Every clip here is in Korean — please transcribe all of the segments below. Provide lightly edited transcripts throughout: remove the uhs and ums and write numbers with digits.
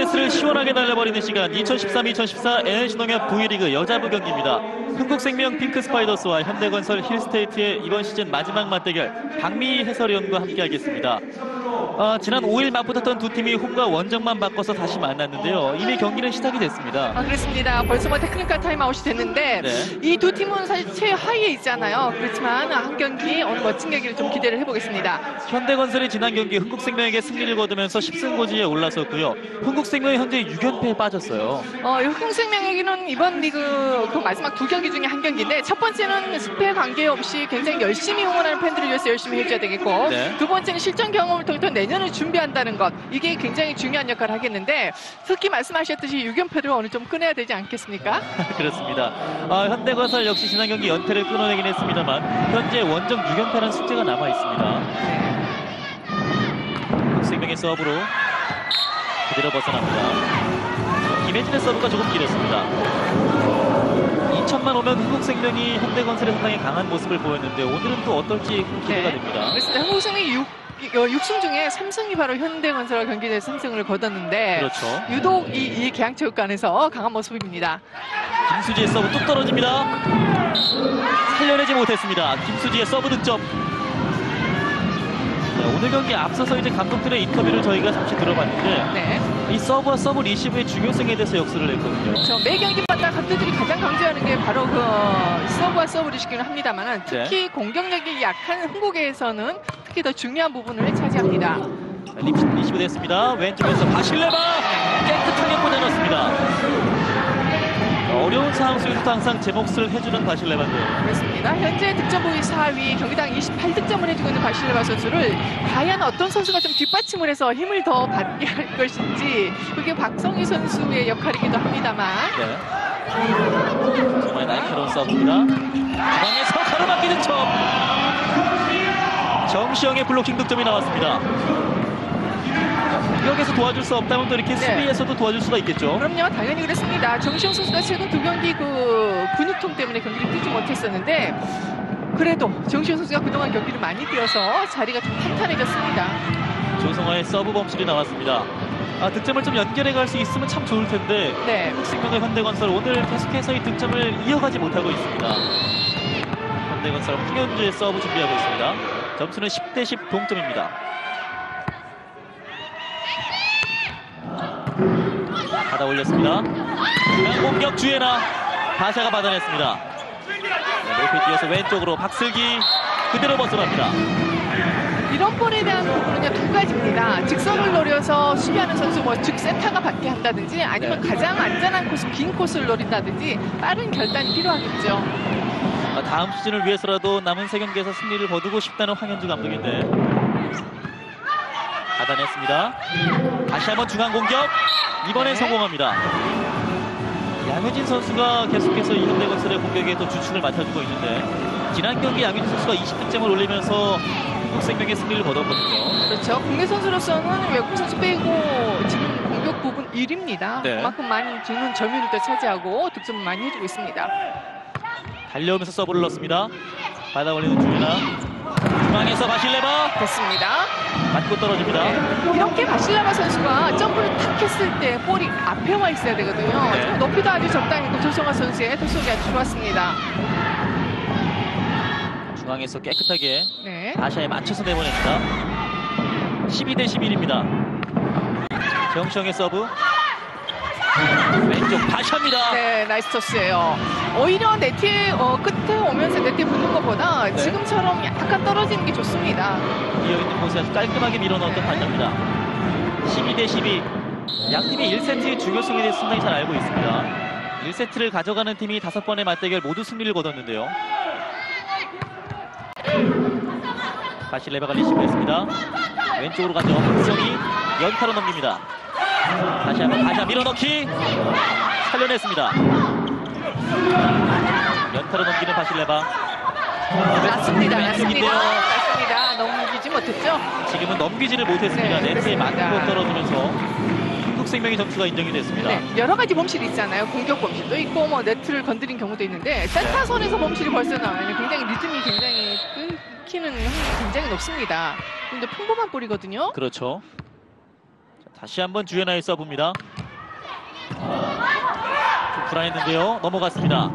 스트레스를 시원하게 날려버리는 시간 2013-2014 NC농협 V리그 여자부 경기입니다. 흥국생명 핑크스파이더스와 현대건설 힐스테이트의 이번 시즌 마지막 맞대결 박미희 해설위원과 함께하겠습니다. 지난 5일 맞붙었던 두 팀이 홈과 원정만 바꿔서 다시 만났는데요. 이미 경기는 시작이 됐습니다. 그렇습니다. 벌써 테크니컬 타임아웃이 됐는데 이 두 팀은 사실 최하위에 있잖아요. 그렇지만 한 경기 오늘 멋진 경기를 좀 기대를 해보겠습니다. 현대건설이 지난 경기 흥국생명에게 승리를 거두면서 10승 고지에 올라섰고요. 흥국생명이 현재 6연패에 빠졌어요. 흥국생명에게는 이번 리그 그 마지막 두 경기 중에 한 경기인데 첫 번째는 승패 관계없이 굉장히 열심히 응원하는 팬들을 위해서 열심히 해줘야 되겠고 두 번째는 실전 경험을 통해 내년을 준비한다는 것, 이게 굉장히 중요한 역할을 하겠는데 특히 말씀하셨듯이 6연패를 오늘 좀 끊어야 되지 않겠습니까? 그렇습니다. 현대건설 역시 지난 경기 연패를 끊어내긴 했습니다만 현재 원정 6연패라는 숙제가 남아 있습니다. 흥국생명의 서브로 그대로 벗어납니다. 김혜진의 서브가 조금 길었습니다. 2천만 오면 흥국생명이 현대건설의 상당히 강한 모습을 보였는데 오늘은 또 어떨지 기대가 됩니다. 그렇습니다. 흥국생명이 6승 중에 3승이 바로 현대건설과 경기에서 3승을 거뒀는데 그렇죠. 유독 이 계양체육관에서 강한 모습입니다. 김수지의 서브 뚝 떨어집니다. 살려내지 못했습니다. 김수지의 서브 득점. 오늘 경기 앞서서 이제 감독들의 인터뷰를 저희가 잠시 들어봤는데 이 서브와 서브 리시브의 중요성에 대해서 역설을 했거든요. 그렇죠. 매 경기마다 감독들이 가장 강조하는 게 바로 그 서브와 서브 리시브는 합니다만 특히 공격력이 약한 흥국에서는 특히 더 중요한 부분을 차지합니다. 리시브 됐습니다. 왼쪽에서 바실레바 깨끗하게 꽂아넣습니다. 어려운 상황 속에서도 항상 제 몫을 해주는 바실레바인데요. 그렇습니다. 현재 득점부위 4위, 경기당 28득점을 해주고 있는 바실레바 선수를 과연 어떤 선수가 좀 뒷받침을 해서 힘을 더 받게 할 것인지 그게 박성희 선수의 역할이기도 합니다만 정말 날카로운 서브입니다. 중앙에서 가로막기 득점. 정시영의 블로킹 득점이 나왔습니다. 공격에서 도와줄 수 없다면 또 이렇게 수비에서도 도와줄 수가 있겠죠. 그럼요. 당연히 그렇습니다. 정시영 선수가 최근 두 경기 그 근육통 때문에 경기를 뛰지 못했었는데 그래도 정시영 선수가 그동안 경기를 많이 뛰어서 자리가 좀 탄탄해졌습니다. 조성화의 서브 범실이 나왔습니다. 득점을 좀 연결해 갈 수 있으면 참 좋을 텐데 흥국생명과 현대건설 오늘 계속해서 이 득점을 이어가지 못하고 있습니다. 현대건설 홍현주의 서브 준비하고 있습니다. 점수는 10대10 동점입니다. 받아 올렸습니다. 공격 주예나 바샤가 받아냈습니다. 높이 뛰어서 왼쪽으로 박슬기 그대로 벗어납니다. 이런 볼에 대한 부분은 두 가지입니다. 직선을 노려서 수비하는 선수 즉 세타가 받게 한다든지 아니면 가장 안전한 코스, 긴 코스를 노린다든지 빠른 결단이 필요하겠죠. 다음 시즌을 위해서라도 남은 세 경기에서 승리를 거두고 싶다는 황현주 감독인데 받아냈습니다. 다시 한번 중앙 공격. 이번엔 성공합니다. 양효진 선수가 계속해서 이 현대건설의 공격에 또 주축을 맡아주고 있는데 지난 경기 양효진 선수가 20득점을 올리면서 흥국생명의 승리를 거뒀거든요. 그렇죠. 국내 선수로서는 외국 선수 빼고 지금 공격 부분 1위입니다. 그만큼 많이 주는 점유율도 차지하고 득점을 많이 해주고 있습니다. 달려오면서 서브를 넣습니다. 받아 올리는 주윤아. 중앙에서 바실레바 됐습니다. 맞고 떨어집니다. 이렇게 바실레바 선수가 점프를 탁 했을 때 볼이 앞에 와 있어야 되거든요. 높이도 아주 적당히 있고 조성화 선수의 토속이 아주 좋았습니다. 중앙에서 깨끗하게 바샤에 맞춰서 내보냅니다. 12대11입니다. 정시영의 서브. 왼쪽 바샤입니다. 네, 나이스 토스예요. 오히려 네트에 끝에 오면서 네트에 붙는 것보다 지금처럼 약간 떨어지는 게 좋습니다. 이어있는 곳에 아주 깔끔하게 밀어넣었던 바샤입니다. 12대12. 양팀이 1세트의 중요성에 대해서 상당히 잘 알고 있습니다. 1세트를 가져가는 팀이 5번의 맞대결 모두 승리를 거뒀는데요. 바실레바가 리시브했습니다. 왼쪽으로 가죠. 박성희 연타로 넘깁니다. 다시 한번 바샤 밀어넣기 살려냈습니다. 연타로 넘기는 바실레바. 맞습니다. 넘기지 못했죠? 지금은 넘기지를 못했습니다. 네트에 맞고 떨어지면서 흥국생명의 점수가 인정이 됐습니다. 여러 가지 범실이 있잖아요. 공격 범실도 있고 네트를 건드린 경우도 있는데 세타선에서 범실이 벌써 나오면 굉장히 리듬이 굉장히 끊기는 확률이 굉장히 높습니다. 근데 평범한 볼이거든요. 그렇죠. 다시 한번 주연아의 서브입니다. 좀 불안했는데요. 넘어갔습니다.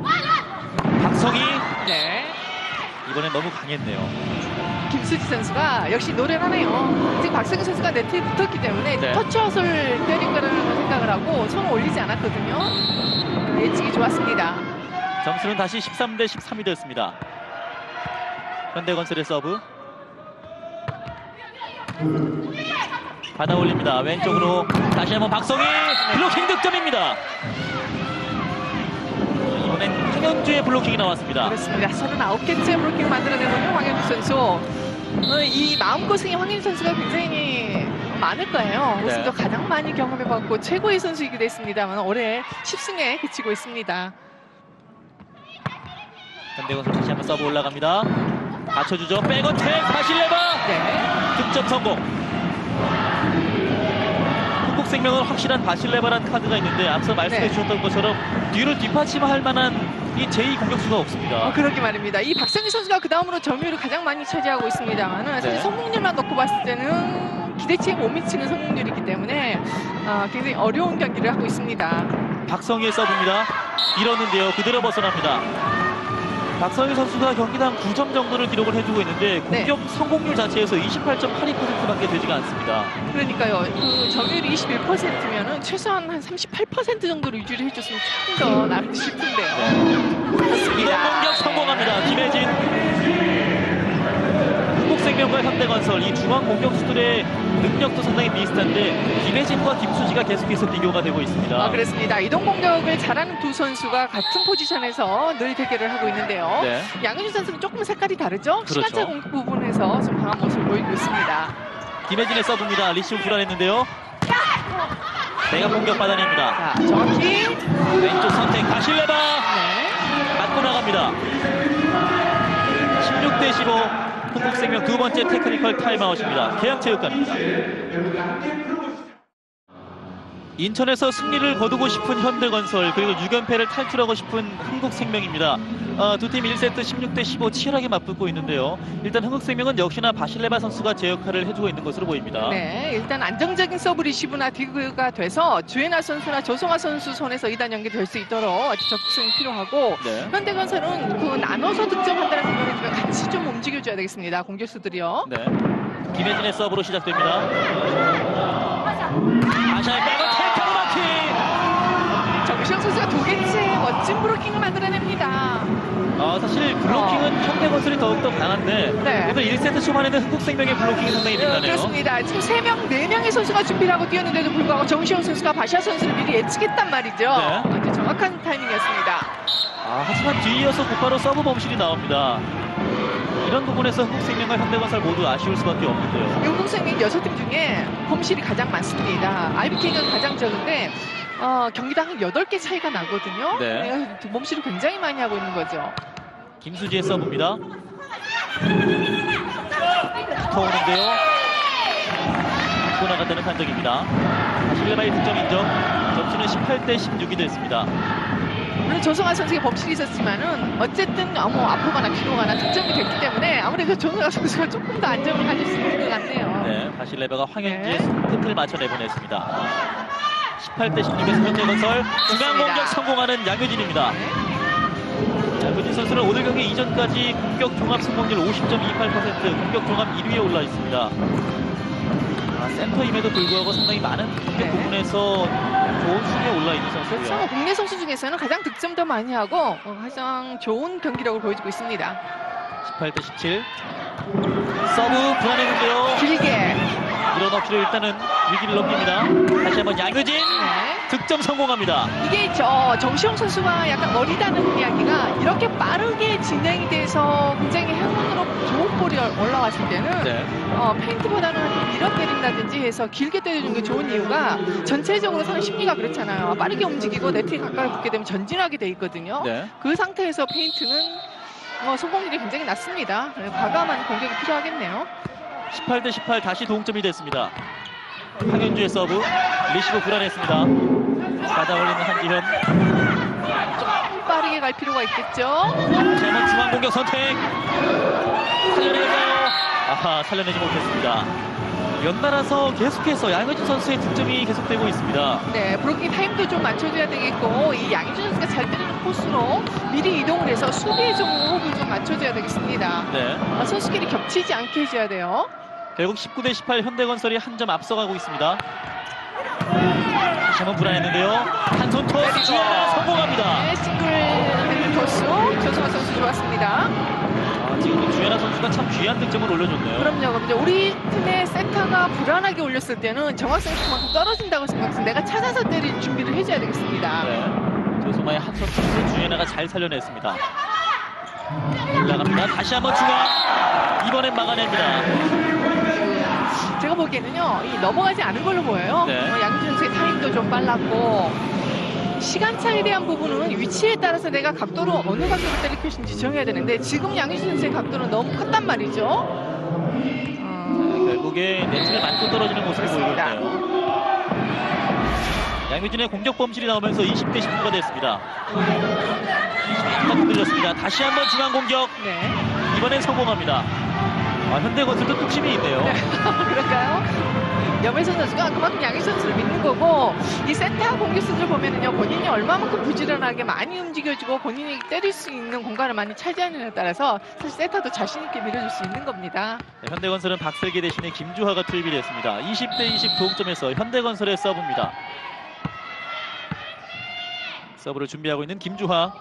박성희. 네. 이번엔 너무 강했네요. 김수지 선수가 역시 노련하네요. 지금 박성희 선수가 네트에 붙었기 때문에 네. 터치아웃을 때린 거라는 생각을 하고 손을 올리지 않았거든요. 예측이 좋았습니다. 점수는 다시 13대 13이 됐습니다. 현대건설의 서브. 받아 올립니다. 왼쪽으로 다시 한번 박성희. 블로킹 득점입니다. 이번엔 황현주의 블로킹이 나왔습니다. 그렇습니다. 39개째 블로킹을 만들어내는 황현주 선수. 이 마음고생이 황현주 선수가 굉장히 많을 거예요. 우승도 가장 많이 경험해봤고 최고의 선수이기도 했습니다만 올해 10승에 그치고 있습니다. 현대건설 다시 한번 서브 올라갑니다. 맞춰주죠. 백어택 바실레바. 네. 득점 성공. 한국생명은 확실한 바실레바라는 카드가 있는데 앞서 말씀해 주셨던 것처럼 뒤를 뒷받침할 만한 이 제2 공격수가 없습니다. 그러게 말입니다. 이 박성희 선수가 그 다음으로 점유율을 가장 많이 차지하고 있습니다만 사실 성공률만 놓고 봤을 때는 기대치에 못 미치는 성공률이기 때문에 굉장히 어려운 경기를 하고 있습니다. 박성희의 서브입니다. 밀었는데요. 그대로 벗어납니다. 박성희 선수가 경기당 9점 정도를 기록을 해주고 있는데 공격 성공률 자체에서 28.82%밖에 되지가 않습니다. 그러니까요. 그 점유율이 21%면은 최소한 한 38% 정도를 유지를 해줬으면 조금 더 나을 싶은데요. 그렇습니다. 공격 성공합니다. 김혜진. 한국생명과 현대건설 이 중앙 공격수들의 능력도 상당히 비슷한데 김혜진과 김수지가 계속해서 비교가 되고 있습니다. 그렇습니다. 이동 공격을 잘하는 두 선수가 같은 포지션에서 늘 대결을 하고 있는데요. 양현준 선수는 조금 색깔이 다르죠? 그렇죠. 시간차 공격 부분에서 좀 강한 모습을 보이고 있습니다. 김혜진의 서브입니다. 리시브 불안했는데요. 내가 공격 받아냅니다. 자, 정확히 왼쪽 선택 바실레바. 맞고 나갑니다. 16대 15. 한국생명 두 번째 테크니컬 타임아웃입니다. 계양체육관입니다. 인천에서 승리를 거두고 싶은 현대건설 그리고 6연패를 탈출하고 싶은 한국생명입니다. 두 팀 1세트 16대 15 치열하게 맞붙고 있는데요. 일단 한국생명은 역시나 바실레바 선수가 제 역할을 해주고 있는 것으로 보입니다. 네, 일단 안정적인 서브 리시브나 디그가 돼서 주혜나 선수나 조성아 선수 손에서 2단 연계될 수 있도록 아주 적극성이 필요하고 현대건설은 그 나눠서 득점한다는 생각을 같이 좀 움직여줘야 되겠습니다. 공격수들이요. 네, 김혜진의 서브로 시작됩니다. 아샤의 백어택 가로막히. 정시영 선수가 두 개째 멋진 브로킹을 만들어냅니다. 사실 블로킹은 현대건설이 더욱더 강한데 오늘 1세트 초반에는 한국생명의 블로킹이 상당히 빛나네요. 그렇습니다. 지금 4명의 선수가 준비를 하고 뛰었는데도 불구하고 정시영 선수가 바샤 선수를 미리 예측했단 말이죠. 아주 정확한 타이밍이었습니다. 하지만 뒤이어서 곧바로 서브 범실이 나옵니다. 이런 부분에서 한국생명과 현대건설 모두 아쉬울 수밖에 없는데요. 한국생명 6팀 중에 범실이 가장 많습니다. IBK가 가장 적은데 경기당 한 8개 차이가 나거든요. 범실을 굉장히 많이 하고 있는 거죠. 김수지의 서브입니다. 붙어오는데요. 붙고 나갔다는 판정입니다. 바실레바의 득점 인정. 점수는 18대 16이 됐습니다. 물론 조성아 선수의 범실이 있었지만은 어쨌든 앞으로가나 뒤로가나 득점이 됐기 때문에 아무래도 조성아 선수가 조금 더 안정을 가질 수 있는 것 같네요. 네, 바실레바가 황현지의 태클을 맞춰 내보냈습니다. 18대 16에서 현대건설 중앙 공격 성공하는 양효진입니다. 양효진 선수는 오늘 경기 이전까지 공격 종합 성공률 50.28%, 공격 종합 1위에 올라 있습니다. 센터임에도 불구하고 상당히 많은 공격 부분에서 좋은 순위에 올라 있는 선수고요. 그렇죠. 국내 선수 중에서는 가장 득점도 많이 하고 가장 좋은 경기력을 보여주고 있습니다. 18대 17. 서브 불안했는데요. 길게 밀어넣기로 일단은 위기를 넘깁니다. 다시 한번 양효진 득점 성공합니다. 이게 정시영 선수가 약간 어리다는 이야기가 이렇게 빠르게 진행이 돼서 굉장히 행운으로 좋은 볼이 올라왔을 때는 페인트보다는 밀어 때린다든지 해서 길게 때려주는 게 좋은 이유가 전체적으로 사람 심리가 그렇잖아요. 빠르게 움직이고 네트에 가까이 붙게 되면 전진하게 돼 있거든요. 그 상태에서 페인트는 성공률이 굉장히 낮습니다. 과감한 공격이 필요하겠네요. 18대 18 다시 동점이 됐습니다. 황현주의 서브 리시브 불안했습니다. 받아 올리는 한지현. 좀 빠르게 갈 필요가 있겠죠. 다시 한번 중앙 공격 선택. 살려내나요? 살려내지 못했습니다. 연달아서 계속해서 양효진 선수의 득점이 계속되고 있습니다. 네, 브로킹 타임도 좀 맞춰줘야 되겠고 이 양효진 선수가 잘 때리는 코스로 미리 이동을 해서 수비에 좀 호흡을 좀 맞춰줘야 되겠습니다. 네. 선수끼리 겹치지 않게 해줘야 돼요. 결국 19대 18 현대건설이 한 점 앞서가고 있습니다. 다시 한번 불안했는데요. 한 손 토스 주연아 성공합니다. 네, 싱글 핸드 토스 조성환 선수 좋았습니다. 지금 주연아 선수가 참 귀한 득점을 올려줬네요. 그럼요. 우리 팀의 세타가 불안하게 올렸을 때는 정확성이 그만큼 떨어진다고 생각해서 내가 찾아서 때릴 준비를 해줘야 되겠습니다. 네. 조성아의 한 손 토스 주연아가 잘 살려냈습니다. 올라갑니다. 다시 한번 중앙. 이번엔 막아냅니다. 제가 보기에는요, 이 넘어가지 않은 걸로 보여요. 네. 양효진 선수의 타임도 좀 빨랐고 시간차에 대한 부분은 위치에 따라서 내가 각도로 어느 각도로 때릴 것인지 정해야 되는데 지금 양효진 선수의 각도는 너무 컸단 말이죠. 결국에 네트를 맞고 떨어지는 모습을 보이고 있네요. 양효진의 공격 범실이 나오면서 20대 19가 됐습니다. 20대 흔들렸습니다. 다시 한번 중앙 공격. 네. 이번엔 성공합니다. 현대건설도 뚝심이 있네요. 그럴까요? 염혜선 선수가 그만큼 양효진 선수를 믿는 거고 이 세타 공격수들 보면은요 본인이 얼마만큼 부지런하게 많이 움직여주고 본인이 때릴 수 있는 공간을 많이 차지하느냐에 따라서 사실 세타도 자신 있게 밀어줄 수 있는 겁니다. 네, 현대건설은 박슬기 대신에 김주하가 투입이 됐습니다. 20대 20 동점에서 현대건설의 서브입니다. 서브를 준비하고 있는 김주하.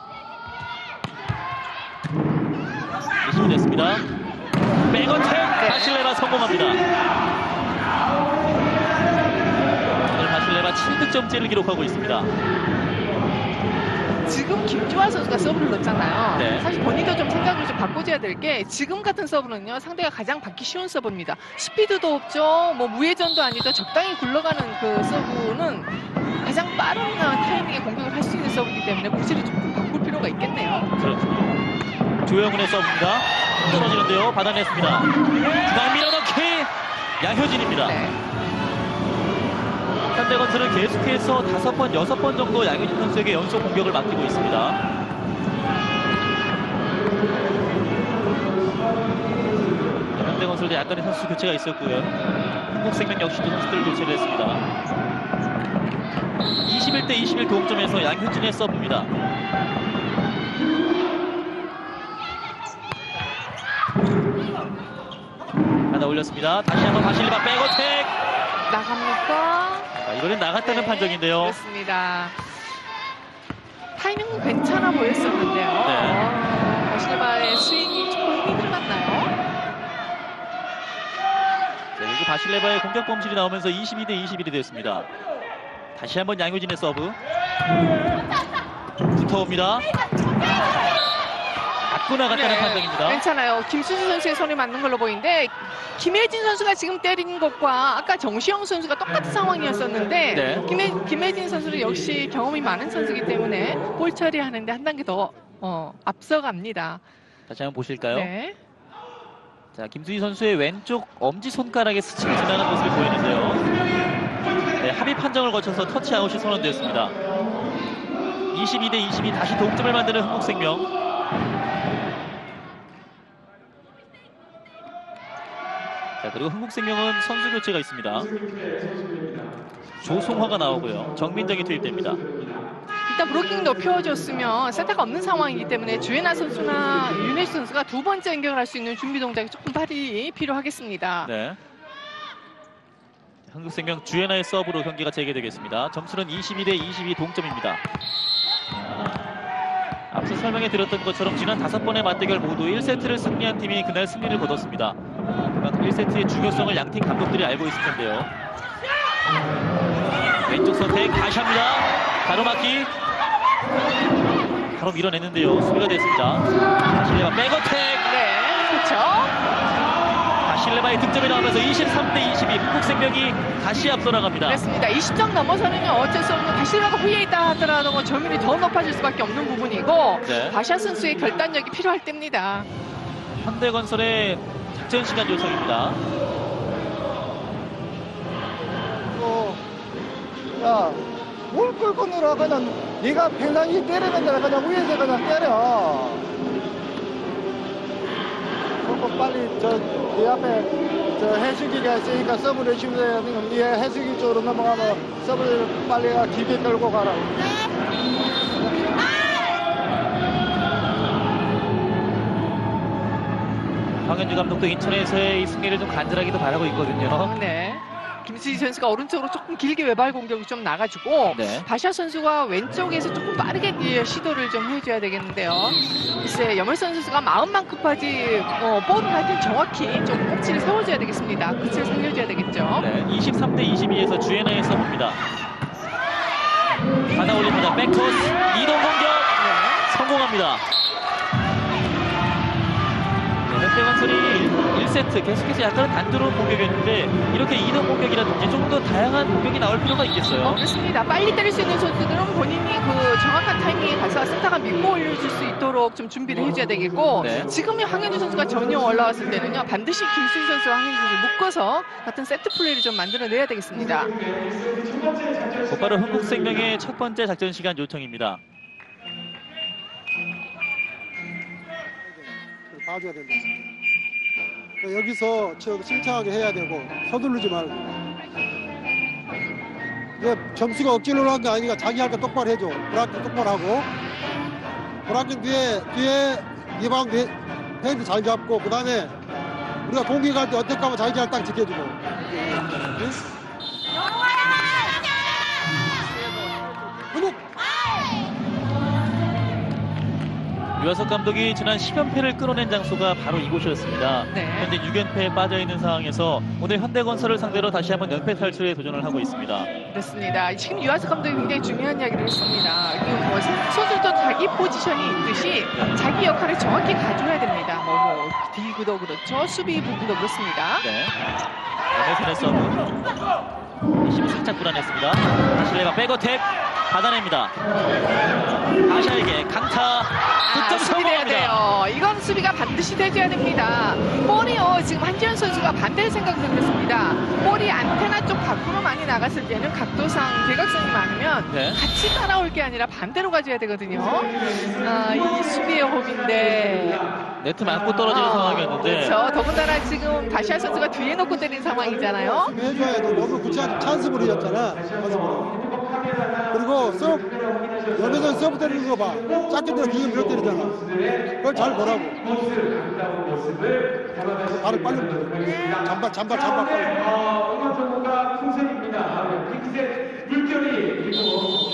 리시브 됐습니다. 백어택 바실레바 성공합니다. 오늘 바실레바 7득점째를 기록하고 있습니다. 지금 김주하 선수가 서브를 넣었잖아요. 네. 사실 본인도 좀 생각을 좀 바꿔줘야 될 게 지금 같은 서브는요 상대가 가장 받기 쉬운 서브입니다. 스피드도 없죠. 뭐 무회전도 아니죠. 적당히 굴러가는 그 서브는 가장 빠른 타이밍에 공격을 할 수 있는 서브이기 때문에 구실을 조금 바꿀 필요가 있겠네요. 그렇군요. 조영훈의 서브입니다. 떨어지는데요. 받아냈습니다. 중앙 밀어넣기 양효진입니다. 네. 현대건설은 계속해서 5번, 6번 정도 양효진 선수에게 연속 공격을 맡기고 있습니다. 현대건설도 약간의 선수 교체가 있었고요. 한국생명 역시도 선수들을 교체를 했습니다. 21대 21 동점에서 양효진의 서브입니다. 하나 올렸습니다. 다시 한번 바실레바 백어택 나갑니까? 이번엔 나갔다는 판정인데요. 그렇습니다. 타이밍은 괜찮아 보였었는데요. 네. 바실레바의 스윙이 조금 힘이 들어갔나요? 여기 바실레바의 공격 범실이 나오면서 22대 21이 됐습니다. 다시 한번 양효진의 서브. 붙어옵니다. 맞고 나갔다는 판정입니다. 괜찮아요. 김수지 선수의 손에 맞는 걸로 보이는데 김혜진 선수가 지금 때린 것과 아까 정시영 선수가 똑같은 상황이었었는데 네. 김혜진 선수는 역시 경험이 많은 선수이기 때문에 볼 처리하는데 한 단계 더 앞서갑니다. 다시 한번 보실까요? 네. 자, 김수희 선수의 왼쪽 엄지손가락에 스치고 지나는 모습이 보이는데요. 네, 합의 판정을 거쳐서 터치아웃이 선언되었습니다. 22대 22 다시 동점을 만드는 한국생명. 자, 그리고 한국생명은 선수 교체가 있습니다. 조송화가 나오고요. 정민정이 투입됩니다. 일단 브로킹 높여줬으면 세타가 없는 상황이기 때문에 주혜나 선수나 윤혜수 선수가 두 번째 공격을 할 수 있는 준비 동작이 조금 발이 필요하겠습니다. 네. 한국생명 주애나의 서브로 경기가 재개되겠습니다. 점수는 22대 22 동점입니다. 앞서 설명해 드렸던 것처럼 지난 5번의 맞대결 모두 1세트를 승리한 팀이 그날 승리를 거뒀습니다. 그만큼 1세트의 중요성을 양팀 감독들이 알고 있을 텐데요. 왼쪽 선택 다시 합니다. 가로막기 바로 밀어냈는데요. 수비가 됐습니다. 바실레바 백어택. 네, 그렇죠. 바실레바의 득점이 나오면서 23대 22 한국생명이 다시 앞서 나갑니다. 그렇습니다. 20점 넘어서는요 어쩔 수 없는 바실레바가 후에 있다 하더라도 뭐 점유율이 더 높아질 수밖에 없는 부분이고 네. 바샤 선수의 결단력이 필요할 때입니다. 현대건설의 작전 시간 요청입니다. 야, 뭘 끌고 놀아. 그냥 네가 평상시 때리는 대로 그냥 위에서 그냥 때려. 그리고 빨리 저 네 앞에 저 해수기가 있으니까 서브를 치면 이 해수기 쪽으로 넘어가면 서브를 빨리 깊게 끌고 가라. 황현주 감독도 인천에서의 이 승리를 좀 간절하기도 바라고 있거든요. 네. 김수희 선수가 오른쪽으로 조금 길게 외발 공격이 좀 나가지고 네. 바샤 선수가 왼쪽에서 조금 빠르게 시도를 좀 해줘야 되겠는데요. 글쎄 염을선 선수가 마음만 급하지 볼을 할 때 정확히 좀 꼭지를 세워줘야 되겠습니다. 끝을 살려줘야 되겠죠. 네, 23대 22에서 주애나의 서브입니다. 받아 올립니다. 백토스 이동 공격 성공합니다. 현대건설이 1세트 계속해서 약간은 단조로운 공격이었는데 이렇게 이동 공격이라든지 좀 더 다양한 공격이 나올 필요가 있겠어요. 그렇습니다. 빨리 때릴 수 있는 선수들은 본인이 그 정확한 타이밍에 가서 센터가 믿고 올려줄 수 있도록 좀 준비를 해줘야 되겠고 네. 지금의 황현주 선수가 전혀 올라왔을 때는요 반드시 김수희 선수와 황현주 선수 묶어서 같은 세트 플레이를 좀 만들어내야 되겠습니다. 곧바로 흥국생명의 첫 번째 작전 시간 요청입니다. 봐줘야 된다. 여기서 침착하게 해야 되고 서두르지 말고. 이게 점수가 억지로 한 게 아니니까 자기 할 거 똑바로 해줘. 브라킹 똑바로 하고 브라킹 뒤에 이방 핸드 잘 잡고 그 다음에 우리가 공격할 때 어떻게 하면 자기 잘 딱 지켜주고. 흥국! 유아석 감독이 지난 10연패를 끌어낸 장소가 바로 이곳이었습니다. 네. 현재 6연패에 빠져있는 상황에서 오늘 현대건설을 상대로 다시 한번 연패 탈출에 도전을 하고 있습니다. 그렇습니다. 지금 유아석 감독이 굉장히 중요한 이야기를 했습니다. 뭐 선수들도 자기 포지션이 있듯이 자기 역할을 정확히 가져야 됩니다. 디그도 그렇죠. 수비 부분도 그렇습니다. 네. 연회선의 서브. 힘이 살짝 불안했습니다. 다시 레바 백어택 받아냅니다. 아샤에게 강타 득점 수비해야 성공합니다. 돼요. 이건 수비가 반드시 돼줘야 됩니다. 볼이요. 지금 한지현 선수가 반대의 생각을 했습니다. 볼이 안테나 쪽 밖으로 많이 나갔을 때는 각도상 대각선이 많으면 네. 같이 따라올 게 아니라 반대로 가줘야 되거든요. 이 수비의 호흡인데 네트 맞고 떨어지는 상황이었는데 그렇죠. 더군다나 지금 다시아 선수가 뒤에 놓고 때린 상황이잖아요. 해줘야 돼. 너무 구체적 찬스볼이었잖아. 찬스볼. 그리고 연회선 서브 때리는 거 봐. 작게 때려 뒤에 밀어 때리잖아. 그걸 잘 보라고. 발을 빨리 움직여. 잔발 빨리. 응원정보가 풍선입니다. 핑크색 물결이 그리고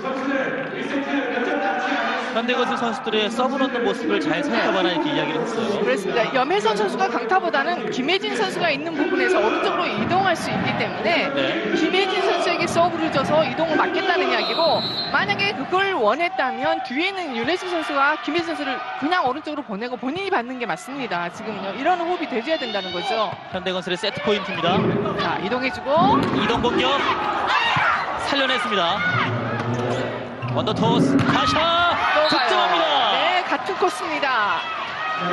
선수들 1세트 몇점 남지 않았습니다. 현대건설 선수들의 서브 넣는 모습을 잘 살펴봐라 이렇게 이야기를 했어요. 그렇습니다. 염혜선 선수가 강타보다는 김혜진 선수가 있는 부분에서 오른쪽으로 이동할 수 있기 때문에 네. 김혜진 선수에게 서브를 줘서 이동을 막겠다는 이야기고 만약에 그걸 원했다면 뒤에는 윤혜진 선수가 김혜진 선수를 그냥 오른쪽으로 보내고 본인이 받는 게 맞습니다. 지금은요. 이런 호흡이 돼줘야 된다는 거죠. 현대건설의 세트 포인트입니다. 자, 이동해주고 이동 공격 살려냈습니다. 원더토스 다샤 또 가요. 득점합니다. 네, 같은 코스입니다.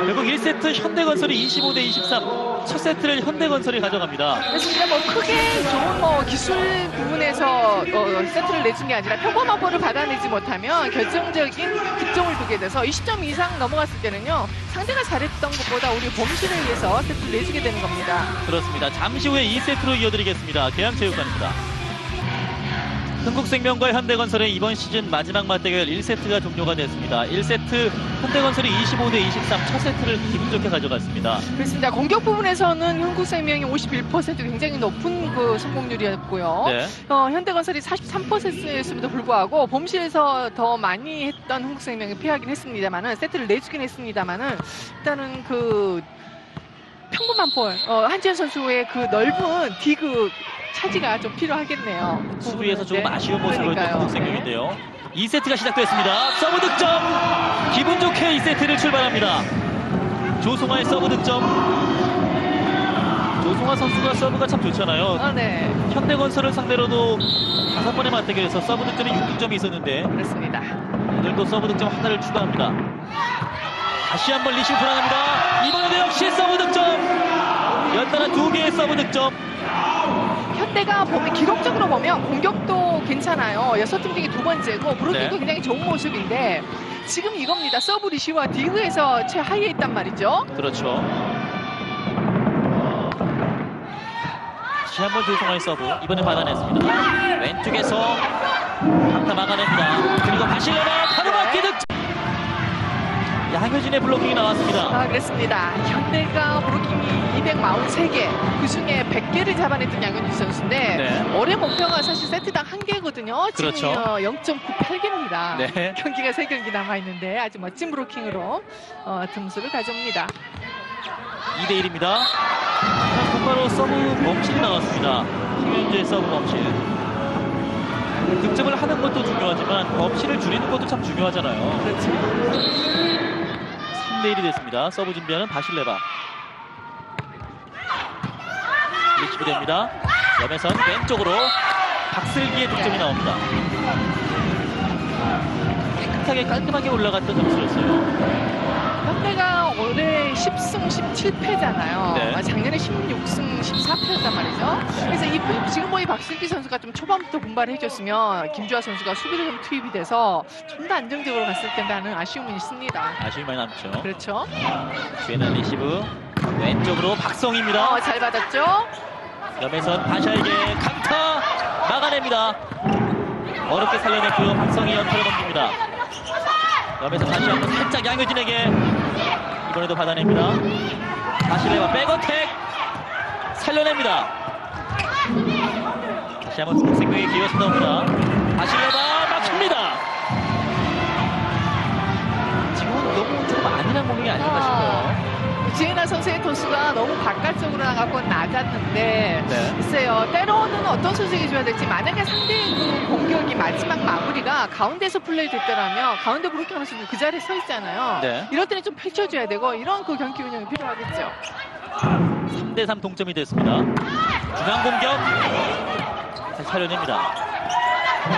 결국 1세트 현대건설이 25대 23 첫 세트를 현대건설이 가져갑니다. 그렇습니다. 크게 좋은 기술 부분에서 세트를 내준 게 아니라 평범한 볼을 받아내지 못하면 결정적인 득점을 두게 돼서 20점 이상 넘어갔을 때는요. 상대가 잘했던 것보다 우리 범실에 의해서 세트를 내주게 되는 겁니다. 그렇습니다. 잠시 후에 2세트로 이어드리겠습니다. 계양체육관입니다. 흥국생명과 현대건설의 이번 시즌 마지막 맞대결 1세트가 종료가 됐습니다. 1세트 현대건설이 25대 23 첫 세트를 기분 좋게 가져갔습니다. 그렇습니다. 공격 부분에서는 흥국생명이 51% 굉장히 높은 그 성공률이었고요. 네. 현대건설이 43%였음에도 불구하고 범실에서 더 많이 했던 흥국생명이 패하긴 했습니다만은 세트를 내주긴 했습니다만은 일단은 그 평범한 볼 한지현 선수의 그 넓은 디그 차지가 좀 필요하겠네요. 수비에서 조금 아쉬운 모습을 보였던 그러니까요. 흥국생명인데요. 2세트가 시작됐습니다. 서브 득점! 기분 좋게 2세트를 출발합니다. 조송아의 서브 득점. 조송아 선수가 서브가 참 좋잖아요. 네. 현대건설을 상대로도 5번의 맞대결에서 서브 득점이 6득점이 있었는데 그렇습니다. 오늘도 서브 득점 하나를 추가합니다. 다시 한번 리시브 불안합니다. 이번에도 역시 서브 득점! 연달아 2개의 서브 득점. 현대가 보면 기록적으로 보면 공격도 괜찮아요. 6팀 중에 2번째고 브루킹도 네. 굉장히 좋은 모습인데 지금 이겁니다. 서브 리시와 디그에서 최하위에 있단 말이죠. 그렇죠. 다시 한번 조성화의 서브. 이번에 받아냈습니다. 왼쪽에서 강타 막아냅니다. 그리고 바실레바 바로 맞기 득점. 양효진의 블로킹이 나왔습니다. 아, 그렇습니다. 현대가 브로킹이 243개, 그중에 100개를 잡아냈던 양현주 선수인데 네. 올해 목표가 사실 세트당 1개거든요. 지금 그렇죠. 0.98개입니다. 네. 경기가 3경기 남아있는데 아주 멋진 브로킹으로 점수를 가져옵니다. 2대1입니다. 곧바로 서브 범실이 나왔습니다. 김현주의 서브 범실. 득점을 하는 것도 중요하지만 범실을 줄이는 것도 참 중요하잖아요. 그렇죠. 3대1이 됐습니다. 서브 준비하는 바실레바. 리시브 됩니다. 염혜선 왼쪽으로 박슬기의 득점이 나옵니다. 깨끗하게 깔끔하게 올라갔던 점수였어요. 현대가 올해 10승 17패잖아요. 네. 작년에 16승 14패였단 말이죠. 그래서 지금 이 박슬기 선수가 좀 초반부터 분발을 해줬으면 김주아 선수가 수비를 좀 투입이 돼서 좀 더 안정적으로 갔을 텐데는 아쉬움이 있습니다. 아쉬움이 많이 남죠. 그렇죠. 주에는 리시브 왼쪽으로 박성희입니다. 잘 받았죠? 염혜선 바샤에게 강타 막아냅니다. 어렵게 살려냈고요. 박성희 연타를 넘깁니다. 염혜선 다시 한번 살짝 양효진에게 이번에도 받아냅니다. 바실레바 백어택 살려냅니다. 다시 한번 승부생명의 기회에서 나옵니다. 바실레바 맞춥니다. 지금은 너무 좀 안일한 공격이 아닌가 싶어요. 지혜나 선수의 토스가 너무 바깥쪽으로 나가고 낮았는데 네. 글쎄요. 때로는 어떤 선수에게 줘야 될지 만약에 상대의 그 공격이 마지막 마무리가 가운데서 플레이 됐더라면 가운데 브로킹하는 선수 그 자리에 서 있잖아요. 네. 이럴 때는 좀 펼쳐줘야 되고 이런 그 경기 운영이 필요하겠죠. 3대3 동점이 됐습니다. 중앙 공격 다시 살려냅니다.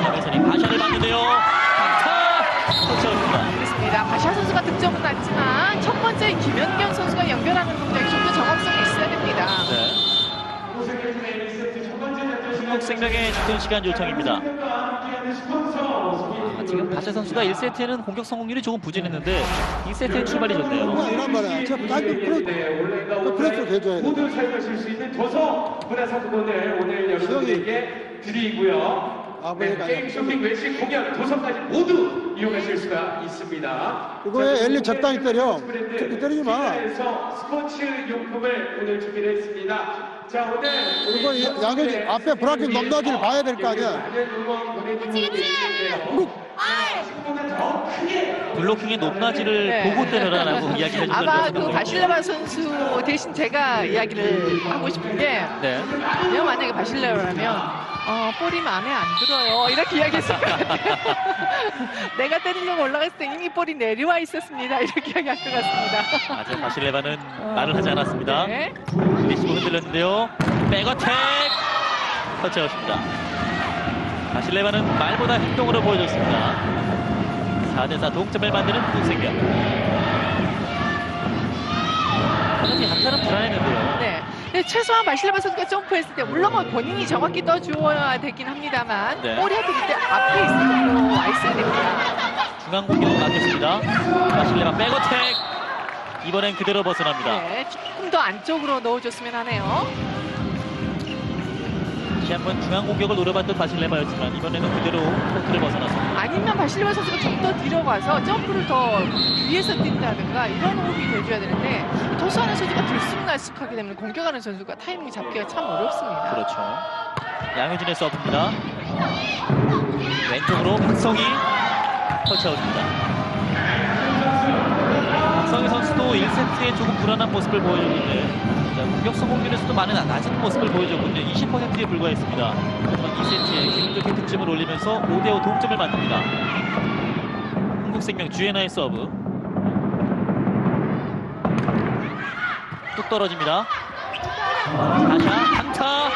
염혜선이 바샤를 맞는데요. 강타 터치아웃입니다. 그렇습니다. 바샤 선수가 득점은 났지만 첫 번째 김연경 선수가 연결하는 동작이 좀 더 정확성이 있어야 됩니다. 네. 한국생명의 주전 시간 요청입니다. 지금 바샤 선수가 1세트에는 공격 성공률이 조금 부진했는데 2세트에 출발이 좋네요. 이란 말이야. 저 짧은 프레스를 해줘야 돼. 모두 사용하실 수 있는 도서 문화상품권을 오늘 여러분들에게 드리고요. 게임 쇼핑 외식 공연 도서까지 모두 이용하실 수가 있습니다. 그거에 엘리 적당히 때려. 적게 때리지 마. 스포츠 용품을 오늘 준비를 했습니다. 자, 오늘 그리고 양효진 앞에 브라켓 넘나지를 봐야 될 거 아니야. 블로킹의 높낮이를 네. 보고 때려라라고 이야기를 해주셨는데 아마 그 바실레바 선수 대신 제가 이야기를 하고 싶은 게 네. 내가 만약에 바실레바라면 볼이 마음에 안 들어요. 이렇게 이야기했을 것 같아요. 내가 때리려고 올라갔을 때 이미 볼이 내려와 있었습니다. 이렇게 이야기할 것 같습니다. 아직 바실레바는 말을 하지 않았습니다. 네. 리시브 흔들렸는데요. 백어택 터치아웃입니다. 바실레바는 말보다 행동으로 보여줬습니다. 4대4 동점을 만드는 한국생명. 이 한타는 불안했는데요. 네. 근데 최소한 바실레바 선수가 점프했을 때 물론 뭐 본인이 정확히 떠주어야 되긴 합니다만 네. 볼이 하기 때 앞에 있으면 와 있어야 됩니다. 중앙 공격을 맡겼습니다. 바실레바 백어택. 이번엔 그대로 벗어납니다. 네. 조금 더 안쪽으로 넣어줬으면 하네요. 다시 한번 중앙 공격을 노려봤던 바실레바였지만 이번에는 그대로 코트를 벗어났습니다. 아니면 바실레바 선수가 좀 더 뒤로 가서 점프를 더 위에서 뛴다든가 이런 호흡이 돼줘야 되는데 토스하는 선수가 들쑥날쑥하기 때문에 공격하는 선수가 타이밍 잡기가 참 어렵습니다. 그렇죠. 양효진의 서브입니다. 왼쪽으로 박성희 터치아웃입니다. 박성희 선수도 1세트에 조금 불안한 모습을 보여줬는데 공격 성공률에서도 많은 낮은 모습을 보여줬거든요. 20%에 불과했습니다. 하지만 2세트에 기분 좋게 득점을 올리면서 5대5 동점을 만듭니다. 한국생명 주애나의 서브. 뚝 떨어집니다. 바샤 강타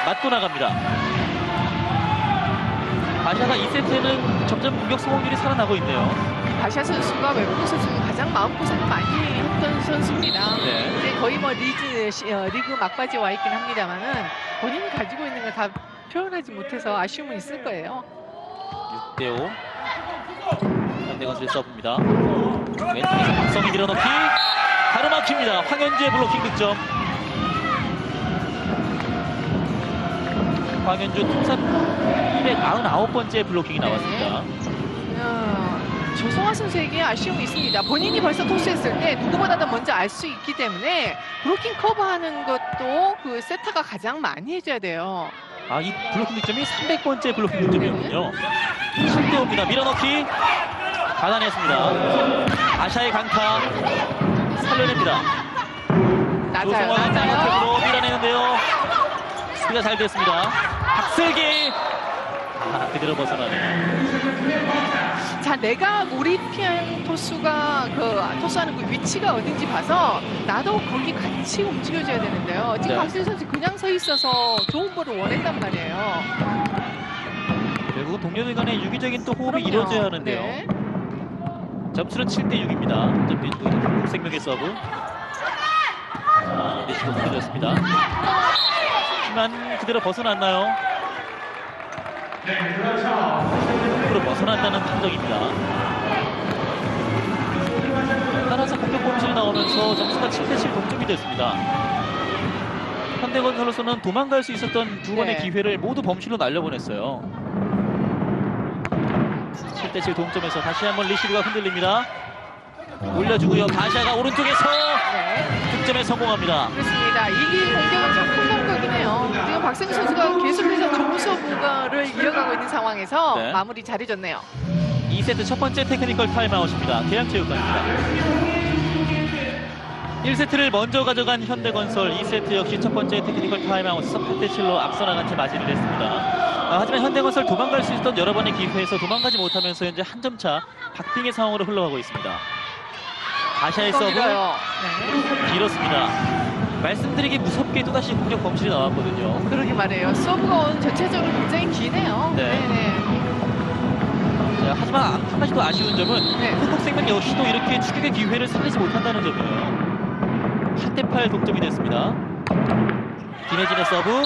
맞고 나갑니다. 바샤가 2세트에는 점점 공격 성공률이 살아나고 있네요. 바샤 선수가 외국인 선수 중 가장 마음고생을 많이 했던 선수입니다. 네. 이제 거의 뭐 리그 막바지에 와 있긴 합니다만은 본인이 가지고 있는 걸 다 표현하지 못해서 아쉬움은 있을 거예요. 6대5. 현대건설의 서브입니다. 왼쪽에서 박성희 밀어넣기 가로막힙니다. 황현주의 블로킹 득점. 황현주 통산 299번째 블로킹이 나왔습니다. 조성아 선수에게 아쉬움이 있습니다. 본인이 벌써 토스했을 때 누구보다도 먼저 알 수 있기 때문에 블로킹 커버하는 것도 그 세터가 가장 많이 해줘야 돼요. 이 블로킹 득점이 300번째 블로킹 득점이었군요. 7대5입니다. 밀어넣기 받아냈습니다. 아샤의 강타 살려냅니다. 조성아가 짱어택으로 밀어내는데요. 수비가 잘 됐습니다. 박슬기 그대로 벗어나네요. 자, 내가 몰입한 토스가 토스하는 그 위치가 어딘지 봐서 나도 거기 같이 움직여줘야 되는데요. 지금 박슬기 선수 그냥 서 있어서 좋은 볼을 원했단 말이에요. 결국 동료들 간의 유기적인 또 호흡이 이루어져야 하는데요. 네. 점수는 7대6입니다. 점수 한국생명의 서브. 리시도 풀어졌습니다. 하지만 그대로 벗어났나요? 그대로 벗어난다는 판정입니다. 따라서 공격 범실이 나오면서 점수가 7대7 동점이 됐습니다. 현대건설로서는 도망갈 수 있었던 두 번의 기회를 모두 범실로 날려보냈어요. 7대7 동점에서 다시 한번 리시브가 흔들립니다. 올려주고요. 가샤가 오른쪽에서 득점에 성공합니다. 그렇습니다. 이 공격은 좀 큰 공격이네요. 지금 박승희 선수가 계속해서 좋은 서브를 이어가고 있는 상황에서 마무리 잘해줬네요. 2세트 첫 번째 테크니컬 타임아웃입니다. 계양체육관입니다. 1세트를 먼저 가져간 현대건설 2세트 역시 첫 번째 테크니컬 타임아웃에서 8대7로 앞서 나간 채 마무리를 했습니다. 하지만 현대건설 도망갈 수 있었던 여러 번의 기회에서 도망가지 못하면서 현재 한 점 차 박빙의 상황으로 흘러가고 있습니다. 가샤의 서브 길었습니다. 말씀드리기 무섭게 또다시 공격 범실이 나왔거든요. 그러게 말해요. 서브가 전체적으로 굉장히 기네요. 자, 하지만 한 가지 더 아쉬운 점은 한국생명 역시도 이렇게 추격의 기회를 살리지 못한다는 점이에요. 8대8 동점이 됐습니다. 김혜진의 서브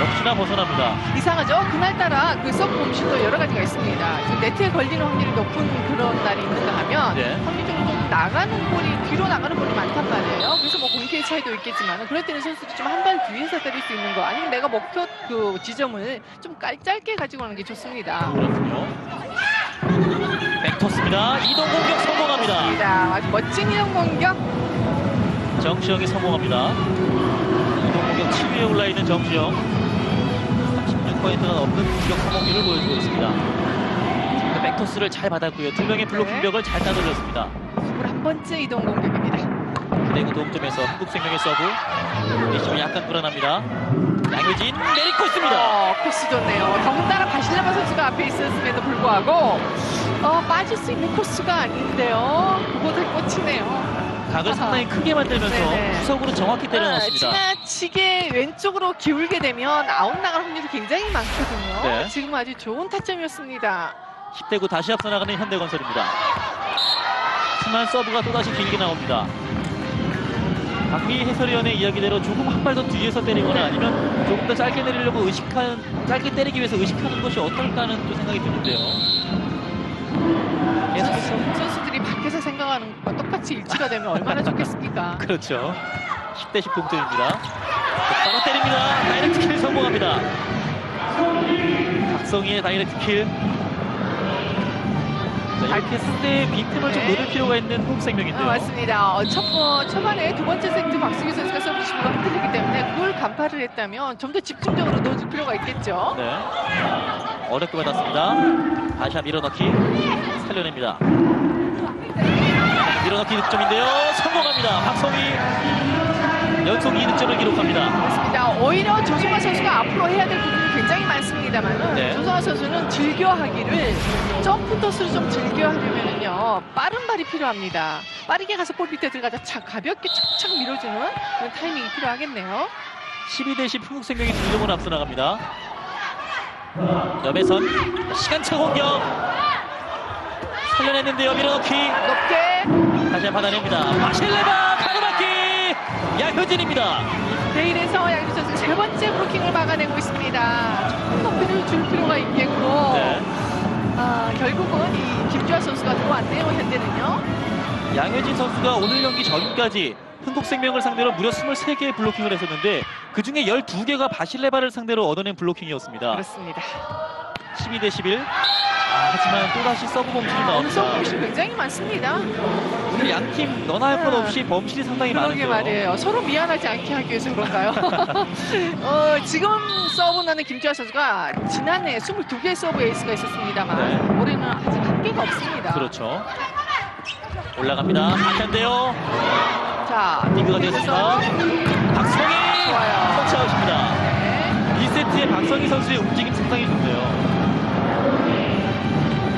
역시나 벗어납니다. 이상하죠? 그날따라 그 서브 범실도 여러 가지가 있습니다. 지금 네트에 걸리는 확률이 높은 그런 날이 있는가 하면 확률적으로 좀 나가는 볼이 뒤로 나가는 볼이 많단 말이에요. 그래서 뭐 공기의 차이도 있겠지만 그럴 때는 선수들이 좀 한 발 뒤에서 때릴 수 있는 거 아니면 내가 목표 그 지점을 좀 짧게 가지고 오는 게 좋습니다. 그렇군요. 백토스입니다. 이동 공격 성공합니다. 아주 멋진 이동 공격. 정시영이 성공합니다. 이동 공격 7위에 올라있는 정시영. 36%가 넘는 공격 성공률을 보여주고 있습니다. 백토스를 잘 받았고요. 두 명의 블로킹 벽을 잘 따돌렸습니다. 21번째 이동 공격입니다. 9대9 동점에서 한국생명의 서브. 리시브 약간 불안합니다. 양효진 내리고 있습니다. 코스 좋네요. 더군다나 바실레마 선수가 앞에 있었음에도 불구하고 빠질 수 있는 코스가 아닌데요. 그것을 꽂히네요. 각을 상당히 크게 만들면서 구석으로 정확히 때려넣습니다. 지나치게 왼쪽으로 기울게 되면 아웃 나갈 확률이 굉장히 많거든요. 지금 아주 좋은 타점이었습니다. 10대9 다시 앞서 나가는 현대건설입니다. 하지만 서브가 또다시 길게 나옵니다. 박미 해설위원의 이야기대로 조금 한 발 더 뒤에서 때리거나 아니면 조금 더 짧게 내리려고 짧게 때리기 위해서 의식하는 것이 어떨까 하는 또 생각이 드는데요. 선수들이 밖에서 생각하는 것과 똑같이 일치가 되면 얼마나 좋겠습니까? 그렇죠. 10대10 동점입니다. 바로 때립니다. 다이렉트 킬 성공합니다. 박성희의 다이렉트 킬. 이렇게 했을 때 빈틈을 좀 노릴 필요가 있는 한국생명인데요. 맞습니다. 초반에 두 번째 세트 박승희 선수가 서브시브가 흔들리기 때문에 그걸 간파를 했다면 좀 더 집중적으로 넣어줄 필요가 있겠죠. 어렵게 받았습니다. 다시 밀어넣기 살려냅니다. 밀어넣기 득점인데요. 성공합니다. 박성희 연속 2득점을 기록합니다. 맞습니다. 오히려 조성아 선수가 앞으로 해야 될 부분이 굉장히 많습니다만 조성아 선수는 즐겨하기를 점프 토스를 좀 즐겨하려면요 빠른 발이 필요합니다. 빠르게 가서 볼 밑에 들어가서 가볍게 착착 밀어주는 그런 타이밍이 필요하겠네요. 12대10 한국생명이 2점을 앞서 나갑니다. 염혜선 시간차 공격 살려냈는데요. 밀어넣기 높게 다시 받아냅니다. 바실레바 가로막기 양효진입니다. 내일에서 양효진 선수 세 번째 브로킹을 막아내고 있습니다. 조금 높이를 줄 필요가 있겠고 결국은 이 김주아 선수가 들어왔네요, 현대는요. 양효진 선수가 오늘 경기 전까지 흥국생명을 상대로 무려 23개의 블로킹을 했었는데 그중에 12개가 바실레바를 상대로 얻어낸 블로킹이었습니다. 그렇습니다. 12대 11. 하지만 또다시 서브 범실이 오늘 나옵니다. 서브 범실 굉장히 많습니다. 오늘 양팀 너나 할 것 없이 범실이 상당히 그러게 많은데요. 말이에요. 서로 미안하지 않게 하기 위해서 그런가요? 지금 서브 나는 김주아 선수가 지난해 22개의 서브 에이스가 있었습니다만 네. 올해는 아직 한 개가 없습니다. 그렇죠. 올라갑니다. 한텐데요. 자, 리그가 됐습니다. 박성희 좋아요. 터치아웃입니다. 네. 2세트의 박성희 선수의 움직임 상당히 좋네요.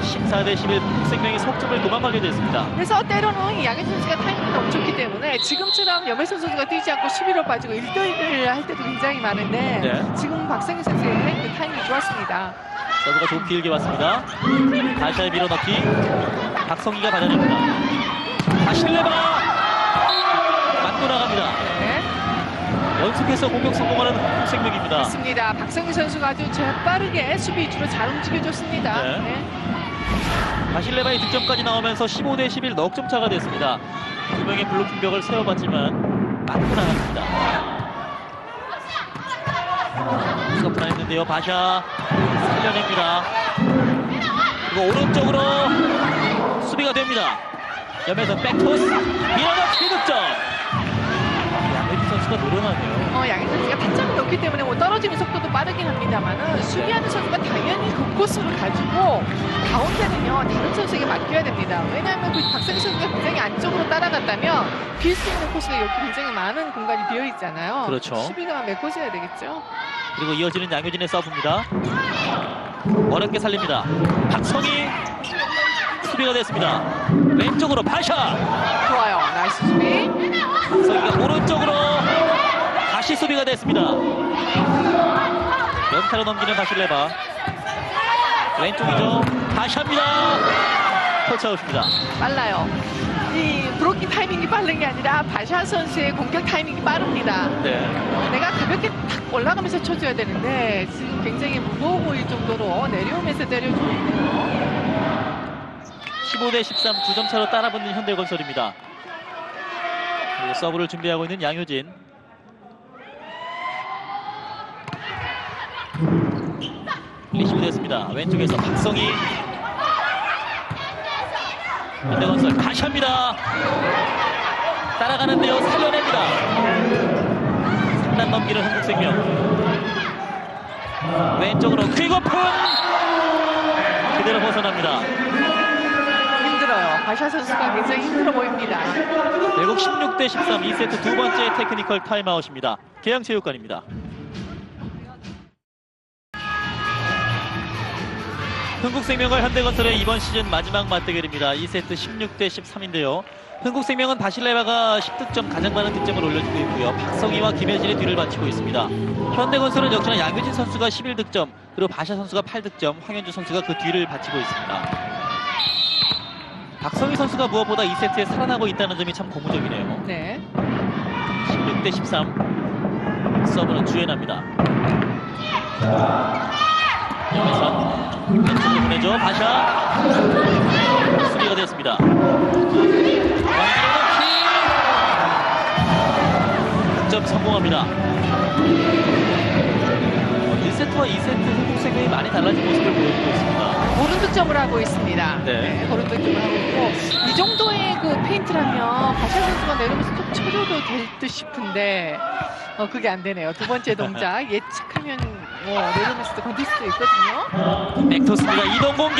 14대 11 흥국생명이 석점을 도망가게 됐습니다. 그래서 때로는 이 양현 선수가 타이밍이 너무 좋기 때문에 지금처럼 염혜선 선수가 뛰지 않고 11로 빠지고 1대1을 할 때도 굉장히 많은데 네. 지금 박성희 선수의 그 타이밍이 좋았습니다. 서브가 좀 길게 왔습니다. 다시 밀어넣기. 박성희가 받아냅니다. 바실레바 맞고 나갑니다. 네. 연속해서 공격 성공하는 흥국생명입니다. 맞습니다. 박성희 선수가 아주 재빠르게 수비 위주로 잘 움직여줬습니다. 네. 네. 바실레바의 득점까지 나오면서 15대 11 넉점 차가 됐습니다. 두 명의 블로킹벽을 세워봤지만 맞고 나갑니다. 수가 불안했는데요. 바샤 살려냅니다. 그리고 오른쪽으로 수비가 됩니다. 염에서 백토스 밀어넣기 득점. 양혜진 선수가 노련하네요. 양현 선수가 타점이 높기 때문에 뭐 떨어지는 속도도 빠르긴 합니다만은 수비하는 선수가 당연히 그 코스를 가지고 가운데는요 다른 선수에게 맡겨야 됩니다. 왜냐하면 그 박성희 선수가 굉장히 안쪽으로 따라갔다면 빌 수 있는 코스가 여기 굉장히 많은 공간이 비어 있잖아요. 그렇죠. 수비가 메꿔져야 되겠죠. 그리고 이어지는 양효진의 서브입니다. 어렵게 살립니다. 박성희 수비가 됐습니다. 왼쪽으로 바샤. 좋아요. 나이스 수비. 박성희가 오른쪽으로 다시 수비가 됐습니다. 연타로 넘기는 바실레바. 왼쪽이죠. 바샤입니다. 터치아웃입니다. 빨라요. 이 브로킹 타이밍이 빠른 게 아니라 바샤 선수의 공격 타이밍이 빠릅니다. 네. 내가 가볍게 탁 올라가면서 쳐줘야 되는데 지금 굉장히 무거워 보일 정도로 내려오면서 때려주고 있네요. 15대 13 2점 차로 따라붙는 현대건설입니다. 그리고 서브를 준비하고 있는 양효진. 리시브 됐습니다. 왼쪽에서 박성희. 현대건설 바샤입니다. 따라가는데요. 살려냅니다. 3단 넘기는 흥국생명. 왼쪽으로 퀵오픈. 그대로 벗어납니다. 힘들어요. 바샤 선수가 굉장히 힘들어 보입니다. 결국 16대 13 2세트 두 번째 테크니컬 타임아웃입니다. 계양체육관입니다. 흥국생명과 현대건설의 이번 시즌 마지막 맞대결입니다. 2세트 16대 13인데요. 흥국생명은 바실레바가 10득점 가장 많은 득점을 올려주고 있고요. 박성희와 김혜진의 뒤를 바치고 있습니다. 현대건설은 역시나 양효진 선수가 11득점, 그리고 바샤 선수가 8득점, 황현주 선수가 그 뒤를 바치고 있습니다. 박성희 선수가 무엇보다 2세트에 살아나고 있다는 점이 참 고무적이네요. 네. 16대 13 서브는 주연합니다. 염혜선 왼쪽으로 보내죠. 바샤 수비가 됐습니다. 왕기로넣기 득점 성공합니다. 1세트와 2세트 흥국생명이 많이 달라진 모습을 보여주고 있습니다. 고른 득점을 하고 있습니다. 네. 고른 득점을 하고 있고 이 정도의 그 페인트라면 바샤 선수가 내려오면서 톡 쳐줘도 될 듯 싶은데 그게 안 되네요. 두 번째 동작 예측하면 내려오면서도 건들 수도 있거든요. 백토스입니다. 이동 공격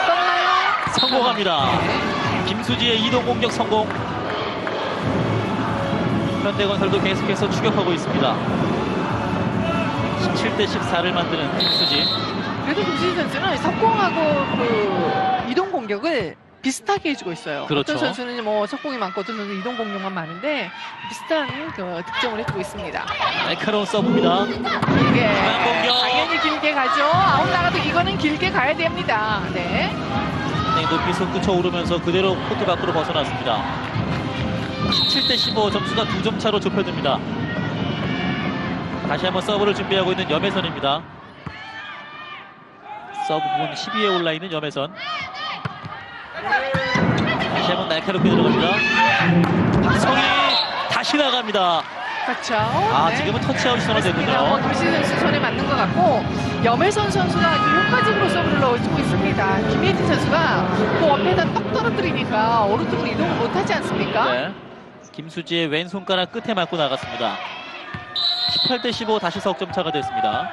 떴나요? 성공합니다. 김수지의 이동 공격 성공. 현대건설도 계속해서 추격하고 있습니다. 17대 14를 만드는 김수지. 그래도 김수지 선수는 석공하고 그 이동 공격을 비슷하게 해주고 있어요. 그렇죠. 어떤 선수는 뭐 석공이 많고 어떤 선수는 이동 공격만 많은데 비슷한 그 득점을 해주고 있습니다. 날카로운 서브입니다. 길게 공격. 당연히 길게 가죠. 아웃 나가도 이거는 길게 가야 됩니다. 네. 높이 솟구쳐 오르면서 그대로 코트 밖으로 벗어났습니다. 17대 15 점수가 2점 차로 좁혀듭니다. 다시 한번 서브를 준비하고 있는 염혜선입니다. 서브 부분 10위에 올라있는 염혜선. 다시 한번 날카롭게 들어갑니다. 박성희 다시 나갑니다. 그렇죠. 네. 지금은 터치아웃이 선언됐군요. 김혜진 선수 손에 맞는 것 같고 염혜선 선수가 아주 효과적으로 서브를 넣어주고 있습니다. 김혜진 선수가 또 앞에다 떡 떨어뜨리니까 오른쪽으로 이동을 못하지 않습니까? 네. 김수지의 왼손가락 끝에 맞고 나갔습니다. 18대15 다시 석점 차가 됐습니다.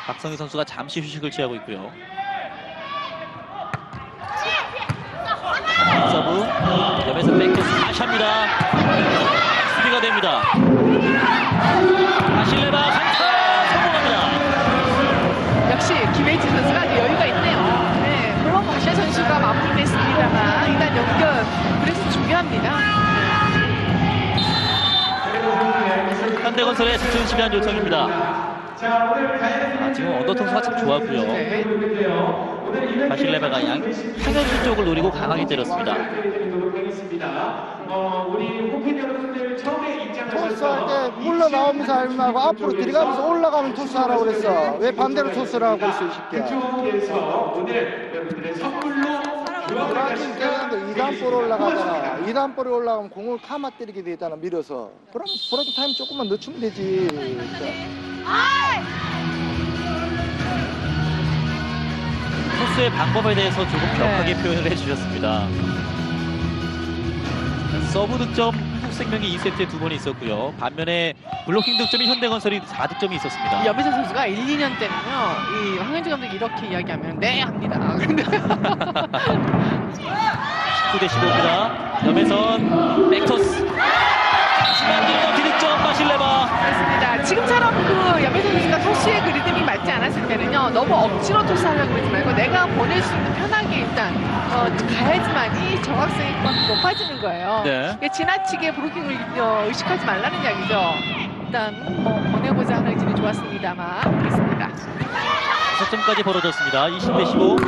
박성희 선수가 잠시 휴식을 취하고 있고요. 서브 염혜선 백토스 다시 합니다. 수비가 됩니다. 바실레바 강타 성공합니다. 역시 김혜진 선수가 아주 여유가 있네요. 네, 물론 바샤 선수가 마무리됐습니다만 일단 연결 그래서 중요합니다. 현대건설의 작전 시간 요청입니다. 지금 언더턴 선수가 참 좋았고요. 네. 바실레바가 황현준 쪽을 노리고 강하게 때렸습니다. 토스할 때 물러나오면서 하지 말고 앞으로 들어가면서 올라가면 토스하라고 그랬어. 왜 반대로 토스를 하고 있어, 이 새끼야. 브라질 깨는데 2단볼에 올라가잖아. 2단볼에 올라가면 공을 카마 때리게 되잖아, 밀어서. 그럼 브라질 타임 조금만 늦추면 되지. 토스의 방법에 대해서 조금 격하게 표현을 해주셨습니다. 서브 득점 한국생명이 2세트에 2번 있었고요. 반면에 블로킹 득점이 현대건설이 4득점이 있었습니다. 염혜선 선수가 1, 2년 때는요, 이 황현주 감독이 이렇게 이야기하면 네 합니다. 19대15입니다. 염혜선 백토스 하지만 길고 기득점 바실레바. 그렇습니다. 지금처럼 그 염혜선 선수가 토스의 그 리듬이 맞지 않았을 때는요, 너무 억지로 토스하려고 그러지 말고 내가 보낼 수 있는 편하게 일단 가야지만이 정확성이 높아지는 거예요. 네. 지나치게 브로킹을 의식하지 말라는 이야기죠. 일단 보내고자 하는 의지는 좋았습니다만 그렇습니다. 6점까지 벌어졌습니다. 20대15.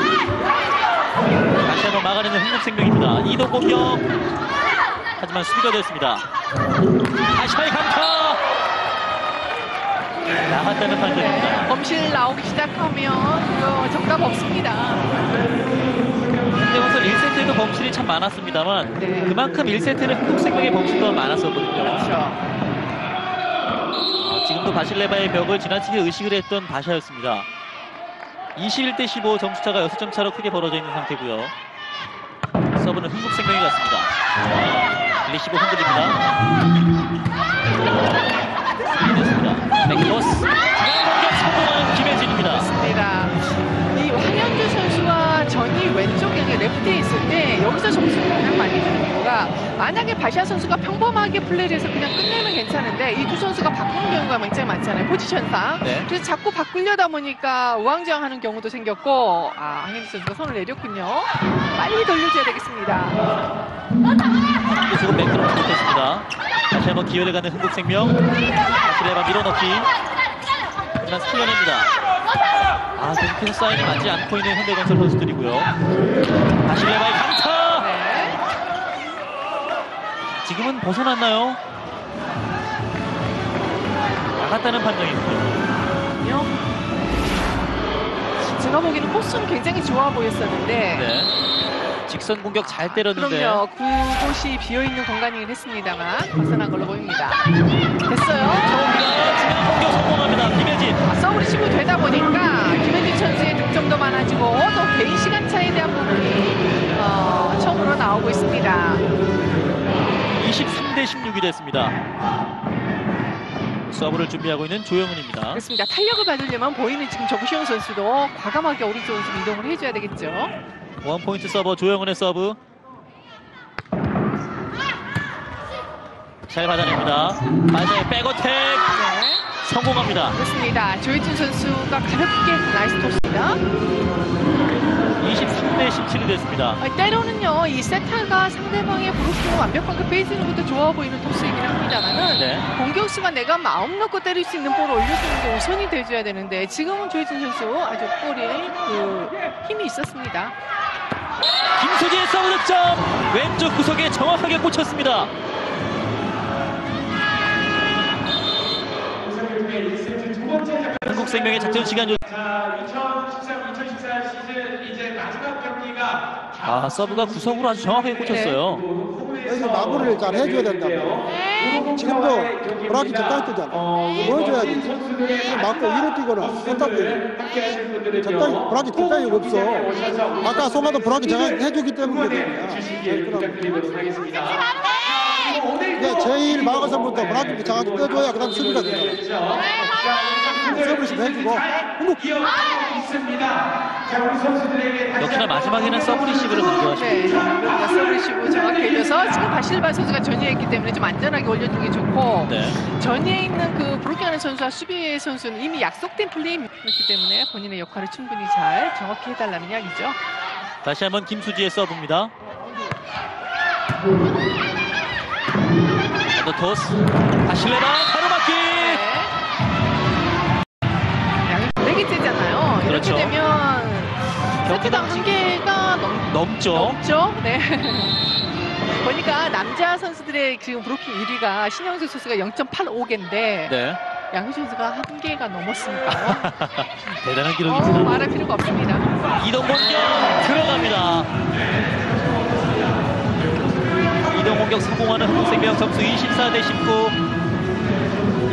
다시 한번 막아내는 한국생명입니다. 이동 공격. 하지만 수비가 됐습니다. 아시아의 강타. 나갔다는 판정입니다. 네, 범실 나오기 시작하면 정답 없습니다. 현대건설 1세트에도 범실이 참 많았습니다만 네. 그만큼 1세트는 한국생명의 범실도 많았었거든요. 그렇죠. 지금도 바실레바의 벽을 지나치게 의식을 했던 바샤였습니다. 21대15 점수차가 6점 차로 크게 벌어져 있는 상태고요. 서브는 흥국생명이 갔습니다. 리시브 흔들립니다. 됐습니다. 맥로스 중앙공격 성공하는 김혜진입니다. 맞습니다. 이 황현주 선수와 전이 왼쪽에 레프트에 있을 때 여기서 점수를 가장 많이 주는 이유가 만약에 바샤 선수가 평범하게 플레이를 해서 그냥 끝내면 괜찮은데 이 두 선수가 바꾸는 경우가 굉장히 많잖아요. 포지션상. 네. 그래서 자꾸 바꾸려다 보니까 우왕좌왕하는 경우도 생겼고 황현주 선수가 손을 내렸군요. 빨리 돌려줘야 되겠습니다. 지금 맥드로 못했습니다. 다시 한번 기회를 갖는 흥국생명. 바실레바 밀어넣기. 하지만 살려냅니다. 계속해서 사인이 맞지 않고 있는 현대건설 선수들이고요. 바실레바의 강타! 네. 지금은 벗어났나요? 나갔다는 판정이군요. 제가 보기에는 코스는 굉장히 좋아 보였었는데 네. 직선 공격 잘 때렸는데. 그럼요. 그곳이 비어있는 공간이긴 했습니다만 벗어난 걸로 보입니다. 됐어요. 중앙 공격 성공합니다. 김혜진. 서브리 치고 되다 보니까 김혜진 선수의 득점도 많아지고 또 개인 시간 차에 대한 부분이 처음으로 나오고 있습니다. 23대16이 됐습니다. 서브를 준비하고 있는 조영은입니다. 그렇습니다. 탄력을 받으려면 보이는 지금 정시영 선수도 과감하게 오른쪽으로 좀 이동을 해줘야 되겠죠. 원포인트 서버 조영은의 서브. 잘 받아냅니다. 마지막에 백어택 성공합니다. 그렇습니다. 조혜진 선수가 가볍게 나이스 토스입니다. 23대17이 됐습니다. 때로는요, 이 세타가 상대방의 브로킹을 완벽하게 빼주는 것도 좋아 보이는 토스이긴 합니다만은 네. 공격수가 내가 마음 놓고 때릴 수 있는 볼을 올려주는 게 우선이 돼줘야 되는데 지금은 조혜진 선수 아주 볼에 힘이 있었습니다. 김수지의 서브 득점! 왼쪽 구석에 정확하게 꽂혔습니다. 한국생명의 작전 시간. 자, 2013-2014 아, 서브가 구석으로 아주 정확하게 꽂혔어요. 여기서 마무리를 잘 해줘야 된다고. 지금도 브라키 적당히 뜨잖아. 보여줘야지. 맞고 위로 뛰거나 손잡고 적당히 브라키 뜰 따위가 없어. 아까 소마도 브라키 정확히 해주기 때문에 그래. 제일 막아서부터 브라키 정확히 떠줘야 그 다음 수비가 되잖아. 서브리시도 해주고. 역시나 마지막에는 서브 리시브를 강조하십니다. 네, 서브 리시브 정확히 해줘서 지금 바실바 선수가 전위했기 때문에 좀 안전하게 올려주는 게 좋고 네. 전위에 있는 그 브로킹하는 선수와 수비 선수는 이미 약속된 플레이였기 때문에 본인의 역할을 충분히 잘 정확히 해달라는 이야기죠. 다시 한번 김수지의 서브입니다. 토스 바실레바 가로막기. 양이 되게 세잖아요. 그렇죠. 이렇게 되면 세트당 한 개가 넘죠. 네. 보니까 남자 선수들의 지금 브로킹 1위가 신영수 선수가 0.85개인데 네. 양효준 선수가 한 개가 넘었으니까 대단한 기록입니다. 말할 필요가 없습니다. 이동 공격 들어갑니다. 이동 공격 성공하는 흥국생명 점수 24대 19.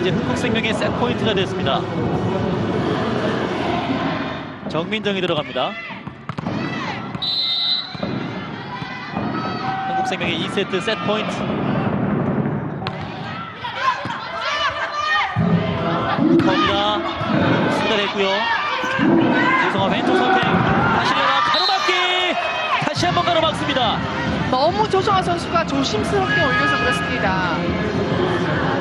이제 흥국생명의 셋 포인트가 됐습니다. 정민정이 들어갑니다. 흥국생명의 2세트 셋 포인트. 겁니다. 순간했고요. 조성아 왼쪽 선택. 다시 내가 가로막기. 다시 한번 가로막습니다. 너무 조성아 선수가 조심스럽게 올려서 그렇습니다.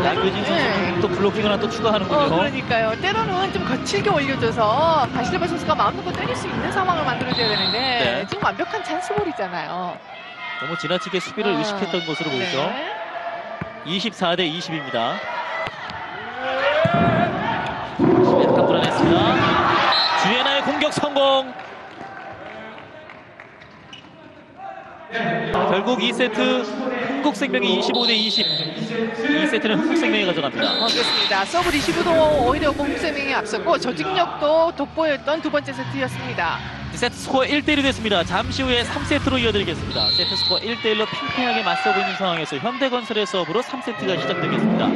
양효진 선수는 또 블로킹을 하나 또 추가하는군요. 그러니까요. 때로는 좀 거칠게 올려줘서 바실레바 선수가 마음 놓고 때릴 수 있는 상황을 만들어줘야 되는데 네. 지금 완벽한 찬스볼이잖아요. 너무 지나치게 수비를 의식했던 것으로 보이죠. 네. 24대 20입니다. 약간 불안했습니다. 주예나의 공격 성공. 결국 2세트 흥국생명이 25대 20. 2세트는 흥국생명이 가져갑니다. 그렇습니다. 서브 리시브도 오히려 흥국생명이 앞섰고 저직력도 돋보였던 두 번째 세트였습니다. 세트 스코어 1대1이 됐습니다. 잠시 후에 3세트로 이어드리겠습니다. 세트 스코어 1대1로 팽팽하게 맞서고 있는 상황에서 현대건설의 서브로 3세트가 시작되겠습니다.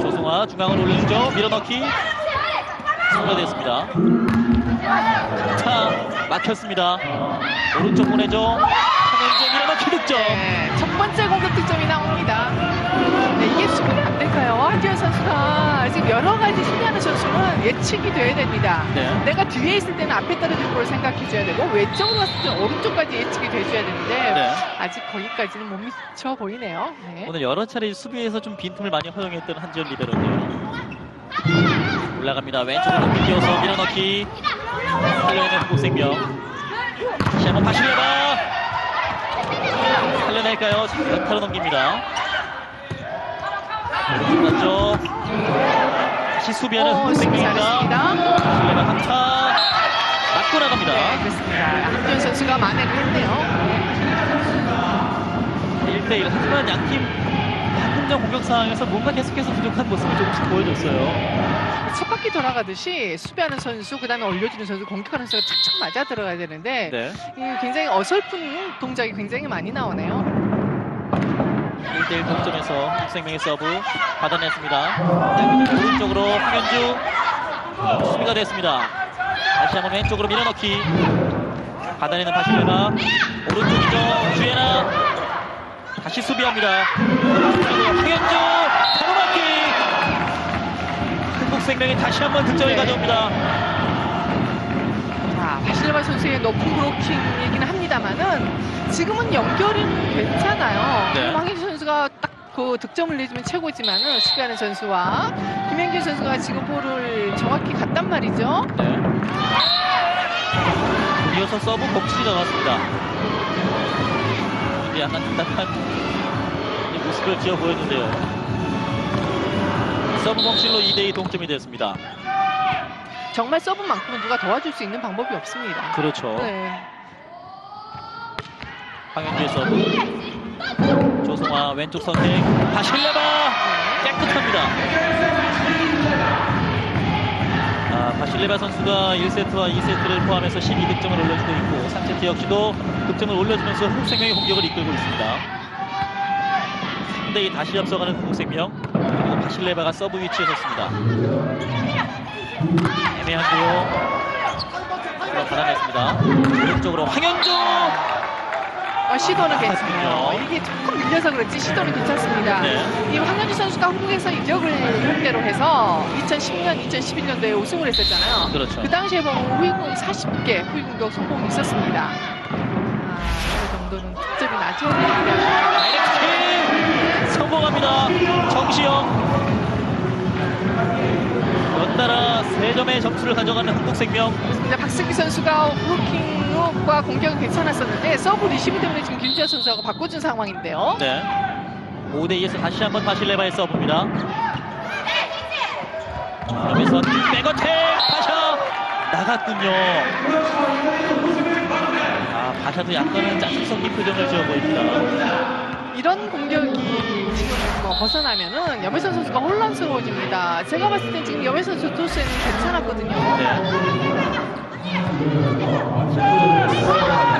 조성아 중앙을 올려주죠. 밀어넣기 성공됐습니다. 자, 막혔습니다. 오른쪽 보내죠. 한현재 밀어넣기 득점. 네, 첫 번째 공격 득점이 나옵니다. 네, 이게 수비가 안 될까요? 한지현 선수가 지금 여러 가지 수비하는 선수는 예측이 돼야 됩니다. 네. 내가 뒤에 있을 때는 앞에 떨어질 걸 생각해줘야 되고 왼쪽으로 갔을 때는 오른쪽까지 예측이 돼줘야 되는데 네. 아직 거기까지는 못 미쳐 보이네요. 네. 오늘 여러 차례 수비에서 좀 빈틈을 많이 허용했던 한지현 리베로인데요. 올라갑니다. 왼쪽으로 높이 뛰어서 밀어넣기. 살려내는 흥국생명. 다시 한번 바실레바. 살려낼까요? 연타로 넘깁니다. 오른쪽 다시 수비하는 흥국생명입니다. 잘했습니다. 바실레바 강타 맞고 나갑니다. 네, 그렇습니다. 한지현 선수가 만회를 했네요. 1대1. 하지만 양팀 한국전 공격 상황에서 뭔가 계속해서 부족한 모습을 조금씩 보여줬어요. 첫 바퀴 돌아가듯이 수비하는 선수, 그 다음에 올려주는 선수, 공격하는 선수가 착착 맞아 들어가야 되는데 네. 굉장히 어설픈 동작이 굉장히 많이 나오네요. 1대1 동점에서 흥국생명의 서브 받아냈습니다. 오른쪽으로 황현주 수비가 됐습니다. 다시 한번 왼쪽으로 밀어넣기. 받아내는 바실레바. 오른쪽이죠. 주예나 다시 수비합니다. 황현주 가로막기. 흥국생명이 다시 한번 득점을 가져옵니다. 자, 바실레바 선수의 높은 브로킹이긴 합니다만은 지금은 연결은 괜찮아요. 네. 황현주 선수가 딱 그 득점을 내주면 최고지만은 수비하는 선수와 김현준 선수가 지금 볼을 정확히 갔단 말이죠. 네. 이어서 서브 복출이 나왔습니다. 이제 약간 답답한 모습을 지어 보였는데요. 서브 범실로 2대2 동점이 됐습니다. 정말 서브만큼은 누가 도와줄 수 있는 방법이 없습니다. 그렇죠. 네. 황현주의 서브. 조성아 왼쪽 선택. 바실레바 깨끗합니다. 바실레바 선수가 1세트와 2세트를 포함해서 12득점을 올려주고 있고 3세트 역시도 득점을 올려주면서 흥국생명의 공격을 이끌고 있습니다. 3대2 다시 앞서가는 흥국생명. 그리고 바실레바가 서브 위치에 섰습니다. 애매한데요. 받아냈습니다. 오른쪽으로 황현주. 시도는 괜찮군요. 이게 조금 밀려서 그렇지 시도는 괜찮습니다. 네. 이 황현주 선수가 한국에서 이적을 상대로 해서 2010년, 2011년도에 우승을 했었잖아요. 그렇죠. 그 당시에 보면 후위공 40개 후위공격 성공이 있었습니다. 그 정도는 득점이 나죠. 다이렉트 성공합니다. 정시영. 연달아 3점의 점수를 가져가는 흥국생명. 그렇습니다. 박승기 선수가 브로킹과 공격은 괜찮았었는데 서브 리시브 때문에 지금 김주현 선수하고 바꿔준 상황인데요. 네. 5대2에서 다시 한번 바실레바의 서브입니다. 그러면서 백어택 파샤 나갔군요. 바샤도 약간은 짜증 섞인 표정을 지어 보입니다. 이런 공격이 지금 벗어나면은 염혜선 선수가 혼란스러워집니다. 제가 봤을 땐 지금 염혜선 선수 토스에는 괜찮았거든요. 네.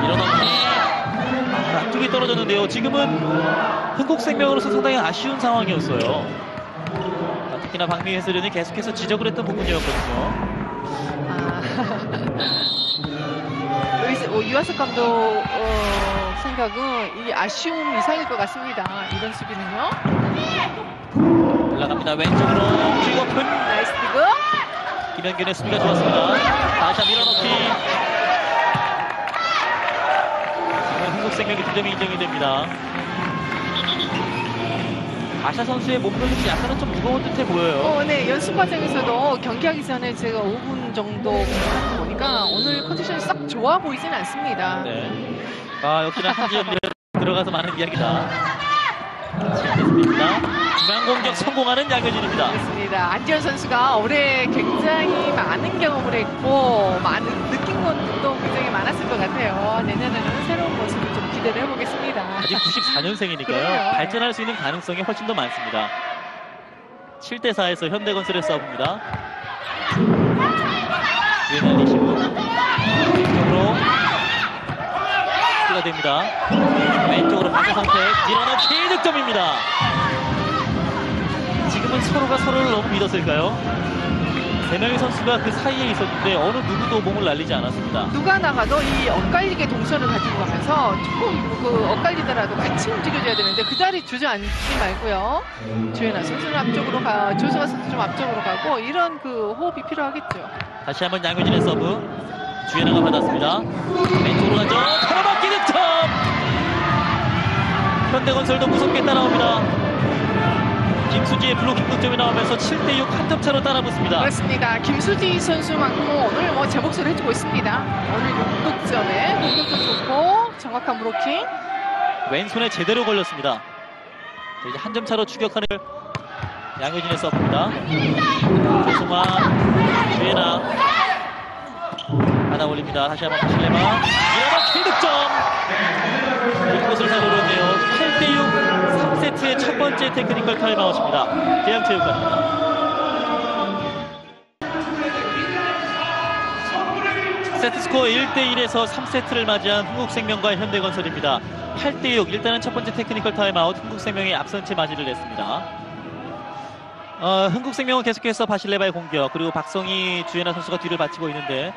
일어나기 앞쪽이 떨어졌는데요. 지금은 흥국생명으로서 상당히 아쉬운 상황이었어요. 특히나 박미희 해설위원이 계속해서 지적을 했던 부분이었거든요. 유아석 감독 생각은 이게 아쉬움 이상일 것 같습니다. 이런 수비는요. 올라갑니다. 왼쪽으로 킥오픈. 나이스 디그. 김현균의 수비가 좋았습니다. 다시 밀어넣기. 흥국생명의 득점이 인정이 됩니다. 아샤 선수의 몸무게는 약간은 좀 무거운 듯해 보여요. 네. 연습 과정에서도 경기하기 전에 제가 5분 정도 하다 보니까 오늘 컨디션이 싹 좋아 보이진 않습니다. 네. 역시나 한지연이 들어가서 많은 이야기다. 됐습니다. 중앙 공격 성공하는 양효진입니다. 그렇습니다. 안지현 선수가 올해 굉장히 많은 경험을 했고 느낀 것도 굉장히 많았을 것 같아요. 내년에는 새로운 모습을 좀 기대를 해보겠습니다. 아직 94년생이니까요. 그래요. 발전할 수 있는 가능성이 훨씬 더 많습니다. 7대4에서 현대건설의 서브입니다. 주연의 리시브 왼쪽으로 수가 됩니다. 왼쪽으로 방어 선택 밀어넣기 득점입니다. 지금은 서로가 서로를 너무 믿었을까요? 3명의 선수가 그 사이에 있었는데 어느 누구도 몸을 날리지 않았습니다. 누가 나가도 이 엇갈리게 동선을 가지고 가면서 조금 엇갈리더라도 같이 움직여줘야 되는데 그 자리 주저앉지 말고요. 주연아 선수는 앞쪽으로 조수아 선수 좀 앞쪽으로 가고 이런 그 호흡이 필요하겠죠. 다시 한번 양효진의 서브. 주연아가 받았습니다. 왼쪽으로 가죠. 가로막기 득점! 현대건설도 무섭게 따라옵니다. 김수지의 블로킹 득점이 나오면서 7대6 한 점 차로 따라붙습니다. 그렇습니다. 김수지 선수만큼 오늘 제 몫을 해주고 있습니다. 오늘 6득점에 공격도 좋고 정확한 블로킹. 왼손에 제대로 걸렸습니다. 이제 한 점 차로 추격하는 양효진의 서브입니다. 조승화, 주예나 하나 올립니다. 다시 한번 바실레바 밀어넣기 득점! 이곳을 사고로는데요. 8대6 3세트의 첫 번째 테크니컬 타임아웃입니다. 계양체육관입니다. 세트스코어 1대1에서 3세트를 맞이한 흥국생명과 현대건설입니다. 8대6 일단은 첫 번째 테크니컬 타임아웃 흥국생명이 앞선 채 맞이를 했습니다. 흥국생명은 계속해서 바실레바의 공격 그리고 박성희 주예나 선수가 뒤를 바치고 있는데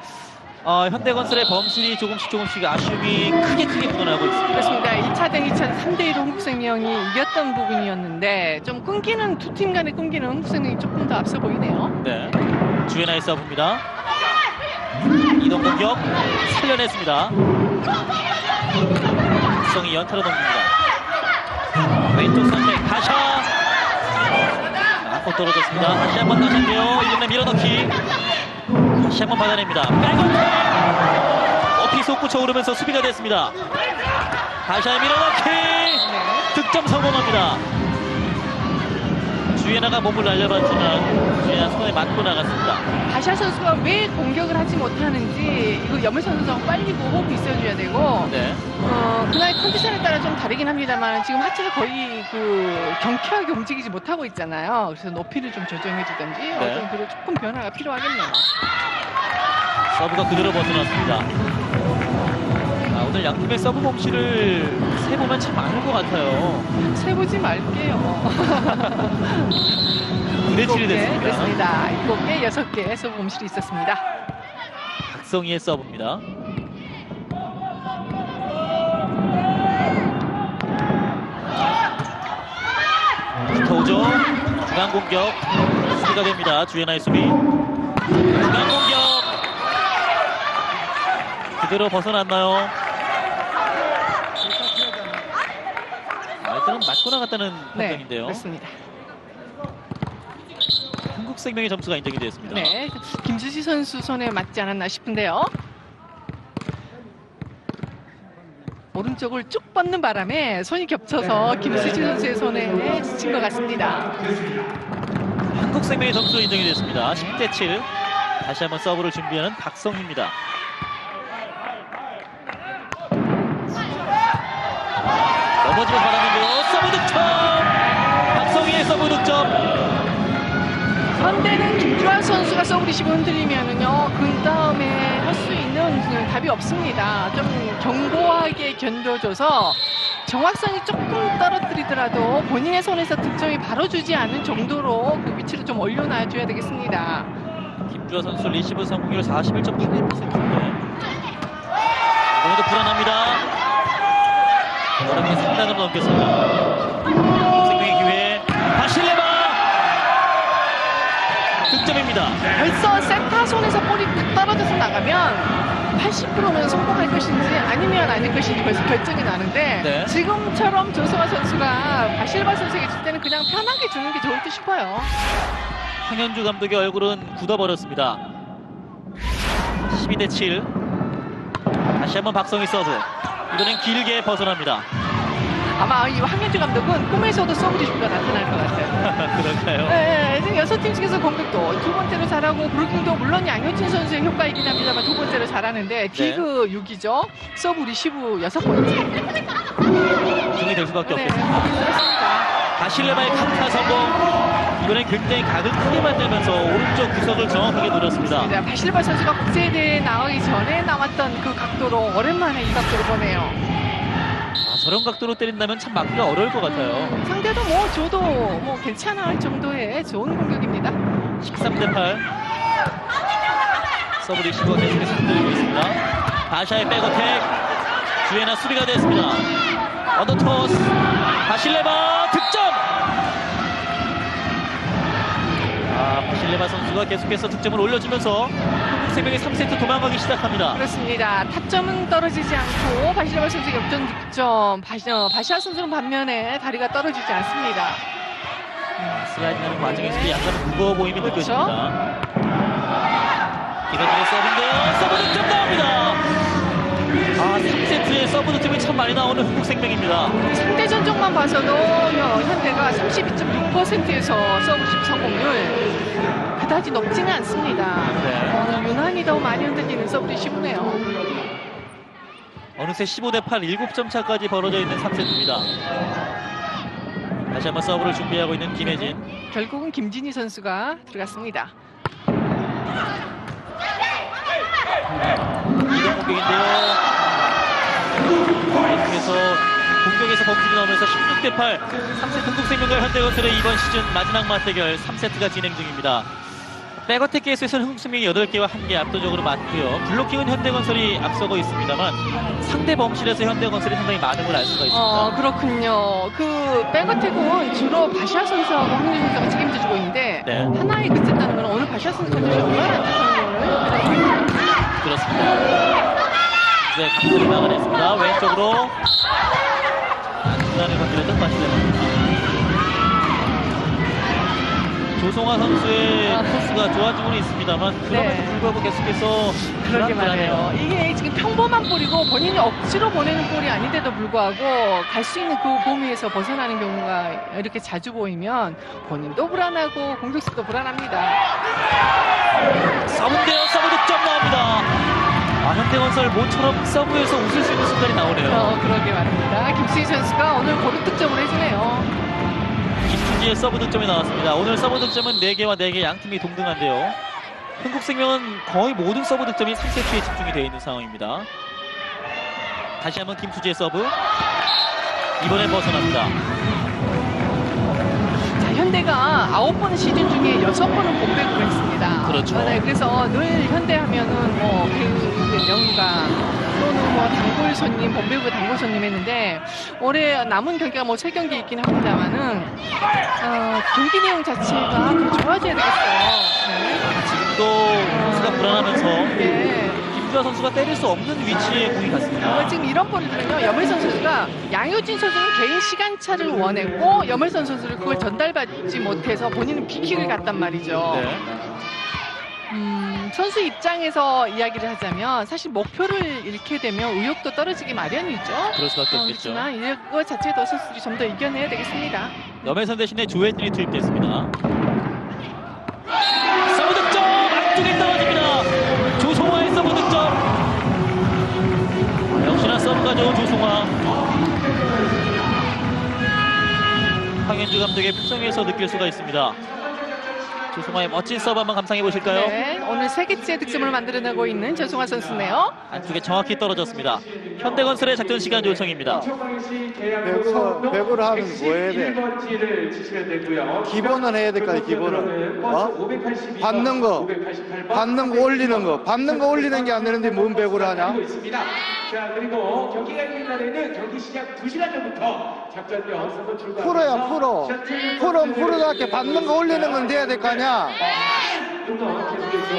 현대건설의 범실이 조금씩 아쉬움이 크게 묻어나고 있습니다. 그렇습니다. 2차 대 2차 3대1로 흥국생명이 이겼던 부분이었는데 좀 끊기는 두 팀 간의 끊기는 흥국생명이 조금 더 앞서 보이네요. 네, 주예나의 서브입니다. 이동 공격 살려냈습니다. 박성희 연타로 넘깁니다. 왼쪽 선택 다샤 앞으로 떨어졌습니다. 다시 한번 나섰네요. 이번에 밀어넣기 다시 한번 받아냅니다. 백어택 어피 솟구쳐 오르면서 수비가 됐습니다. 다시 한번 밀어넣기 득점 성공합니다. 주예나가 몸을 날려봤지만 주예나 손에 맞고 나갔습니다. 바샤 선수가 왜 공격을 하지 못하는지 이거 염을 선수가 빨리 호흡이 있어줘야 되고 네. 그날 컨디션에 따라 좀 다르긴 합니다만 지금 하체가 거의 그 경쾌하게 움직이지 못하고 있잖아요. 그래서 높이를 좀 조정해주든지 어떤 그런 조금 변화가 필요하겠네요. 서브가 그대로 벗어났습니다. 오늘 양팀의 서브 몫을 세보면 참 많은 것 같아요. 세보지 말게요. 9대7이 됐습니다. 그렇습니다. 7개, 6개 서브 몫이 있었습니다. 박성희의 서브입니다. 붙어오죠. 중앙 공격 수비가 됩니다. 주예나의 수비. 중앙 공격 그대로 벗어났나요? 일단은 맞고 나갔다는 판정인데요. 그렇습니다. 한국생명의 점수가 인정이 되었습니다. 네, 김수지 선수 손에 맞지 않았나 싶은데요. 오른쪽을 쭉 뻗는 바람에 손이 겹쳐서 김수지 선수의 손에 지친 것 같습니다. 한국생명의 점수 인정이 됐습니다. 10대7. 다시 한번 서브를 준비하는 박성희입니다. 넘어지면 바람이고 서브 득점! 박성희의 서브 득점! 현대는 김주환 선수가 서브 리시브 흔들리면은요, 그 다음에 할 수 있는 그 답이 없습니다. 좀 견고하게 견뎌줘서 정확성이 조금 떨어뜨리더라도 본인의 손에서 득점이 바로 주지 않는 정도로 그 위치를 좀 올려놔줘야 되겠습니다. 김주환 선수 리시브 성공률 41.8%인데 이번에도 불안합니다. 어렵게 상단으로 넘겼습니다. 생명의 기회 바실레바 득점입니다. 벌써 세타 손에서 볼이 뚝 떨어져서 나가면 80%는 성공할 것인지 아니면 아닐 것인지 벌써 결정이 나는데 네. 지금처럼 조성아 선수가 바실바 선수에게 줄 때는 그냥 편하게 주는 게 좋을 듯 싶어요. 황현주 감독의 얼굴은 굳어버렸습니다. 12대7. 다시 한번 박성희 서브. 이번엔 길게 벗어납니다. 아마 이 황현주 감독은 꿈에서도 서브 리시브가 나타날 것 같아요. 그럴까요? 네, 지금 6팀 중에서 공격도 두 번째로 잘하고 브루킹도 물론 양효진 선수의 효과이긴 합니다만 두 번째로 잘하는데 디그 6이죠. 서브 리시브 6번째. 중이 될 수밖에 네, 없겠습니다. 그렇습니다. 바실레바의 강타 성공. 이번엔 굉장히 각을 크게 만들면서 오른쪽 구석을 정확하게 노렸습니다. 바실바 선수가 국제대회에 나오기 전에 나왔던 그 각도로 오랜만에 이 각도로 보네요. 저런 각도로 때린다면 참 막기가 어려울 것 같아요. 상대도 뭐 줘도 뭐 괜찮아 할 정도의 좋은 공격입니다. 13대8. 서브 리시버가 계속해서 흔들리고 있습니다. 바샤의 백어택. 주예나 수비가 됐습니다. 언더토스. 바실레바 득점! 바실레바 선수가 계속해서 득점을 올려주면서 한국생명이 3세트 도망가기 시작합니다. 그렇습니다. 타점은 떨어지지 않고 바실레바 선수 역전 득점. 바시아 선수는 반면에 다리가 떨어지지 않습니다. 슬라이딩하는 과정에서 약간 무거워 보임이 그렇죠? 느껴집니다. 김혜진의 서브인데요. 서브 득점 나옵니다. 3세트에 서브 득점이 참 많이 나오는 한국생명입니다. 상대 전적만 봐서도 현대가 32.6%에서 서브 성공률 그다지 높지는 않습니다. 네. 유난히 더 많이 흔들리는 서브 리시브네요. 어느새 15대8 7점 차까지 벌어져 있는 3세트입니다. 다시 한번 서브를 준비하고 있는 김혜진. 결국은 김진희 선수가 들어갔습니다. 이동 공격인데요. 계속해서 공격에서 범실이 나오면서 16대8 3세트 한국생명과 현대건설의 이번 시즌 마지막 맞대결 3세트가 진행 중입니다. 백어택 케이스에서는 한국생명이 8개와 1개 압도적으로 많고요. 블로킹은 현대건설이 앞서고 있습니다만 상대 범실에서 현대건설이 상당히 많은 걸 알 수가 있습니다. 그렇군요. 그 백어택은 주로 바샤 선수하고 황윤 선수가 책임져주고 있는데 네. 하나에 그쳤다는 건 오늘 바샤 선수 컨디션이 얼마나 안 좋다는 거를 그렇습니다. 네, 강수를 막아냈습니다. 왼쪽으로 중간을 건드렸던 바실레바. 조성아 선수의 코스가 좋아지고는 있습니다만 그럼에도 네. 불구하고 계속해서 그러게 불안해요. 말이에요. 이게 지금 평범한 볼이고 본인이 억지로 보내는 볼이 아닌데도 불구하고 갈 수 있는 그 범위에서 벗어나는 경우가 이렇게 자주 보이면 본인도 불안하고 공격수도 불안합니다. 서브인데요. 서브 득점 나옵니다. 현대건설 모처럼 서브에서 웃을 수 있는 순간이 나오네요. 그러게 말입니다. 김수희 선수가 오늘 고루 득점을 해주네요. 김수지의 서브 득점이 나왔습니다. 오늘 서브 득점은 4개와 4개 양팀이 동등한데요. 흥국생명은 거의 모든 서브 득점이 3세트에 집중이 되어 있는 상황입니다. 다시 한번 김수지의 서브. 이번엔 벗어납니다. 자, 현대가 9번 시즌 중에 6번은 공백을 했습니다. 그렇죠. 네, 그래서 늘 현대하면은 뭐 배우 명가 또는 뭐 단골 손님, 본배우 단골 손님 했는데 올해 남은 경기가 뭐 3경기 있긴 합니다만은 경기 내용 자체가 더 좋아져야 되겠어요. 네. 지금도 선수가 불안하면서 네. 김주아 선수가 때릴 수 없는 위치에 공이 갔습니다. 지금 이런 볼들은요, 염혜선 선수가 양효진 선수는 개인 시간차를 원했고 염혜선 선수를 그걸 전달받지 못해서 본인은 비킥을 갔단 말이죠. 네. 선수 입장에서 이야기를 하자면 사실 목표를 잃게 되면 의욕도 떨어지기 마련이죠. 그럴 수밖에 없겠죠. 그렇지만 이거 자체도 선수들이 좀 더 이겨내야 되겠습니다. 염혜선 대신에 조혜진이 투입됐습니다. 서브 득점! 앞쪽에 떨어집니다. 조성화의 서브 득점. 역시나 서브가 좋은 조성화. 황현주 감독의 표정에서 느낄 수가 있습니다. 조성화의 멋진 서브 한번 감상해 보실까요? 네, 오늘 3개째 득점을 만들어내고 있는 조성화 선수네요. 안쪽에 정확히 떨어졌습니다. 현대건설의 작전 시간 요청입니다. 배구를 하면 뭐 해야 돼? 기본은 해야 될 거 아니야, 기본은. 받는 거 올리는 게 안 되는데 뭔 배구를 하냐? 자, 그리고 경기가 있는 날에는 경기 시작 2시간 전부터 작전명 선수 출발. 프로야, 프로답게 받는 거 올리는 건 돼야 될 거 아니야? 좀더 계속해서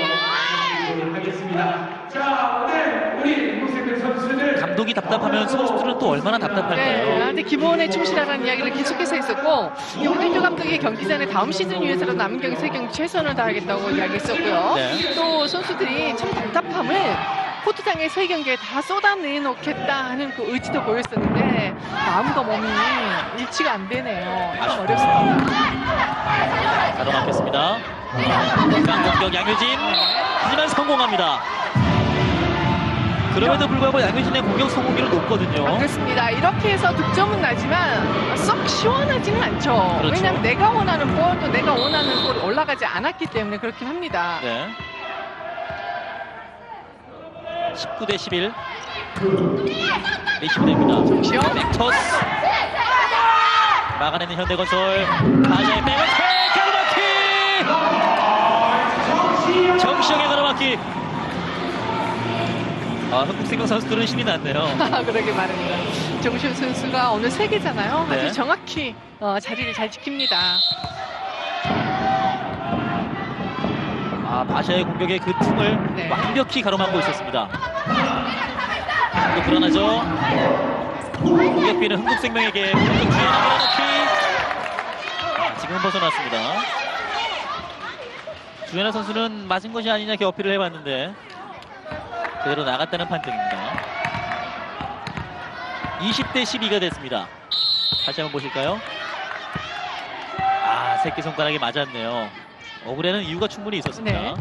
하겠습니다. 자, 오늘 우리 무색들 선수들 감독이 답답하면 선수들은 또 얼마나 답답할까요? 네, 근데 기본에 충실하라는 이야기를 계속해서 했었고 황현주 감독이 경기 전에 다음 시즌 위해서라도 남은 경기 3경기 최선을 다하겠다고 이야기했었고요. 네. 또 선수들이 참 답답함을 코트장에 3경기에 다 쏟아내놓겠다 하는 그 의지도 보였었는데 마음과 몸이 일치가 안 되네요. 좀 어렵습니다. 가로막혔습니다. 공격 양효진. 하지만 성공합니다. 그럼에도 불구하고 양효진의 공격 성공률은 높거든요. 그렇습니다. 이렇게 해서 득점은 나지만 썩 시원하지는 않죠. 그렇죠. 왜냐하면 내가 원하는 볼, 또 내가 원하는 볼이 올라가지 않았기 때문에 그렇긴 합니다. 네. 19대 11. 리시브 됩니다. 정시영. 백토스. 막아내는 현대건설. 다시의 백어택 가로막기. 정시영의 가로막기. 흥국생명 선수들은 힘이 났네요. 그러게 말입니다. 정시영 선수가 오늘 3개잖아요. 네. 아주 정확히 자리를 잘 지킵니다. 바샤의 공격의 그 틈을 네. 완벽히 가로막고 있었습니다. 또 불안하죠. 공격비는 흥국생명에게 공격 뒤에 밀어넣기. 지금 벗어났습니다. 주연아 선수는 맞은 것이 아니냐 이렇게 어필을 해봤는데 그대로 나갔다는 판정입니다. 20대 12가 됐습니다. 다시 한번 보실까요? 새끼손가락이 맞았네요. 억울해는 이유가 충분히 있었습니다. 네.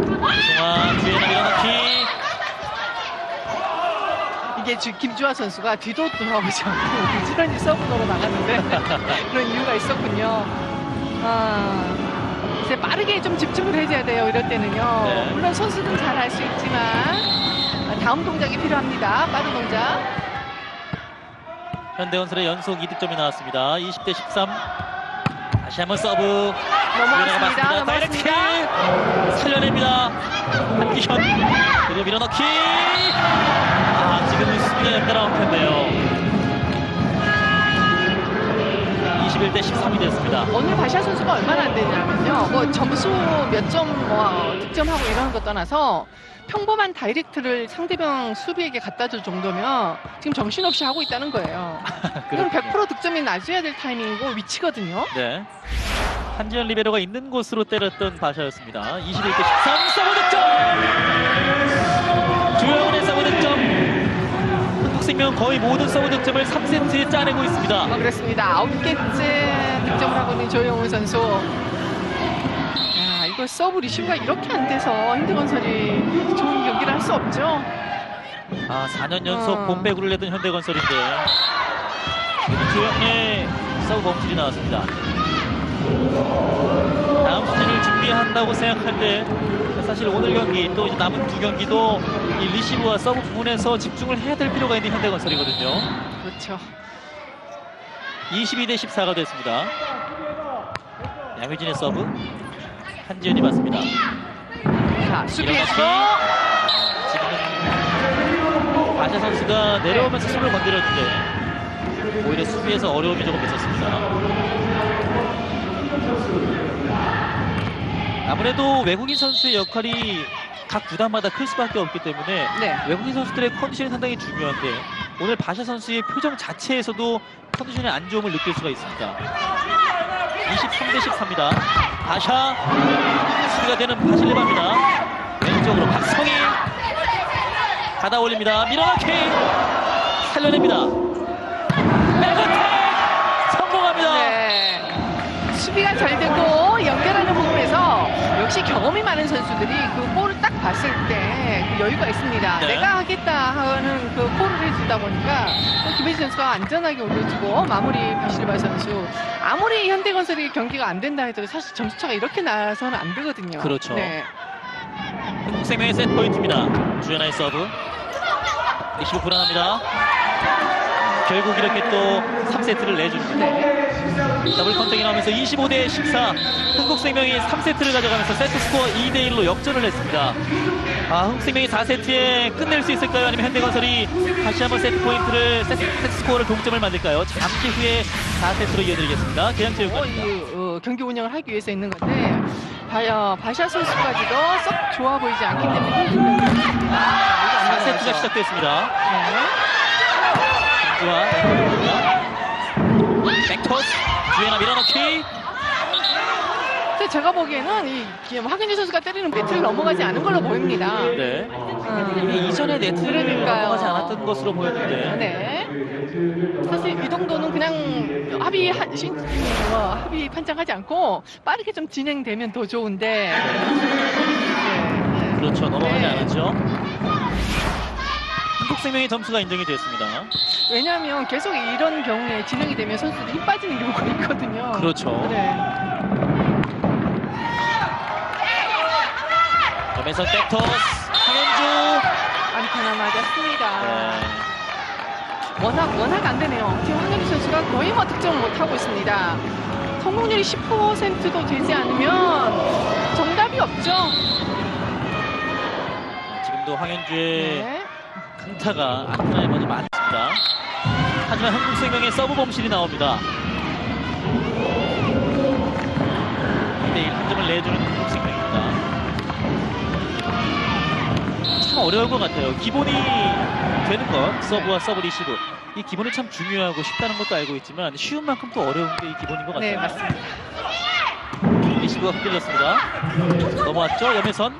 조성아 주연아 밀어넣기. 이게 김주아 선수가 뒤도 돌아보지 않고 부지런히 서브로 나갔는데 그런 이유가 있었군요. 이제 빠르게 좀 집중을 해줘야 돼요. 이럴 때는요. 네. 물론 선수들은 잘 할 수 있지만 다음 동작이 필요합니다. 빠른 동작. 현대건설의 연속 2득점이 나왔습니다. 20대 13. 다시 한번 서브. 넘어왔습니다. 넘어왔습니다. 살려냅니다. 한기현. 그리고 밀어넣기. 지금은 수비가 연달아 엉켰네요. 21대 13이 됐습니다. 오늘 바샤 선수가 얼마나 안 되냐면요. 뭐 점수 몇 점 득점하고 이러는 것 떠나서 평범한 다이렉트를 상대방 수비에게 갖다 줄 정도면 지금 정신없이 하고 있다는 거예요. 이건 100% 득점이 나줘야 될 타이밍이고 위치거든요. 네. 한지현 리베로가 있는 곳으로 때렸던 바샤였습니다. 21대 13 서브 득점! 조영훈의 서브 득점! 한국생명 거의 모든 서브 득점을 3세트에 짜내고 있습니다. 그렇습니다. 9개째 득점을 하고 있는 조영훈 선수. 야, 이거 서브 리시브가 이렇게 안 돼서 현대건설이 좋은 경기를 할 수 없죠. 4년 연속 봄배구를 내던 현대건설인데 조영훈의 서브 범실이 나왔습니다. 다음 시즌을 준비한다고 생각할 때 사실 오늘 경기 또 이제 남은 두 경기도 이 리시브와 서브 부분에서 집중을 해야 될 필요가 있는 현대건설이거든요. 그렇죠. 22대 14가 됐습니다. 양효진의 서브 한지현이 맞습니다. 자, 수비에서 지금은 바샤 선수가 내려오면서 손을 건드렸는데 오히려 수비에서 어려움이 조금 있었습니다. 아무래도 외국인 선수의 역할이 각 구단마다 클 수밖에 없기 때문에 외국인 선수들의 컨디션이 상당히 중요한데 오늘 바샤 선수의 표정 자체에서도 컨디션의 안 좋음을 느낄 수가 있습니다. 23대 14입니다. 바샤 수비가 되는 바실레바입니다. 왼쪽으로 박성희 받아 올립니다. 밀어넣기 살려냅니다. 백어택 성공합니다. 네. 수비가 잘 되고 연결하는 부분에서 역시 경험이 많은 선수들이 그 볼을 딱 봤을 때 그 여유가 있습니다. 네. 내가 하겠다 하는 그 콜을 해주다 보니까 김혜진 선수가 안전하게 올려주고 마무리 바실바 선수. 아무리 현대건설이 경기가 안 된다 해도 사실 점수차가 이렇게 나서는 안 되거든요. 그렇죠. 네. 한국생명의 세트 포인트입니다. 주연아의 서브 리시브 불안합니다. 결국 이렇게 또 3세트를 내줍니다. 더블 컨택이 나오면서 25대 14 흥국생명이 3세트를 가져가면서 세트 스코어 2대 1로 역전을 했습니다. 흥국생명이 4세트에 끝낼 수 있을까요? 아니면 현대건설이 다시 한번 세트 포인트를 세트 스코어를 동점을 만들까요? 잠시 후에 4세트로 이어드리겠습니다. 계양체육관입니다. 경기 운영을 하기 위해서 있는 건데 바샤 선수까지도 썩 좋아 보이지 않기 때문에 4세트가 시작됐습니다. 김주아 백토스 주연아 밀어넣기. 제가 보기에는 이 황현주 선수가 때리는 네트를 넘어가지 않은 걸로 보입니다. 네. 이전에 네트를 넘어가지 않았던 것으로 보였는데. 네. 사실 이 정도는 그냥 합의 판정하지 않고 빠르게 좀 진행되면 더 좋은데. 그렇죠. 넘어가지 않았죠. 한국생명의 점수가 인정이 됐습니다. 왜냐하면 계속 이런 경우에 진행이 되면 선수들이 힘 빠지는 경우가 있거든요. 그렇죠. 네. 왼손 백토스 황현주 안타나 맞았습니다. 네. 워낙 안 되네요. 지금 황현주 선수가 거의 득점을 못하고 있습니다. 성공률이 10%도 되지 않으면 정답이 없죠. 지금도 황현주의 강타가 안타나에 먼저 많습니다. 하지만 한국생명의 서브 범실이 나옵니다. 2대1 한 점을 내주는 한국생명입니다. 참 어려울 것 같아요. 기본이 되는 것, 서브와 서브 리시브. 이 기본이 참 중요하고 쉽다는 것도 알고 있지만 쉬운 만큼 또 어려운 게 이 기본인 것 같아요. 네, 맞습니다. 리시브가 흔들렸습니다. 넘어왔죠? 염혜선,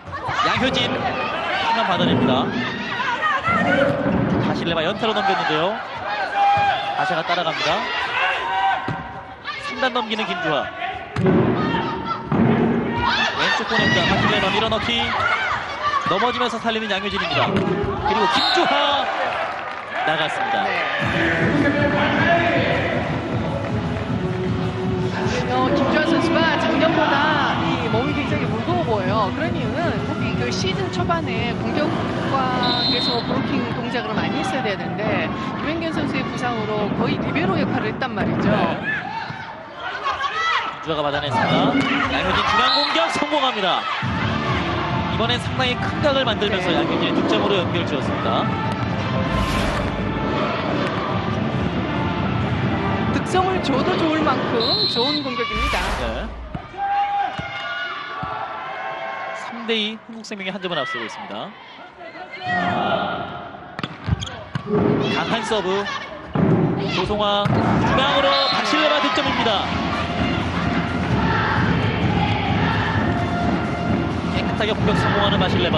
양효진 힘만 받아냅니다. 바실레바 연타로 넘겼는데요. 바샤가 따라갑니다. 3단 넘기는 김주하. 왼쪽 보냅니다. 바실레바 밀어넣기. 넘어지면서 살리는 양효진입니다. 그리고 김주하 나갔습니다. 김주하 선수가 작년보다 이 몸이 굉장히 무거워 보여요. 그런 이유는 특히 그 시즌 초반에 공격과 계속 브로킹 동작을 많이 했어야 되는데 김현경 선수의 부상으로 거의 리베로 역할을 했단 말이죠. 김주하가 받아냈습니다. 양효진 중앙 공격 성공합니다. 이번엔 상당히 큰 각을 만들면서 양효진의 득점으로 연결 지었습니다. 득점을 줘도 좋을 만큼 좋은 공격입니다. 네. 3대2 한국생명이 한 점을 앞서고 있습니다. 강한 서브 조송아 중앙으로 바실레바 득점입니다. 깨끗하게 공격 성공하는 바실레바.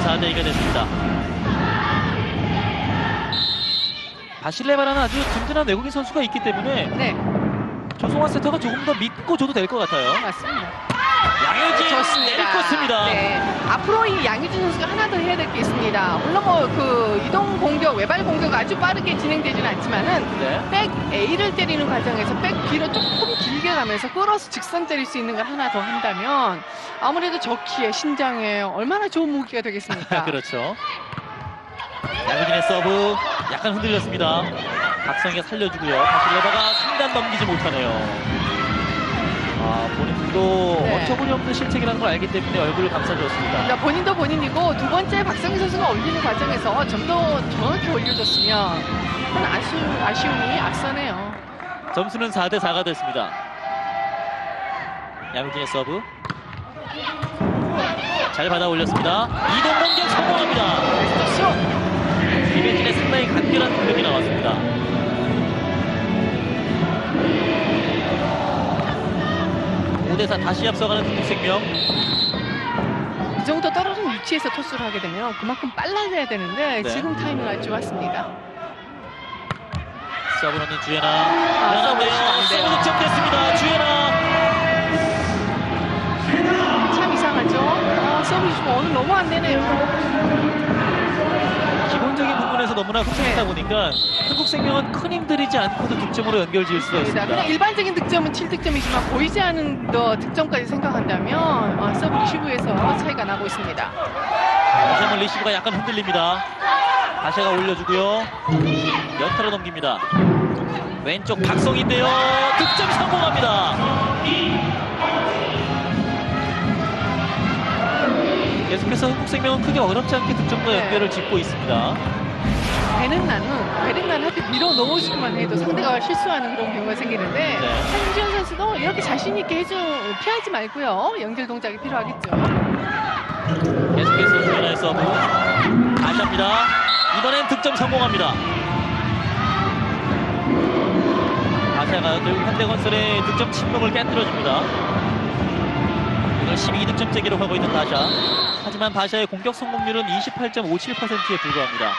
4대2가 됐습니다. 바실레바라는 아주 든든한 외국인 선수가 있기 때문에 네, 조성환 세터가 조금 더 믿고 줘도 될 것 같아요. 맞습니다. 양효진 좋습니다. 내리꽂습니다. 네. 앞으로 이 양효진 선수가 하나 더 해야 될 게 있습니다. 물론 뭐 그 이동 공격, 외발 공격 아주 빠르게 진행되지는 않지만은 네. 백 A를 때리는 과정에서 백 B로 조금 길게 가면서 끌어서 직선 때릴 수 있는 걸 하나 더 한다면 아무래도 저 키에 신장에 얼마나 좋은 무기가 되겠습니까? 그렇죠. 양효진의 서브 약간 흔들렸습니다. 박성희가 살려주고요. 바실레바가 상단 넘기지 못하네요. 본인도 네. 어처구니 없는 실책이라는 걸 알기 때문에 얼굴을 감싸주었습니다. 그러니까 본인도 본인이고 두 번째 박성희 선수가 올리는 과정에서 좀 더 정확히 올려줬으면 그건 아쉬움이 앞서네요. 점수는 4대4가 됐습니다. 양효진의 서브 잘 받아 올렸습니다. 이동 공격 성공합니다. 이벤진의 상당히 간결한 공격이 나왔습니다. 5대4 다시 앞서가는 흥국생명. 이 정도 떨어진 위치에서 토스를 하게 되면 그만큼 빨라져야 되는데 네. 지금 타이밍 아주 좋았습니다. 서브 넣는 주예나. 미안한데요. 서브 득점됐습니다. 주예나. 참 이상하죠? 서브 좀 오늘 너무 안 되네요. 기본적인 부분에서 너무나 흡수하다 보니까 한국생명은 큰 힘들이지 않고도 득점으로 연결지을 수가 있습니다. 그냥 일반적인 득점은 7득점이지만 보이지 않은 득점까지 생각한다면 서브 리시브에서 차이가 나고 있습니다. 다시 한번 리시브가 약간 흔들립니다. 다시가 올려주고요. 연타로 넘깁니다. 왼쪽 박성희인데요. 득점 성공합니다. 계속해서 한국생명은 크게 어렵지 않게 득점과 연결을 짓고 있습니다. 베렌나는 할 때 밀어 넣어주기만 해도 상대가 실수하는 그런 경우가 생기는데 네. 한지현 선수도 이렇게 자신 있게 피하지 말고요. 연결 동작이 필요하겠죠. 계속해서 주연아의 서브 다시 합니다. 이번엔 득점 성공합니다. 다시아가 결국 현대건설의 득점 침묵을 깨뜨려줍니다. 오늘 12득점째 기록하고 있는 다시아. 하지만 다시아의 공격 성공률은 28.57%에 불과합니다.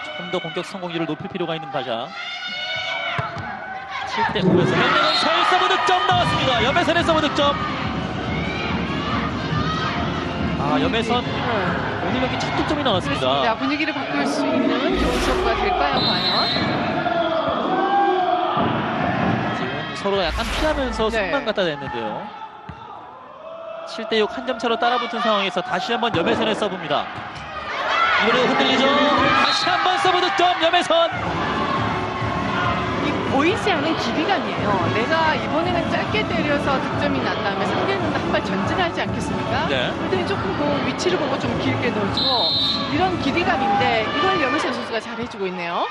조금 더 공격 성공률을 높일 필요가 있는 다시아. 7대5에서 현대건설 서브 득점 나왔습니다. 염혜선의 서브 득점. 염혜선 오늘 경기 첫 득점이 나왔습니다. 그렇습니다. 분위기를 바꿀 수 있는 좋은 서브가 될까요, 과연? 지금 서로가 약간 피하면서 네. 손만 갖다 댔는데요. 7대6 한 점 차로 따라붙은 상황에서 다시 한번 염혜선의 서브입니다. 이번에도 흔들리죠. 다시 한번 서브 득점 염혜선. 보이지 않은 기비감이에요. 내가 이번에는 짧게 때려서 득점이 난 다음에 상대는 한 발 전진하지 않겠습니까? 네. 그때 조금 그 위치를 보고 좀 길게 넣어주고 이런 기비감인데 이걸 염혜선 선수가 잘해주고 있네요.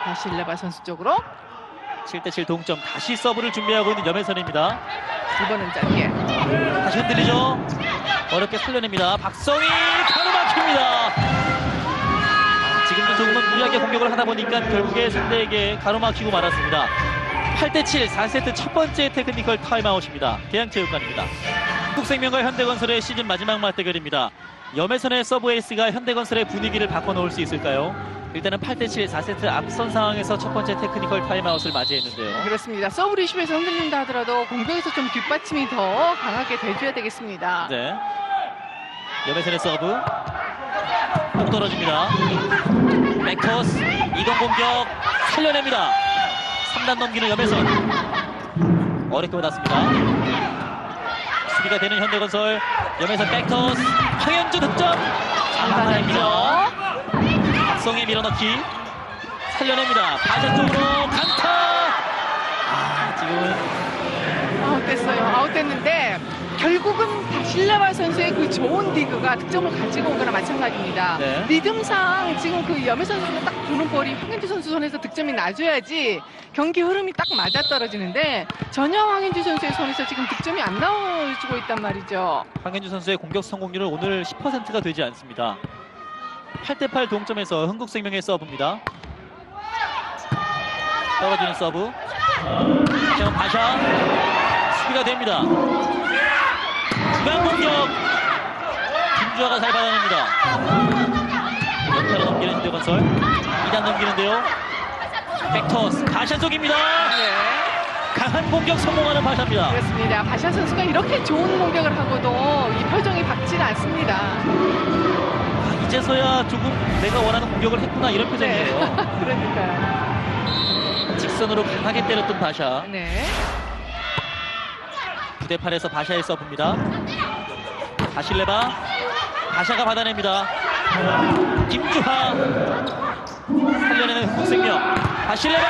다시 일레바 선수 쪽으로 7대7 동점. 다시 서브를 준비하고 있는 염혜선입니다. 이번은 짧게 다시 흔들리죠. 어렵게 살려냅니다. 박성희 가로막힙니다. 지금도 조금은 무리하게 공격을 하다 보니까 결국에 상대에게 가로막히고 말았습니다. 8대7 4세트 첫 번째 테크니컬 타임아웃입니다. 계양체육관입니다. 한국생명과 현대건설의 시즌 마지막 맞대결입니다. 염혜선의 서브 에이스가 현대건설의 분위기를 바꿔놓을 수 있을까요? 일단은 8대7 4세트 앞선 상황에서 첫 번째 테크니컬 타임아웃을 맞이했는데요. 그렇습니다. 서브 리시브에서 흔들린다 하더라도 공격에서 좀 뒷받침이 더 강하게 돼줘야 되겠습니다. 네. 염혜선의 서브 공 떨어집니다. 백토스 이동 공격 살려냅니다. 3단 넘기는 염혜선 어렵게 받았습니다. 수비가 되는 현대건설. 염혜선 백토스 황현주 득점 잡아냅니다. 박성희 밀어넣기 살려냅니다. 바자 쪽으로 강타. 지금은 아웃됐어요. 아웃됐는데 결국은 다실레바 선수의 그 좋은 디그가 득점을 가지고 온 거나 마찬가지입니다. 네. 리듬상 지금 그 염혜선 선수가 딱 주는 볼이 황현주 선수 손에서 득점이 나줘야지 경기 흐름이 딱 맞아떨어지는데 전혀 황현주 선수의 손에서 지금 득점이 안 나와주고 있단 말이죠. 황현주 선수의 공격 성공률은 오늘 10%가 되지 않습니다. 8대8 동점에서 흥국생명의 서브입니다. 떨어지는 서브. 지금 바샤 수비가 됩니다. 중앙 공격. 김주하가 잘 받아냅니다. 연타로 넘기는 현대건설. 2단 넘기는데요. 백터스 바샤 쪽입니다. 네. 강한 공격 성공하는 바샤입니다. 그렇습니다. 바샤 선수가 이렇게 좋은 공격을 하고도 이 표정이 밝지는 않습니다. 아, 이제서야 조금 내가 원하는 공격을 했구나 이런 표정이에요. 네. 그러니까요. 직선으로 강하게 때렸던 바샤. 네. 부대팔에서 바샤의 서브입니다. 바실레바. 바샤가 받아냅니다. 김주하. 살려내는 흥국생명. 바실레바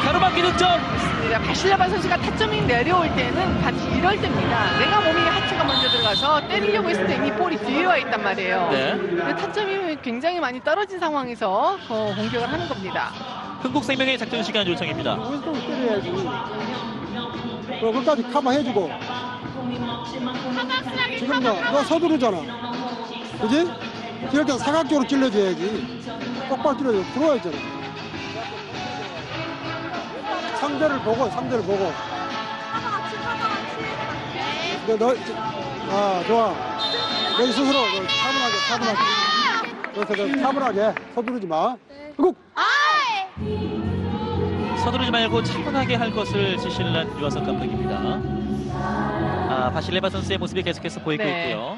가로막기 득점. 그렇습니다. 바실레바 선수가 타점이 내려올 때는 바로 이럴 때입니다. 내가 몸이 하체가 먼저 들어가서 때리려고 했을 때 이미 볼이 뒤에 와 있단 말이에요. 네. 근데 타점이 굉장히 많이 떨어진 상황에서 공격을 하는 겁니다. 흥국생명의 작전 시간 요청입니다. 왼쪽으로 때려야지. 그럼 끝까지 커버해주고. 지금 너 서두르잖아. 그지? 이럴 때 사각적으로 찔러줘야지. 똑바로 찔러줘. 들어와야잖아. 상대를 보고. 근데 너, 좋아. 너 스스로 차분하게. 그래서 차분하게 서두르지 마. 그리고 서두르지 말고 차분하게 할 것을 지시를 한 유아석 감독입니다. 바실레바 선수의 모습이 계속해서 보이고 네. 있고요.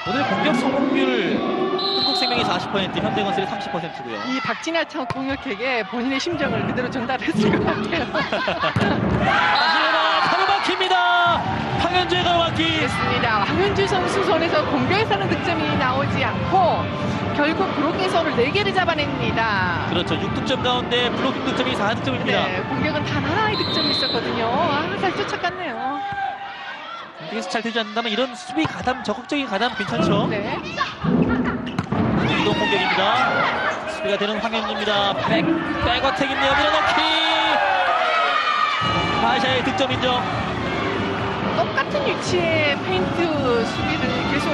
오늘 공격 성공률 흥국생명이 40%, 현대건설이 30%고요. 이 박진아처럼 공격에게 본인의 심정을 그대로 전달했을 것 같아요. 바실레바 가로막힙니다. 황현주의 가로막기. 그렇습니다. 황현주 선수 손에서 공격에서는 득점이 나오지 않고 결국 브로킹서를 4개를 잡아냅니다. 그렇죠. 6득점 가운데 블로킹 득점이 4득점입니다. 네, 공격은 단 하나의 득점이 있었거든요. 잘 쫓아갔네요. 여기서 잘 되지 않는다면 이런 수비 가담, 적극적인 가담 괜찮죠? 네. 이동 공격입니다. 수비가 되는 황현주입니다. 백어택인데요. 밀어넣기. 바샤의 득점 인정. 똑같은 위치의 페인트 수비를 계속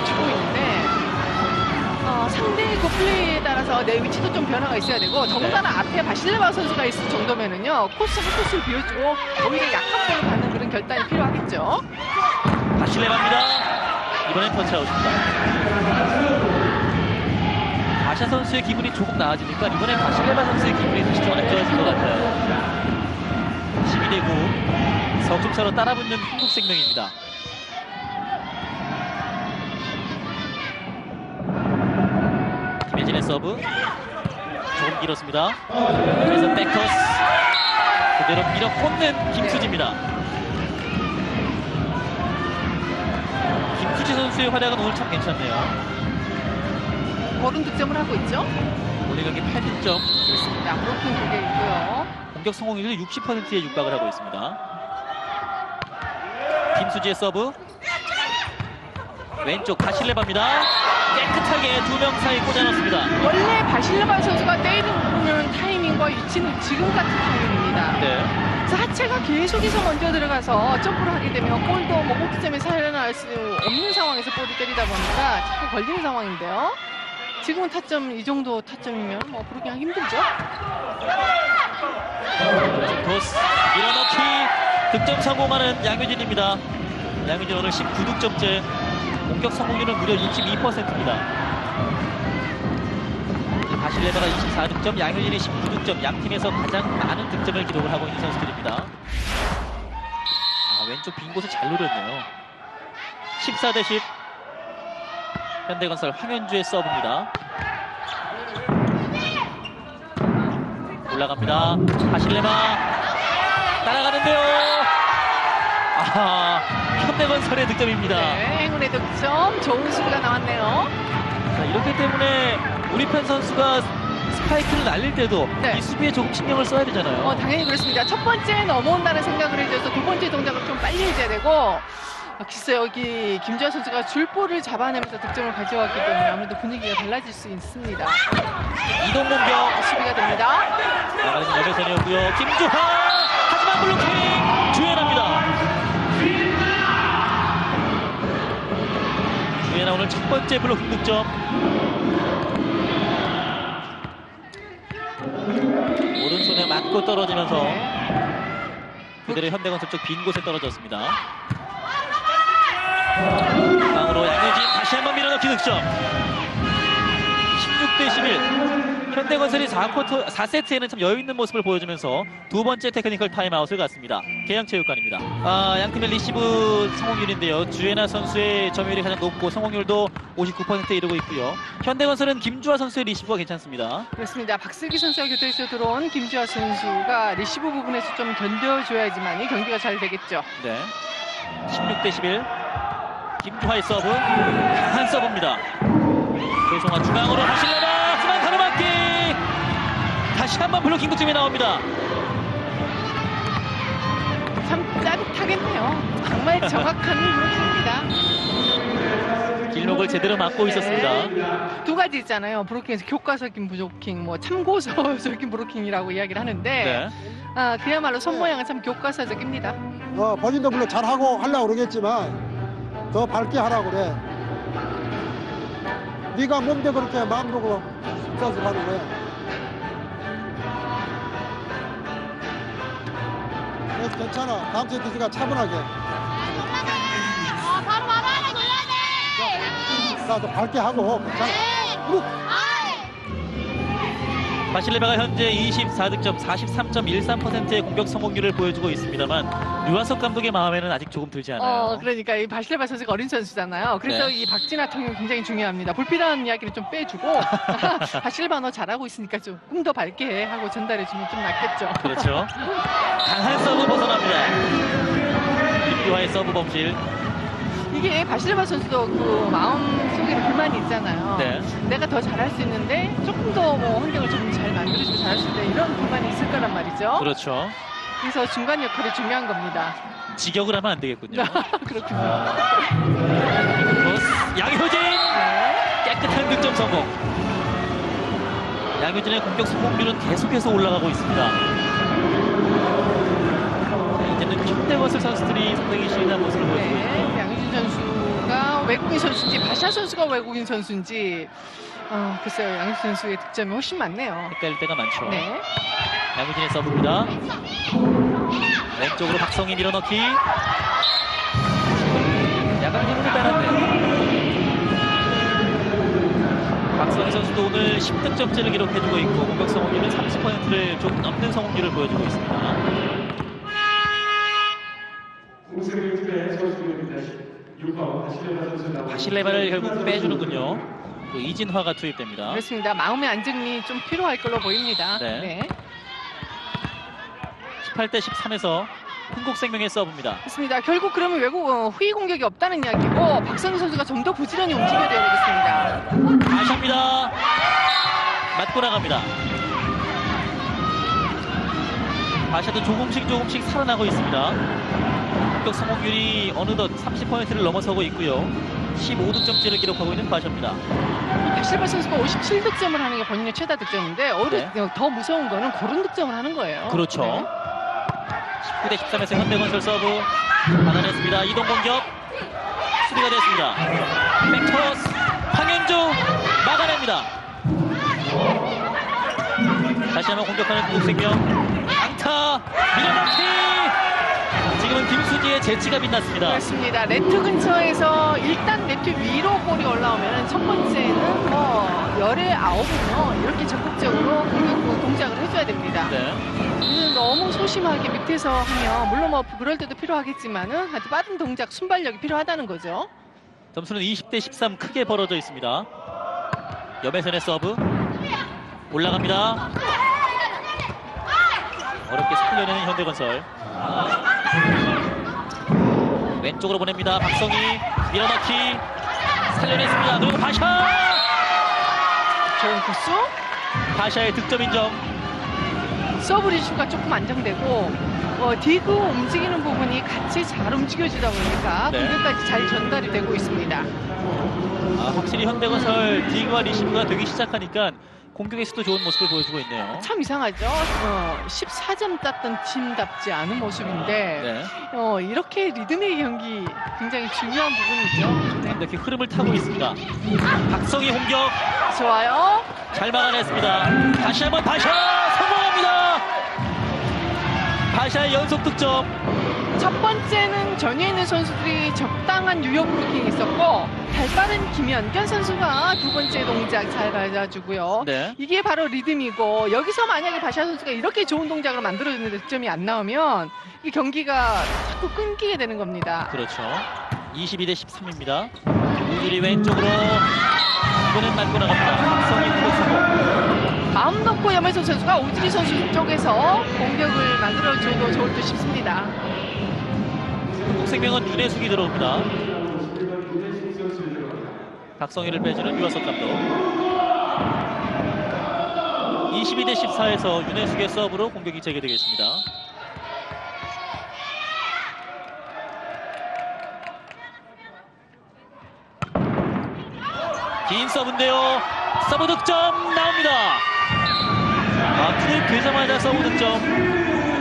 주고 있는데 상대의 그 플레이에 따라서 내 위치도 좀 변화가 있어야 되고 더군다나 앞에 바실레바 선수가 있을 정도면은요 코스 한 코스를 비워주고 오히려 약한 볼을 받는 그런 결단이 필요하겠죠. 바실레바입니다. 이번엔 터치아웃입니다. 바샤 선수의 기분이 조금 나아지니까 이번엔 바실레바 선수의 기분이 다시 좀 안 좋아질 것 같아요. 12대9 석점차로 따라붙는 흥국생명입니다. 김혜진의 서브 조금 길었습니다. 그래서 백토스 그대로 밀어 꽂는 김수지입니다. 김수지 선수의 활약은 오늘 참 괜찮네요. 거른 득점을 하고 있죠. 오늘 경기 8득점. 그렇습니다. 브로킹 2개 있고요. 공격 성공률 60%에 육박을 하고 있습니다. 김수지의 서브 왼쪽 바실레바입니다. 깨끗하게 2명 사이 꽂아넣습니다. 원래 바실레바 선수가 때리는 타이밍과 위치는 지금 같은 타이밍입니다. 네. 그래서 하체가 계속해서 먼저 들어가서 점프를 하게 되면 볼도 목점에 살아날 수 없는 상황에서 볼을 때리다 보니까 자꾸 걸리는 상황인데요. 지금은 타점, 이 정도 타점이면 뭐 부르기가 힘들죠. 토스 밀어넣기 득점 성공하는 양효진입니다. 양효진 오늘 19득점째. 공격 성공률은 무려 62%입니다. 바실레바가 24득점, 양효진이 19득점, 양 팀에서 가장 많은 득점을 기록을 하고 있는 선수들입니다. 왼쪽 빈 곳을 잘 노렸네요. 14대10 현대건설 황현주의 서브입니다. 올라갑니다. 바실레바 따라가는데요. 현대건설의 득점입니다. 네, 행운의 득점. 좋은 수비가 나왔네요. 자, 이렇기 때문에 우리 편 선수가 스파이크를 날릴 때도 네. 이 수비에 조금 신경을 써야 되잖아요. 당연히 그렇습니다. 첫 번째 넘어온다는 생각을 해줘서 두 번째 동작을 좀 빨리 해줘야 되고 글쎄 여기 김주하 선수가 줄볼을 잡아내면서 득점을 가져왔기 때문에 아무래도 분위기가 달라질 수 있습니다. 이동 공격 수비가 됩니다. 나가는 여배선이었고요. 김주하 하지만 블로킹 주연합니다. 주연아 오늘 첫 번째 블로킹 득점. 오른손에 맞고 떨어지면서 그대로 현대건설 쪽 빈 곳에 떨어졌습니다. 중앙으로 양효진 다시 한번 밀어넣기 득점. 16대11. 현대건설이 4세트에는 참 여유있는 모습을 보여주면서 두 번째 테크니컬 타임아웃을 갖습니다. 계양체육관입니다. 양 팀의 리시브 성공률인데요. 주예나 선수의 점유율이 가장 높고 성공률도 59%에 이르고 있고요. 현대건설은 김주하 선수의 리시브가 괜찮습니다. 그렇습니다. 박슬기 선수와 교대에서 들어온 김주하 선수가 리시브 부분에서 좀 견뎌줘야지만 이 경기가 잘 되겠죠. 네. 16대11. 김주하의 서브. 강한 서브입니다. 조성아 중앙으로 하실래나 하지만 가로막기. 다시 한번 블로킹 득점이 나옵니다. 참 짜릿하겠네요. 정말 정확한 블로킹입니다. 길목을 제대로 막고 있었습니다. 두 가지 있잖아요. 브로킹에서 교과서적인 브로킹, 뭐 참고서적인 브로킹이라고 이야기를 하는데 네. 그야말로 손모양은 참 교과서적입니다. 본인도 물론 잘하고 하려고 그러겠지만 더 밝게 하라고 그래. 네가 뭔데 그렇게 마음 먹고 습관습하는 거야. 그래서 괜찮아. 다음 세트가 차분하게. 바로 안에 돌려야 돼. 자, 더 밝게 하고 괜찮아. 바실레바가 현재 24득점 43.13%의 공격 성공률을 보여주고 있습니다만 류한석 감독의 마음에는 아직 조금 들지 않아요. 그러니까 이 바실레바 선수가 어린 선수잖아요. 그래서 네. 이 박진아 통역이 굉장히 중요합니다. 불필요한 이야기를 좀 빼주고 바실레바 너 잘하고 있으니까 조금 더 밝게 해 하고 전달해주면 좀 낫겠죠. 그렇죠. 강한 서브 벗어납니다. 김주하의 서브 범실. 이게 바실레바 선수도 그 마음속에 불만이 있잖아요. 네. 내가 더 잘할 수 있는데 조금 더 뭐 환경을 좀 잘 만들어주고 잘할 수 있다 이런 불만이 있을 거란 말이죠. 그렇죠. 그래서 중간 역할이 중요한 겁니다. 직역을 하면 안 되겠군요. 그렇군요. 양효진 깨끗한 득점 성공. 양효진의 공격 성공률은 계속해서 올라가고 있습니다. 이제는 현대건설 선수들이 상당히 신인한 모습을 보여주고 있고요. 네, 양효진 선수가 외국인 선수인지 바샤 선수가 외국인 선수인지 글쎄요. 양효진 선수의 득점이 훨씬 많네요. 헷갈릴 때가 많죠. 네. 양효진의 서브입니다. 왼쪽으로 박성희 밀어넣기. 야간 힘을 따랐네요. 박성희 선수도 오늘 10득점째를 기록해주고 있고 공격 성공률은 30%를 조금 넘는 성공률을 보여주고 있습니다. 바실레바를 결국 빼주는군요. 또 이진화가 투입됩니다. 그렇습니다. 마음의 안정이 좀 필요할 걸로 보입니다. 네. 18대 13에서 흥국생명의 서브입니다. 그렇습니다. 결국 그러면 외국 후위 공격이 없다는 이야기고 박성희 선수가 좀 더 부지런히 움직여야 되겠습니다. 다시 합니다. 맞고 나갑니다. 바샤도 조금씩 살아나고 있습니다. 공격 성공률이 어느덧 30%를 넘어서고 있고요. 15득점째를 기록하고 있는 바샤입니다. 바실바 선수가 57득점을 하는 게 본인의 최다 득점인데 더 무서운 거는 그런 득점을 하는 거예요. 그렇죠. 네. 19대 13에서 현대건설 서브 받아냈습니다. 이동 공격 수비가 됐습니다. 백토스 황현주 막아냅니다. 다시 한번 공격하는 흥국생명 강타 밀어넣기. 지금은 김수지의 재치가 빛났습니다. 그렇습니다. 네트 근처에서 일단 네트 위로 볼이 올라오면 첫 번째는 열의 아홉은요 이렇게 적극적으로 공격 동작을 해줘야 됩니다. 네. 너무 소심하게 밑에서 하면 물론 뭐 그럴 때도 필요하겠지만은 아주 빠른 동작 순발력이 필요하다는 거죠. 점수는 20대 13 크게 벌어져 있습니다. 염혜선의 서브 올라갑니다. 어렵게 살려내는 현대건설. 왼쪽으로 보냅니다. 박성희 밀어넣기 살려냈습니다. 그리고 바샤 좋은 코스. 바샤의 득점 인정. 서브 리슈가 조금 안정되고 디그 움직이는 부분이 같이 잘 움직여지다 보니까 네. 공격까지 잘 전달이 되고 있습니다. 확실히 현대건설 디그와 리시브가 되기 시작하니까 공격에서도 좋은 모습을 보여주고 있네요. 참 이상하죠. 14점 땄던 팀답지 않은 모습인데 네. 이렇게 리듬의 경기 굉장히 중요한 부분이죠. 네. 완벽히 흐름을 타고 있습니다. 박성희 공격 좋아요. 잘 막아냈습니다. 다시 한번 바샤 성공합니다. 바샤의 연속 득점. 첫 번째는 전위에 있는 선수들이 적당한 유격 블로킹이 있었고 발빠른 김연견 선수가 두 번째 동작 잘 받아주고요. 네. 이게 바로 리듬이고 여기서 만약에 바샤 선수가 이렇게 좋은 동작을 만들어주는데 득점이 안 나오면 이 경기가 자꾸 끊기게 되는 겁니다. 그렇죠. 22대 13입니다. 우주리 왼쪽으로 이번엔 맞고 나갑니다. 박성희 공격수고. 마음 놓고 염혜선 선수가 오지리 선수 쪽에서 공격을 만들어줘도 좋을 듯 싶습니다. 한국생명은 윤혜숙이 들어옵니다. 박성희를 빼주는 유아석 감독. 22대 14에서 윤혜숙의 서브로 공격이 재개되겠습니다. 긴 서브인데요. 서브 득점 나옵니다. 풀을 되자마자 서브 득점.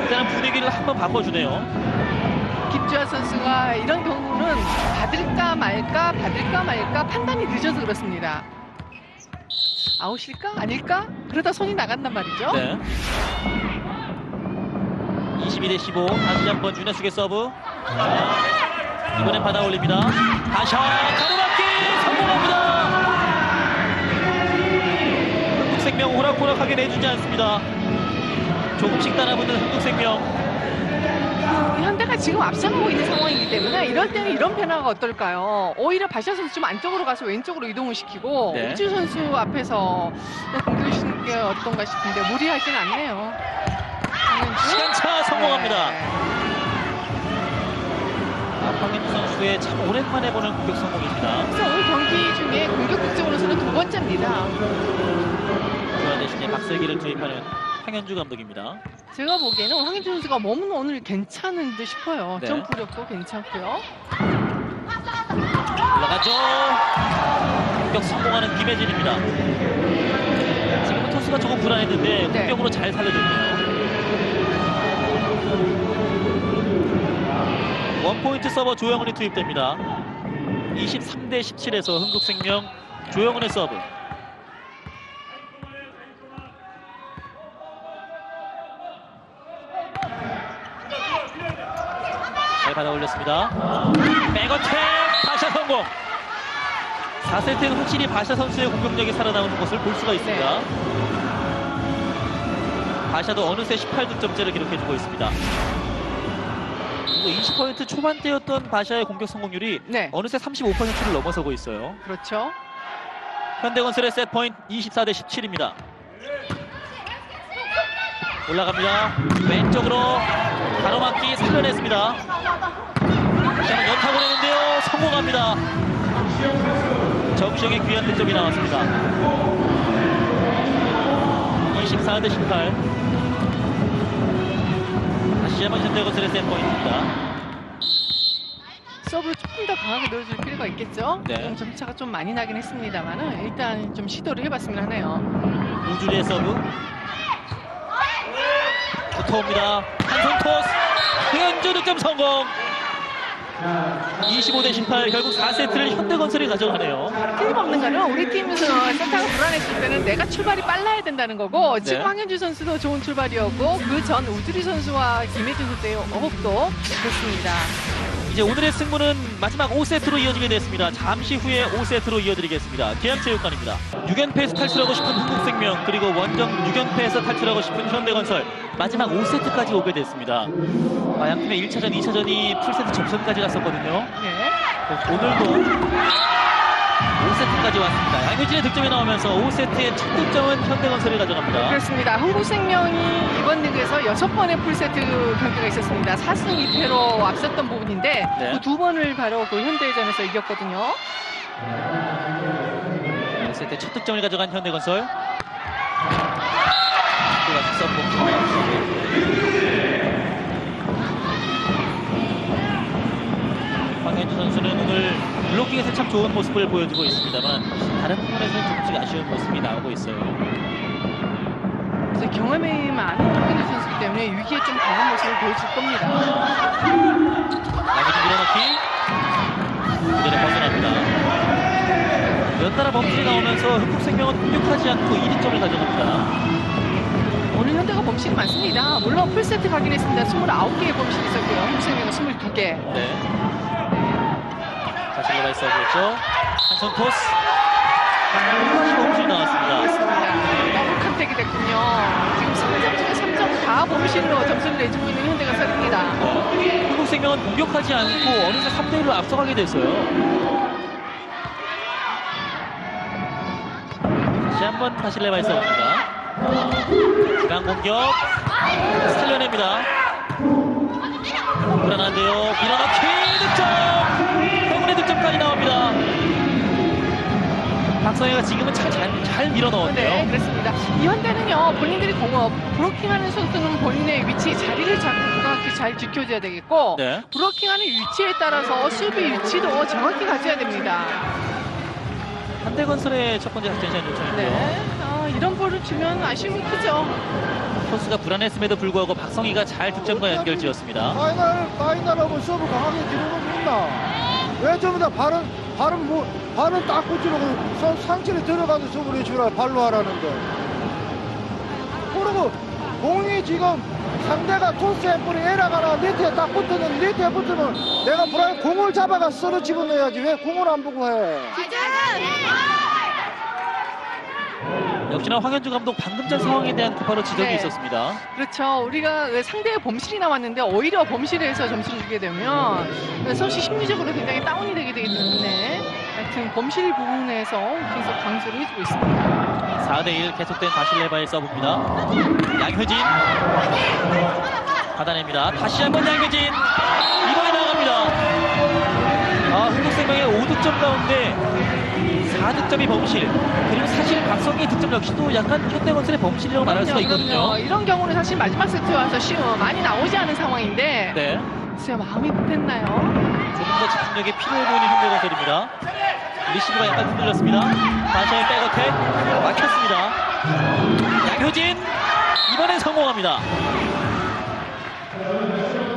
일단은 분위기를 한번 바꿔주네요. 김주아 선수가 이런 경우는 받을까 말까 판단이 늦어서 그렇습니다. 아웃일까? 아닐까? 그러다 손이 나간단 말이죠. 네. 22대 15. 다시 한번 윤혜숙의 서브. 이번엔 받아 올립니다. 다시 가로막기 성공합니다. 한국생명 호락호락하게 내주지 않습니다. 조금씩 따라붙는 한국생명. 현대가 지금 앞서가고 있는 상황이기 때문에 이럴 때는 이런 변화가 어떨까요? 오히려 바샤 선수 좀 안쪽으로 가서 왼쪽으로 이동을 시키고 네. 우주 선수 앞에서 공격을 시키는 게 어떤가 싶은데 무리하지는 않네요. 시간차 성공합니다. 네. 황현주 선수의 참 오랜만에 보는 공격 성공입니다. 그래서 오늘 경기 중에 공격 득점으로서는 두 번째입니다. 그와 대신에 박슬기를 투입하는 황현주 감독입니다. 제가 보기에는 황현주 선수가 몸은 오늘 괜찮은 듯 싶어요. 네. 점프력도 괜찮고요. 올라가죠. 공격 성공하는 김혜진입니다. 지금은 토스가 조금 불안했는데 네. 공격으로 잘 살려줬네요. 원포인트 서버 조영은이 투입됩니다. 23대 17에서 흥국생명 조영은의 서브. 잘 받아 올렸습니다. 백어택 바샤 성공. 4세트는 확실히 바샤 선수의 공격력이 살아나오는 것을 볼 수가 있습니다. 바샤도 어느새 18득점째를 기록해주고 있습니다. 20% 초반대였던 바샤의 공격 성공률이 네. 어느새 35%를 넘어서고 있어요. 그렇죠. 현대건설의 세트포인트 24대 17입니다. 올라갑니다. 왼쪽으로 가로막기 살려냈습니다. 시간은 연타 보내는데요. 성공합니다. 정시영의 귀한 득점이 나왔습니다. 24대 18. 다시 한번 현대건설의 세트포인트입니다. 서브를 조금 더 강하게 넣어줄 필요가 있겠죠. 네. 점차가 좀 많이 나긴 했습니다만은 일단 좀 시도를 해봤으면 하네요. 우주리의 서브. 붙어옵니다. 한손 토스. 현주 득점 성공. 25대 18. 결국 4세트를 현대건설이 가져가네요. 틀림없는 거는 우리 팀에서 세타가 불안했을 때는 내가 출발이 빨라야 된다는 거고 지금 네. 황현주 선수도 좋은 출발이었고 그 전 우주리 선수와 김혜진 선수의 호흡도 좋습니다. 이제 오늘의 승부는 마지막 5세트로 이어지게 됐습니다. 잠시 후에 5세트로 이어드리겠습니다. 계양체육관입니다. 6연패에서 탈출하고 싶은 흥국생명 그리고 원정 6연패에서 탈출하고 싶은 현대건설 마지막 5세트까지 오게 됐습니다. 양팀의 1차전, 2차전이 풀세트 접선까지 갔었거든요. 네. 오늘도 5세트까지 왔습니다. 양효진의 득점이 나오면서 5세트의 첫 득점은 현대건설이 가져갑니다. 그렇습니다. 흥국생명이 이번 리그에서 6번의 풀세트 경기가 있었습니다. 4승 2패로 앞섰던 부분인데 네. 그 두 번을 바로 그 현대전에서 이겼거든요. 5세트 첫 득점을 가져간 현대건설. 또다시 서브. 황현주 선수는 오늘 블로킹에서 참 좋은 모습을 보여주고 있습니다만 다른 부분에서는 조금씩 아쉬운 모습이 나오고 있어요. 그래서 경험이 많은 황현주 선수이기 때문에 위기에 좀 강한 모습을 보여줄 겁니다. 양효진 밀어넣기. 무대를 벗어납니다. 연달아 범실이 나오면서 흥국생명은 공격하지 않고 2득점을 가져갑니다. 오늘 현대가 범실이 많습니다. 물론 풀세트 가긴 했습니다. 29개의 범실이 있었고요. 한국생명은 22개. 네. 바실레바의 서브였죠. 한손 토스. 범실이 나왔습니다. 그렇습니다. 더블 컨택이 됐군요. 지금 3점 중에 3점 다 범실로 점수를 내주고 있는 현대건설입니다. 한국생명은 공격하지 않고 어느새 3대1로 앞서가게 됐어요. 다시 한번 바실레바의 서브입니다. 중앙 공격 살려냅니다. 불안한데요. 밀어넣기 득점! 행운의 득점까지 나옵니다. 박성희가 지금은 잘 밀어넣었네요. 네, 그렇습니다. 이 현대는요, 본인들이 브로킹하는 선수는 본인의 위치, 자리를 정확히 잘 지켜줘야 되겠고, 네. 브로킹하는 위치에 따라서 수비 위치도 정확히 가져야 됩니다. 현대건설의 첫 번째 작전시간 요청인데요. 네, 이런 볼을 주면 아쉬움이 크죠. 토스가 불안했음에도 불구하고 박성희가 잘 득점과 연결지었습니다. 파이널하고 서브 강하게 기록은 있나? 왜 전부 다 발은 딱 붙이려고 상체를 들어가서 서브를 해주라 발로 하라는데. 그리고 공이 지금 상대가 토스 앰플이 에라가나 네트에 딱 붙었는데 네트에 붙으면 내가 공을 잡아가 썰어 집어넣어야지 왜 공을 안 보고 해? 역시나 황현주 감독 방금 전 상황에 대한 바로 지적이 네. 있었습니다. 그렇죠. 우리가 상대의 범실이 나왔는데 오히려 범실에서 점수를 주게 되면 선수 심리적으로 굉장히 다운이 되기 때문에 하여튼 범실 부분에서 계속 강조를 해주고 있습니다. 4대1 계속된 바실레바의 서브입니다. 양효진 받아냅니다. 다시 한번 양효진 이번에 나갑니다. 흥국생명의 5득점 가운데 4득점이 범실. 그리고 사실 박성희의 득점 역시도 약간 현대건설의 범실이라고 말할 수가 있거든요. 이런 경우는 사실 마지막 세트 와서 많이 나오지 않은 상황인데 네. 글쎄요, 마음이 급했나요? 조금 더 집중력이 필요해 보이는 현대건설입니다. 리시브가 약간 흔들렸습니다. 다시 한번 백어택 막혔습니다. 양효진 이번엔 성공합니다.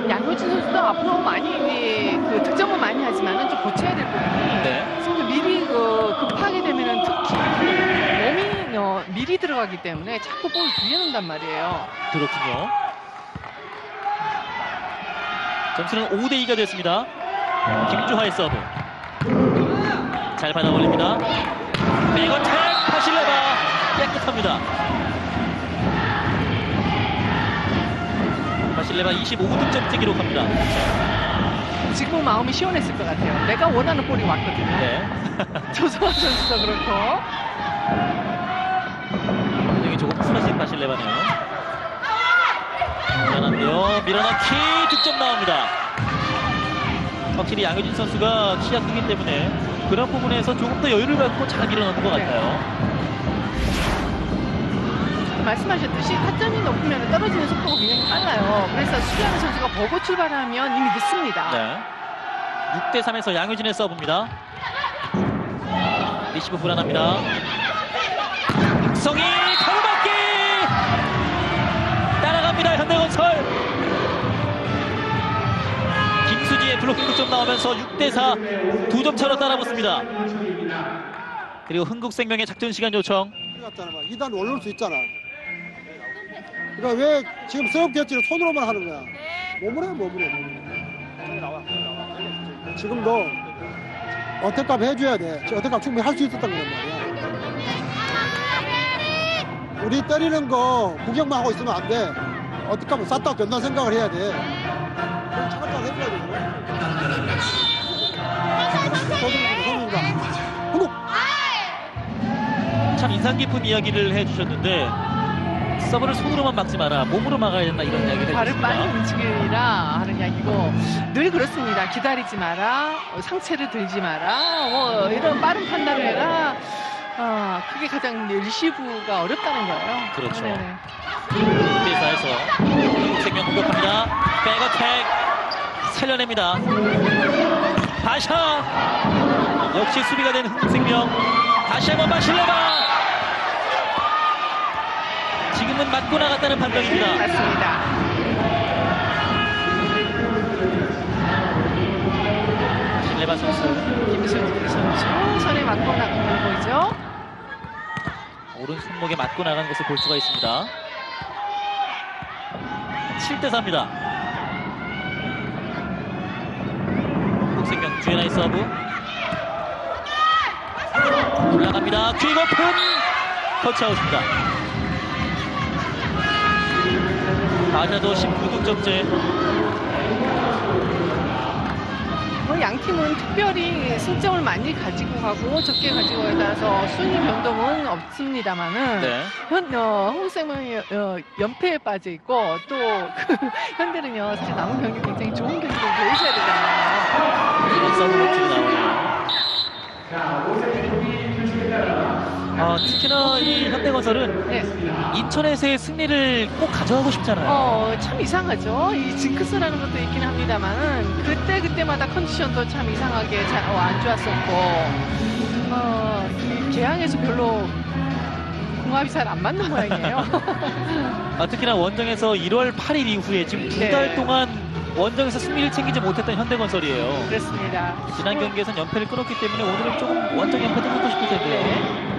양효진 선수도 앞으로 많이 그 득점은 많이 하지만은 좀 고쳐야 될 부분이 네. 미리 급하게 되면은 특히 몸이 미리 들어가기 때문에 자꾸 볼을 들여놓는단 말이에요. 그렇군요. 점수는 5대2가 됐습니다. 김주하의 서브. 잘 받아 올립니다. 백어택 바실레바 깨끗합니다. 바실레바 25득점째 기록합니다. 지금 마음이 시원했을 것 같아요. 내가 원하는 볼이 왔거든요. 네. 조성환 선수도 그렇고. 여기 조금 풀어진 바실레바네요. 미안한데요. 밀어넣기 득점 나옵니다. 확실히 양효진 선수가 키가 크기 때문에 그런 부분에서 조금 더 여유를 갖고 잘 밀어넣는 것 같아요. 말씀하셨듯이 타점이 높으면 떨어지는 속도가 굉장히 빨라요. 그래서 수비하는 선수가 보고 출발하면 이미 늦습니다. 네. 6대3에서 양효진의 서브입니다. 리시브 불안합니다. 박성희 가로막기 따라갑니다. 현대건설. 김수지의 블로킹 득점 나오면서 6대4 2점 차로 따라붙습니다. 그리고 흥국생명의 작전시간 요청. 2단 올릴 수 있잖아. 그러니까 왜 지금 서브 캐치를 손으로만 하는 거야? 몸으로 해. 지금도 어택값 해줘야 돼. 어택값 충분히 할 수 있었던 거란 말이야. 우리 때리는 거 구경만 하고 있으면 안 돼. 어택값을 쌌다 변다 생각을 해야 돼. 차근차근 해줘야 돼. 손입니다. 흥국! 참 인상 깊은 이야기를 해주셨는데 서브를 손으로만 막지 마라, 몸으로 막아야 된다, 이런 이야기를 발을 빨리 해주셨습니다. 움직이라 하는 이야기고 늘 그렇습니다. 기다리지 마라, 상체를 들지 마라, 이런 빠른 판단을 해라. 그게 가장 리시브가 어렵다는 거예요. 그렇죠. 네네. 회사에서 흥국생명 공격합니다. 백어택 살려냅니다. 바샤 역시 수비가 된 흥국생명. 다시 한번 바실레바. 지금은 맞고 나갔다는 판정입니다. 맞습니다. 바실레바 선수. 김수지 선수 손에 맞고 나간 걸 보이죠? 오른 손목에 맞고 나간 것을 볼 수가 있습니다. 7대4입니다. 한국생명 주연아의 서브 올라갑니다. 퀵 오픈 터치아웃입니다. 바자도 19득점째. 양 팀은 특별히 승점을 많이 가지고 가고 적게 가지고 가에 따라서 순위 변동은 없습니다만은 네. 한국생명이 연패에 빠져 있고 또 현대는요 사실 남은 경기 굉장히 좋은 경기를 보여줘야 되잖아요. 이런 서브 럭킥이 나오네요. 자, 5세트 경기 주시에 따라 특히나 이 현대건설은 네. 인천에서의 승리를 꼭 가져가고 싶잖아요. 참 이상하죠. 이 징크스라는 것도 있긴 합니다만은 그때마다 컨디션도 참 이상하게 안 좋았었고 이 개항에서 별로 궁합이 잘 안 맞는 모양이에요. 특히나 원정에서 1월 8일 이후에 지금 두 달 동안 원정에서 승리를 챙기지 못했던 현대건설이에요. 그렇습니다. 지난 경기에서는 연패를 끊었기 때문에 오늘은 조금 원정 연패도 끊고 싶을 텐데요.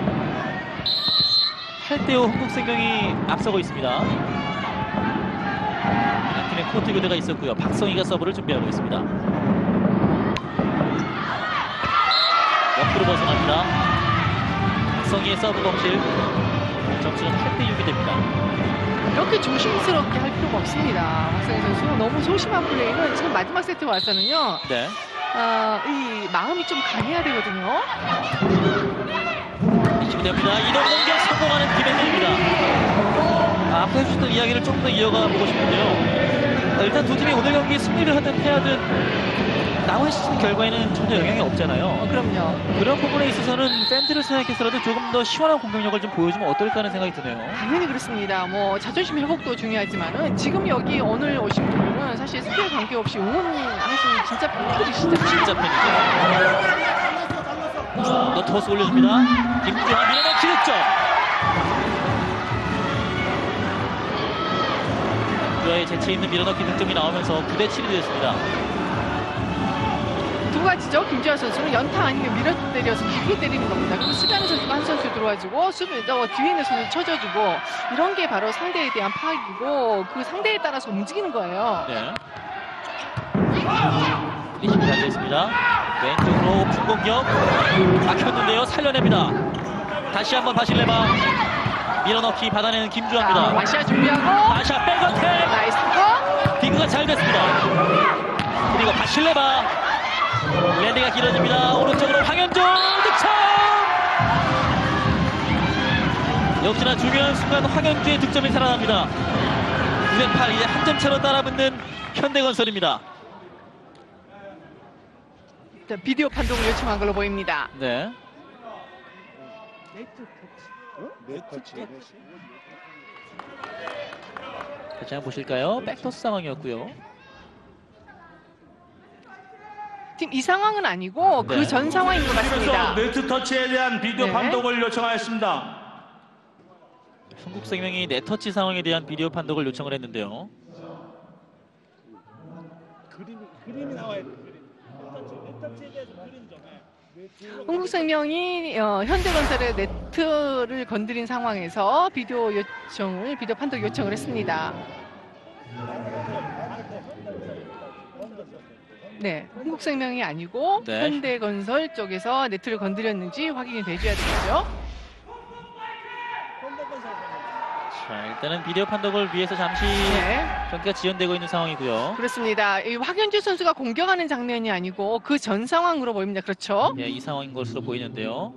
8대5 한국생명이 앞서고 있습니다. 양팀의 코트 교대가 있었고요. 박성희가 서브를 준비하고 있습니다. 옆으로 벗어납니다. 박성희의 서브 범실. 점수는 8대6이 됩니다. 이렇게 조심스럽게 할 필요가 없습니다. 박성희 선수 너무 소심한 플레이는 지금 마지막 세트 와서는요. 네. 이 마음이 좀 강해야 되거든요. 힘이 됩니다. 이동 공격 성공하는 김현민입니다. 앞에 해주셨던 이야기를 좀 더 이어가 보고 싶은데요. 일단 두 팀이 오늘 경기 승리를 하든 패하든 나와 시즌 결과에는 전혀 영향이 없잖아요. 그럼요. 그런 부분에 있어서는 팬들을 생각해서라도 조금 더 시원한 공격력을 좀 보여주면 어떨까 하는 생각이 드네요. 당연히 그렇습니다. 자존심 회복도 중요하지만은 지금 여기 오늘 오신 분들은 사실 스킬 관계없이 응원하시는 진짜 팬들이시죠. 진짜 팬이죠. 너트워스 올려줍니다. 김주환 밀어넣기 득점. 김주환의 재치 있는 밀어넣기 득점이 나오면서 9대7이 되었습니다. 두 가지죠. 김주환 선수는 연타 아니면 밀어 때려서 길게 때리는 겁니다. 그리고 수비하는 선수가 한 선수 들어와주고 뒤에 있는 선수 쳐줘주고 이런 게 바로 상대에 대한 파악이고 그 상대에 따라서 움직이는 거예요. 네. 리시브 잘 됐습니다. 왼쪽으로 오픈 공격 막혔는데요. 살려냅니다. 다시 한번 바실레바 밀어넣기 받아내는 김주환입니다. 마시아 준비하고 마시아 백어택 나이스 거 딩크가 잘 됐습니다. 그리고 바실레바 랜드가 길어집니다. 오른쪽으로 황현종 득점. 역시나 중요한 순간 황현주의 득점이 살아납니다. 9대8 이제 한 점 차로 따라붙는 현대건설입니다. 비디오 판독을 요청한 걸로 보입니다. 네. 다시 한번 보실까요? 백토스 상황이었고요. 지금 이 상황은 아니고 네. 그 전 상황인 것 같습니다. 네트 터치에 대한 비디오 네. 판독을 요청하였습니다. 한국생명이 네터치 상황에 대한 비디오 판독을 요청을 했는데요. 그림이 나와야 돼. 네터치에 대해서 그림 좀 해. 한국생명이 현대건설의 네트를 건드린 상황에서 비디오 판독 요청을 했습니다. 네, 한국생명이 아니고 네. 현대건설 쪽에서 네트를 건드렸는지 확인이 돼줘야 되겠죠. 자, 일단은 비디오 판독을 위해서 잠시 네, 경기가 지연되고 있는 상황이고요. 그렇습니다. 이 황현주 선수가 공격하는 장면이 아니고 그 전 상황으로 보입니다. 그렇죠? 네, 이 상황인 것으로 보이는데요.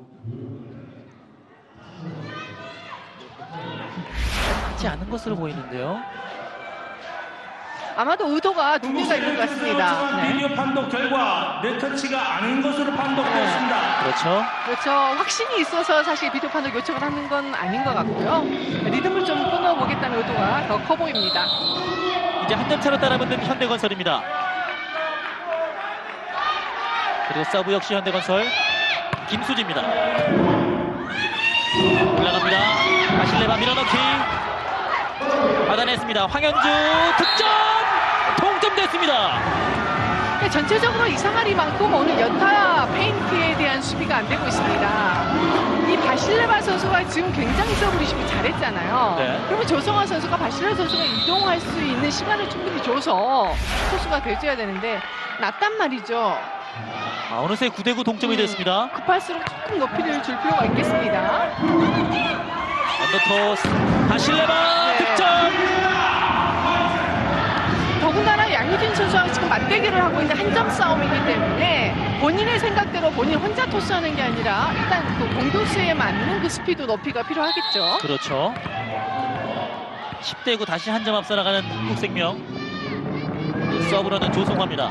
맞지 않은 것으로 보이는데요. 아마도 의도가 두 개가 있는 것 같습니다. 네. 비디오 판독 결과 네터치가 아닌 것으로 판독되었습니다. 그렇죠. 그렇죠. 확신이 있어서 사실 비디오 판독 요청을 하는 건 아닌 것 같고요. 리듬을 좀 끊어보겠다는 의도가 더 커 보입니다. 이제 한 점 차로 따라붙는 현대건설입니다. 그리고 서브 역시 현대건설 김수지입니다. 올라갑니다. 바실레바 밀어넣기 받아냈습니다. 황현주 득점! 동점됐습니다. 전체적으로 이상하리만큼 오늘 연타 페인트에 대한 수비가 안 되고 있습니다. 이 바실레바 조성아 선수가 지금 굉장히 서브 리시브 잘했잖아요. 네. 그러면 조성아 선수가 바실라 선수가 이동할 수 있는 시간을 충분히 줘서 토스가 돼줘야 되는데 낮단 말이죠. 어느새 9대9 동점이 됐습니다. 급할수록 조금 높이를 줄 필요가 있겠습니다. 언더토스 바실레바 네. 득점. 더군다나 양효진 선수와 지금 맞대결을 하고 있는 한 점 싸움이기 때문에 본인의 생각대로 본인 혼자 토스하는 게 아니라 일단 그 공격수에 맞는 그 스피드 높이가 필요하겠죠. 그렇죠. 10대9 다시 한 점 앞서 나가는 한국생명. 서브로는 조성화입니다.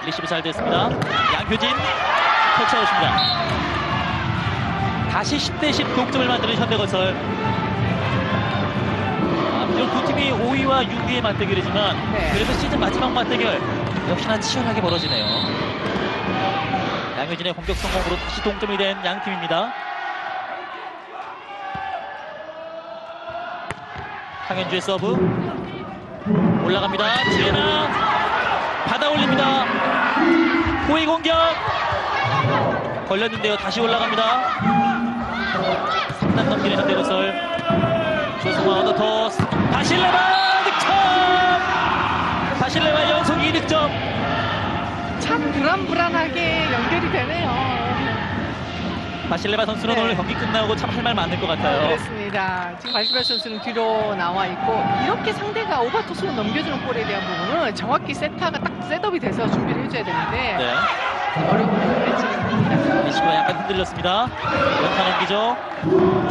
리시브 잘 됐습니다. 양효진 터치아웃입니다. 다시 10대10 동점을 만드는 현대건설. 비록 두 팀이 5위와 6위의 맞대결이지만 네. 그래도 시즌 마지막 맞대결 역시나 치열하게 벌어지네요. 양효진의 공격 성공으로 다시 동점이 된 양팀입니다. 황현주의 서브 올라갑니다. 지혜나 받아 올립니다. 호의 공격 걸렸는데요. 다시 올라갑니다. 3단 넘기는 현대건설. 조성화 언더토스 바실레바 득점. 바실레바 연속 2득점. 참 불안불안하게 연결이 되네요. 바실레바 선수는 네. 오늘 경기 끝나고 참 할 말 많을 것 같아요. 그렇습니다. 지금 바실레바 선수는 뒤로 나와 있고 이렇게 상대가 오버토스로 넘겨주는 볼에 대한 부분은 정확히 세타가 딱 셋업이 돼서 준비를 해줘야 되는데 네. 어려운 부분을 지금 리시브가 약간 흔들렸습니다. 연타 넘기죠.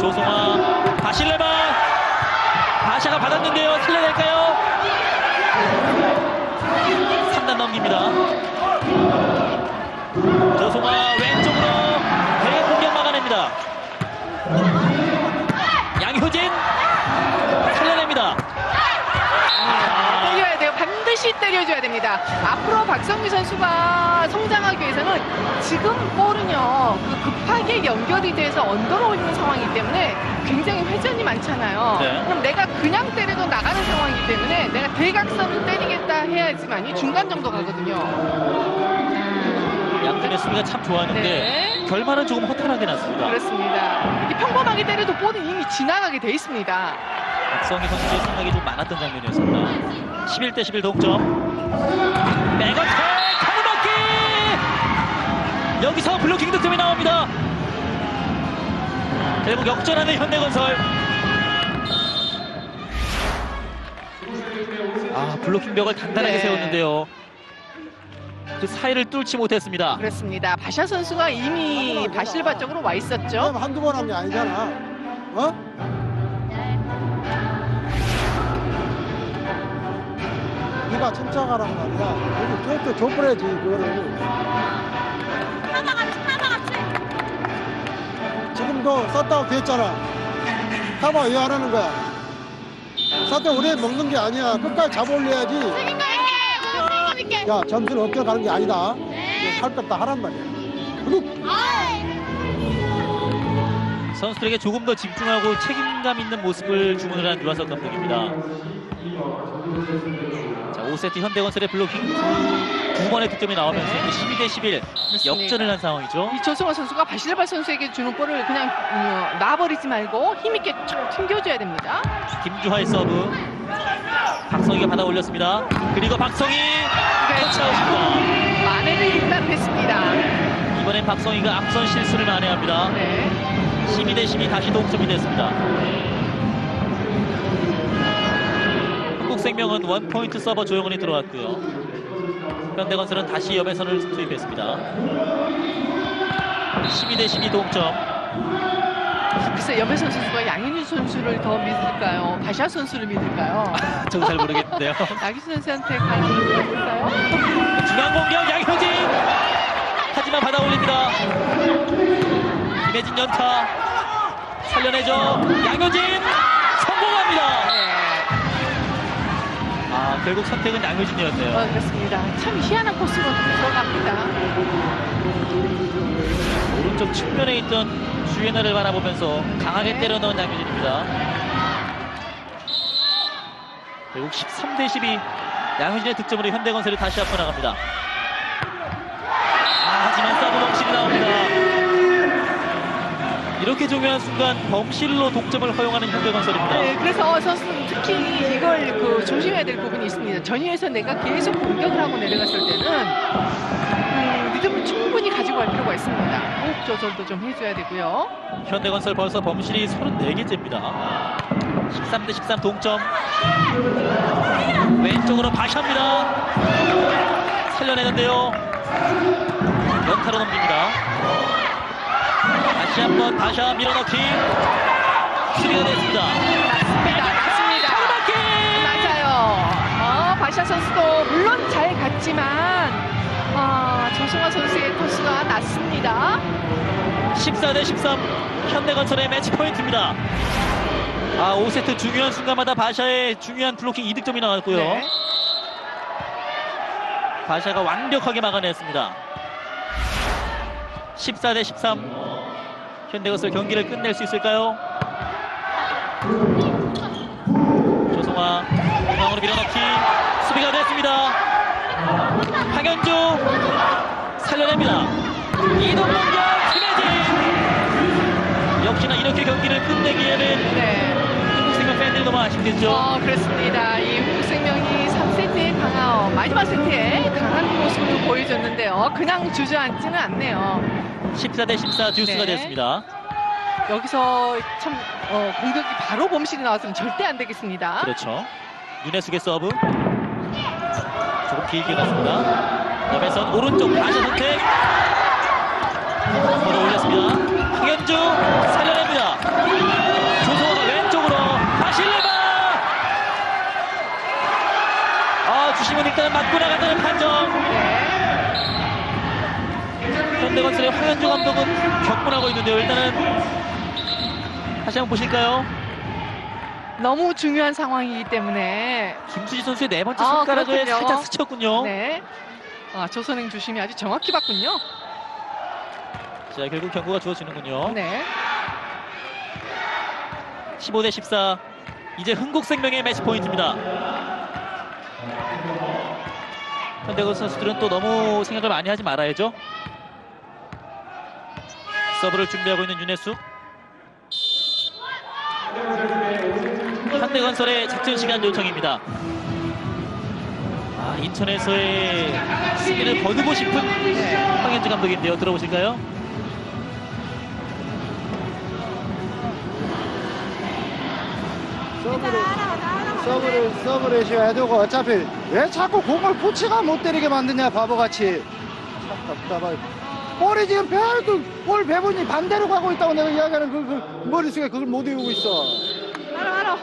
조성화 바실레바 바샤가 받았는데요. 살려낼까요? 3단 넘깁니다. 조성화 왼쪽으로 대회 공격 막아냅니다. 양효진 살려냅니다. 때려야 돼요. 반드시 때려줘야 됩니다. 앞으로 박성규 선수가 성장하기 위해서는 지금 볼은요 급하게 연결이 돼서 언더로 있는 상황이기 때문에 굉장히 회전이 많잖아요. 네. 그럼 내가 그냥 때려도 나가는 상황이기 때문에 내가 대각선을 때리겠다 해야지만이 중간 정도 가거든요. 양팀의 수비가 참 좋았는데 네. 결말은 조금 허탈하게 났습니다. 그렇습니다. 이렇게 평범하게 때려도 볼은 이미 지나가게 돼 있습니다. 박성희 선수의 생각이 좀 많았던 장면이었습니다. 11대11 동점. 백어택 가로막기. 여기서 블로킹 득점이 나옵니다. 결국 역전하는 현대건설. 블로킹 벽을 단단하게 네. 세웠는데요. 그 사이를 뚫지 못했습니다. 그렇습니다. 바샤 선수가 이미 바실바 쪽으로 와 있었죠. 한두 번 한 게 아니잖아. 어? 네가 침착하란 말이야. 여기 또 줘버려야지 그거를. 지금도 썼다고 됐잖아. 타봐 왜 안 하는 거야? 썼다 우리 먹는 게 아니야. 끝까지 잡아 올려야지. 야 점수는 없게 가는 게 아니다. 살 뺐다 하란 말이야. 선수들에게 조금 더 집중하고 책임감 있는 모습을 주문을 한 유한석 감독입니다. 자, 5세트 현대건설의 블로킹 두 번의 득점이 나오면서 네. 12대11 역전을 한 상황이죠. 이 조성화 선수가 바실바 선수에게 주는 볼을 그냥 놔버리지 말고 힘있게 쭉 튕겨줘야 됩니다. 김주하의 서브. 박성희가 받아 올렸습니다. 그리고 박성희 터치아웃입니다. 만회를 일단 했습니다. 이번엔 박성희가 앞선 실수를 만회합니다. 네. 12대12 다시 동점이 됐습니다. 한국생명은 원포인트 서버 조영훈이 들어왔고요. 현대건설은 다시 염혜선을 투입했습니다. 12대12 동점. 글쎄 염혜선 선수가 양현준 선수를 더 믿을까요? 바샤 선수를 믿을까요? 저도 잘 모르겠는데요. 양현준 선수한테 가는 믿을까요? 중앙 공격 양효진. 하지만 받아 올립니다. 김혜진 연타 살려내죠. 양효진 성공합니다. 결국 선택은 양효진이었네요. 그렇습니다. 참 희한한 코스로 들어갑니다. 오른쪽 측면에 있던 주예나를 바라보면서 강하게 때려 넣은 양효진입니다. 결국 13대12 양효진의 득점으로 현대건설이 다시 앞서 나갑니다. 하지만 서브 멈식이 나옵니다. 이렇게 중요한 순간 범실로 독점을 허용하는 현대건설입니다. 네, 그래서 선수는 특히 이걸 조심해야 될 부분이 있습니다. 전위에서 내가 계속 공격을 하고 내려갔을 때는 리듬을 충분히 가지고 갈 필요가 있습니다. 호흡 조절도 좀 해줘야 되고요. 현대건설 벌써 범실이 34개째입니다. 13대13 동점. 왼쪽으로 바샤입니다. 살려내는데요. 연타로 넘깁니다. 다시 한번 바샤 밀어넣기. 수비가 됐습니다. 맞습니다. 맞아요. 바샤 선수도 물론 잘 갔지만 조승환 선수의 토스가 낮습니다. 14대13 현대건설의 매치 포인트입니다. 5세트 중요한 순간마다 바샤의 중요한 블로킹 이득점이 나왔고요. 네. 바샤가 완벽하게 막아냈습니다. 14대13 현대건설 경기를 끝낼 수 있을까요? 조성화 중앙으로 밀어넣기. 수비가 됐습니다. 황현주 살려냅니다. 이동공격 김혜진. 역시나 이렇게 경기를 끝내기에는 한국생명 팬들이 너무 아쉽겠죠. 그렇습니다. 이 한국생명이 3세트에 강한 마지막 세트에 강한 모습을 보여줬는데요. 그냥 주저앉지는 않네요. 14대14 듀스가 네. 됐습니다. 여기서 참 공격이 바로 범실이 나왔으면 절대 안 되겠습니다. 그렇죠. 윤혜숙의 서브 조금 길게 갔습니다. 옆에선 오른쪽 다시 선택. 걸어 올렸습니다. 황현주 살려냅니다. 조성호가 왼쪽으로 바실레바. 주심은 일단 맞고 나간다는 판정. 현대건설의 황현주 감독은 격분하고 있는데요. 일단은 다시 한번 보실까요? 너무 중요한 상황이기 때문에 김수지 선수의 네 번째 손가락을 그렇군요. 살짝 스쳤군요. 네. 조선행 주심이 아주 정확히 봤군요. 자, 결국 경고가 주어지는군요. 네. 15대14 이제 흥국생명의 매치 포인트입니다. 현대건설 선수들은 또 너무 생각을 많이 하지 말아야죠. 서브를 준비하고 있는 윤혜숙. 현대건설의 작전 시간 요청입니다. 인천에서의 승리를 거두고 싶은 황현주 감독인데요. 들어보실까요? 서브를 해줘야 되고 어차피 왜 자꾸 공을 코치가 못 때리게 만드냐 바보같이. 참 답답하게. 볼이 지금 볼 배분이 반대로 가고 있다고 내가 이야기하는 그 머릿속에 그걸 못 외우고 있어. 알아.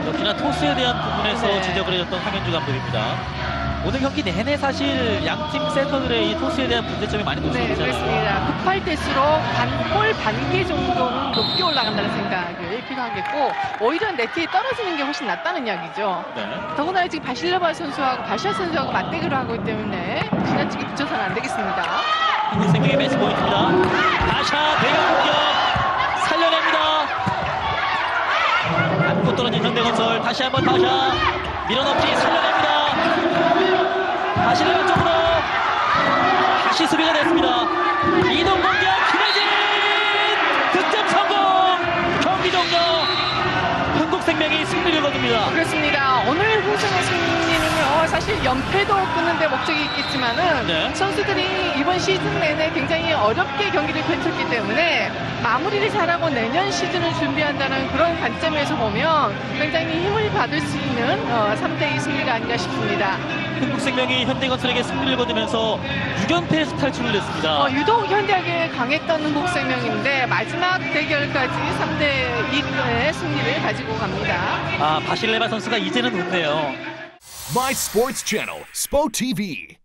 역시나 토스에 대한 부분에서 지적을 해줬던 황현주 감독입니다. 오늘 경기 내내 사실 양팀 센터들의 이 토스에 대한 문제점이 많이 네, 노출되잖아요. 그렇습니다. 급할 때일수록 볼 반개 정도는 높게 올라간다는 생각을 필요하겠고 오히려 네트에 떨어지는 게 훨씬 낫다는 이야기죠. 네. 더구나 지금 바실레바 선수하고 바샤 선수하고 맞대결을 하고 있기 때문에 지나치게 붙여서는 안 되겠습니다. 흥국생명의 매치 포인트입니다. 바샤 대각 공격 살려냅니다. 안고 떨어진 현대건설 다시 한번 바샤 밀어넣기 살려냅니다. 바실레바 쪽으로 다시 수비가 됐습니다. 이동 공격 김혜진 득점 성공. 경기 종료. 흥국생명이 승리를 거둡니다. 그렇습니다. 오늘 흥승의 승리는요 사실 연패도 끊는 데 목적이 있겠지만은 네. 선수들이 이번 시즌 내내 굉장히 어렵게 경기를 펼쳤기 때문에 마무리를 잘하고 내년 시즌을 준비한다는 그런 관점에서 보면 굉장히 힘을 받을 수 있는 3대2 승리가 아닌가 싶습니다. 흥국생명이 현대건설에게 승리를 거두면서 6연패에서 탈출을 했습니다. 유독 현대하게 강했던 흥국생명인데 마지막 대결까지 3대2의 승리를 가지고 갑니다. 바실레바 선수가 이제는 웃네요. My Sports Channel, SPO TV.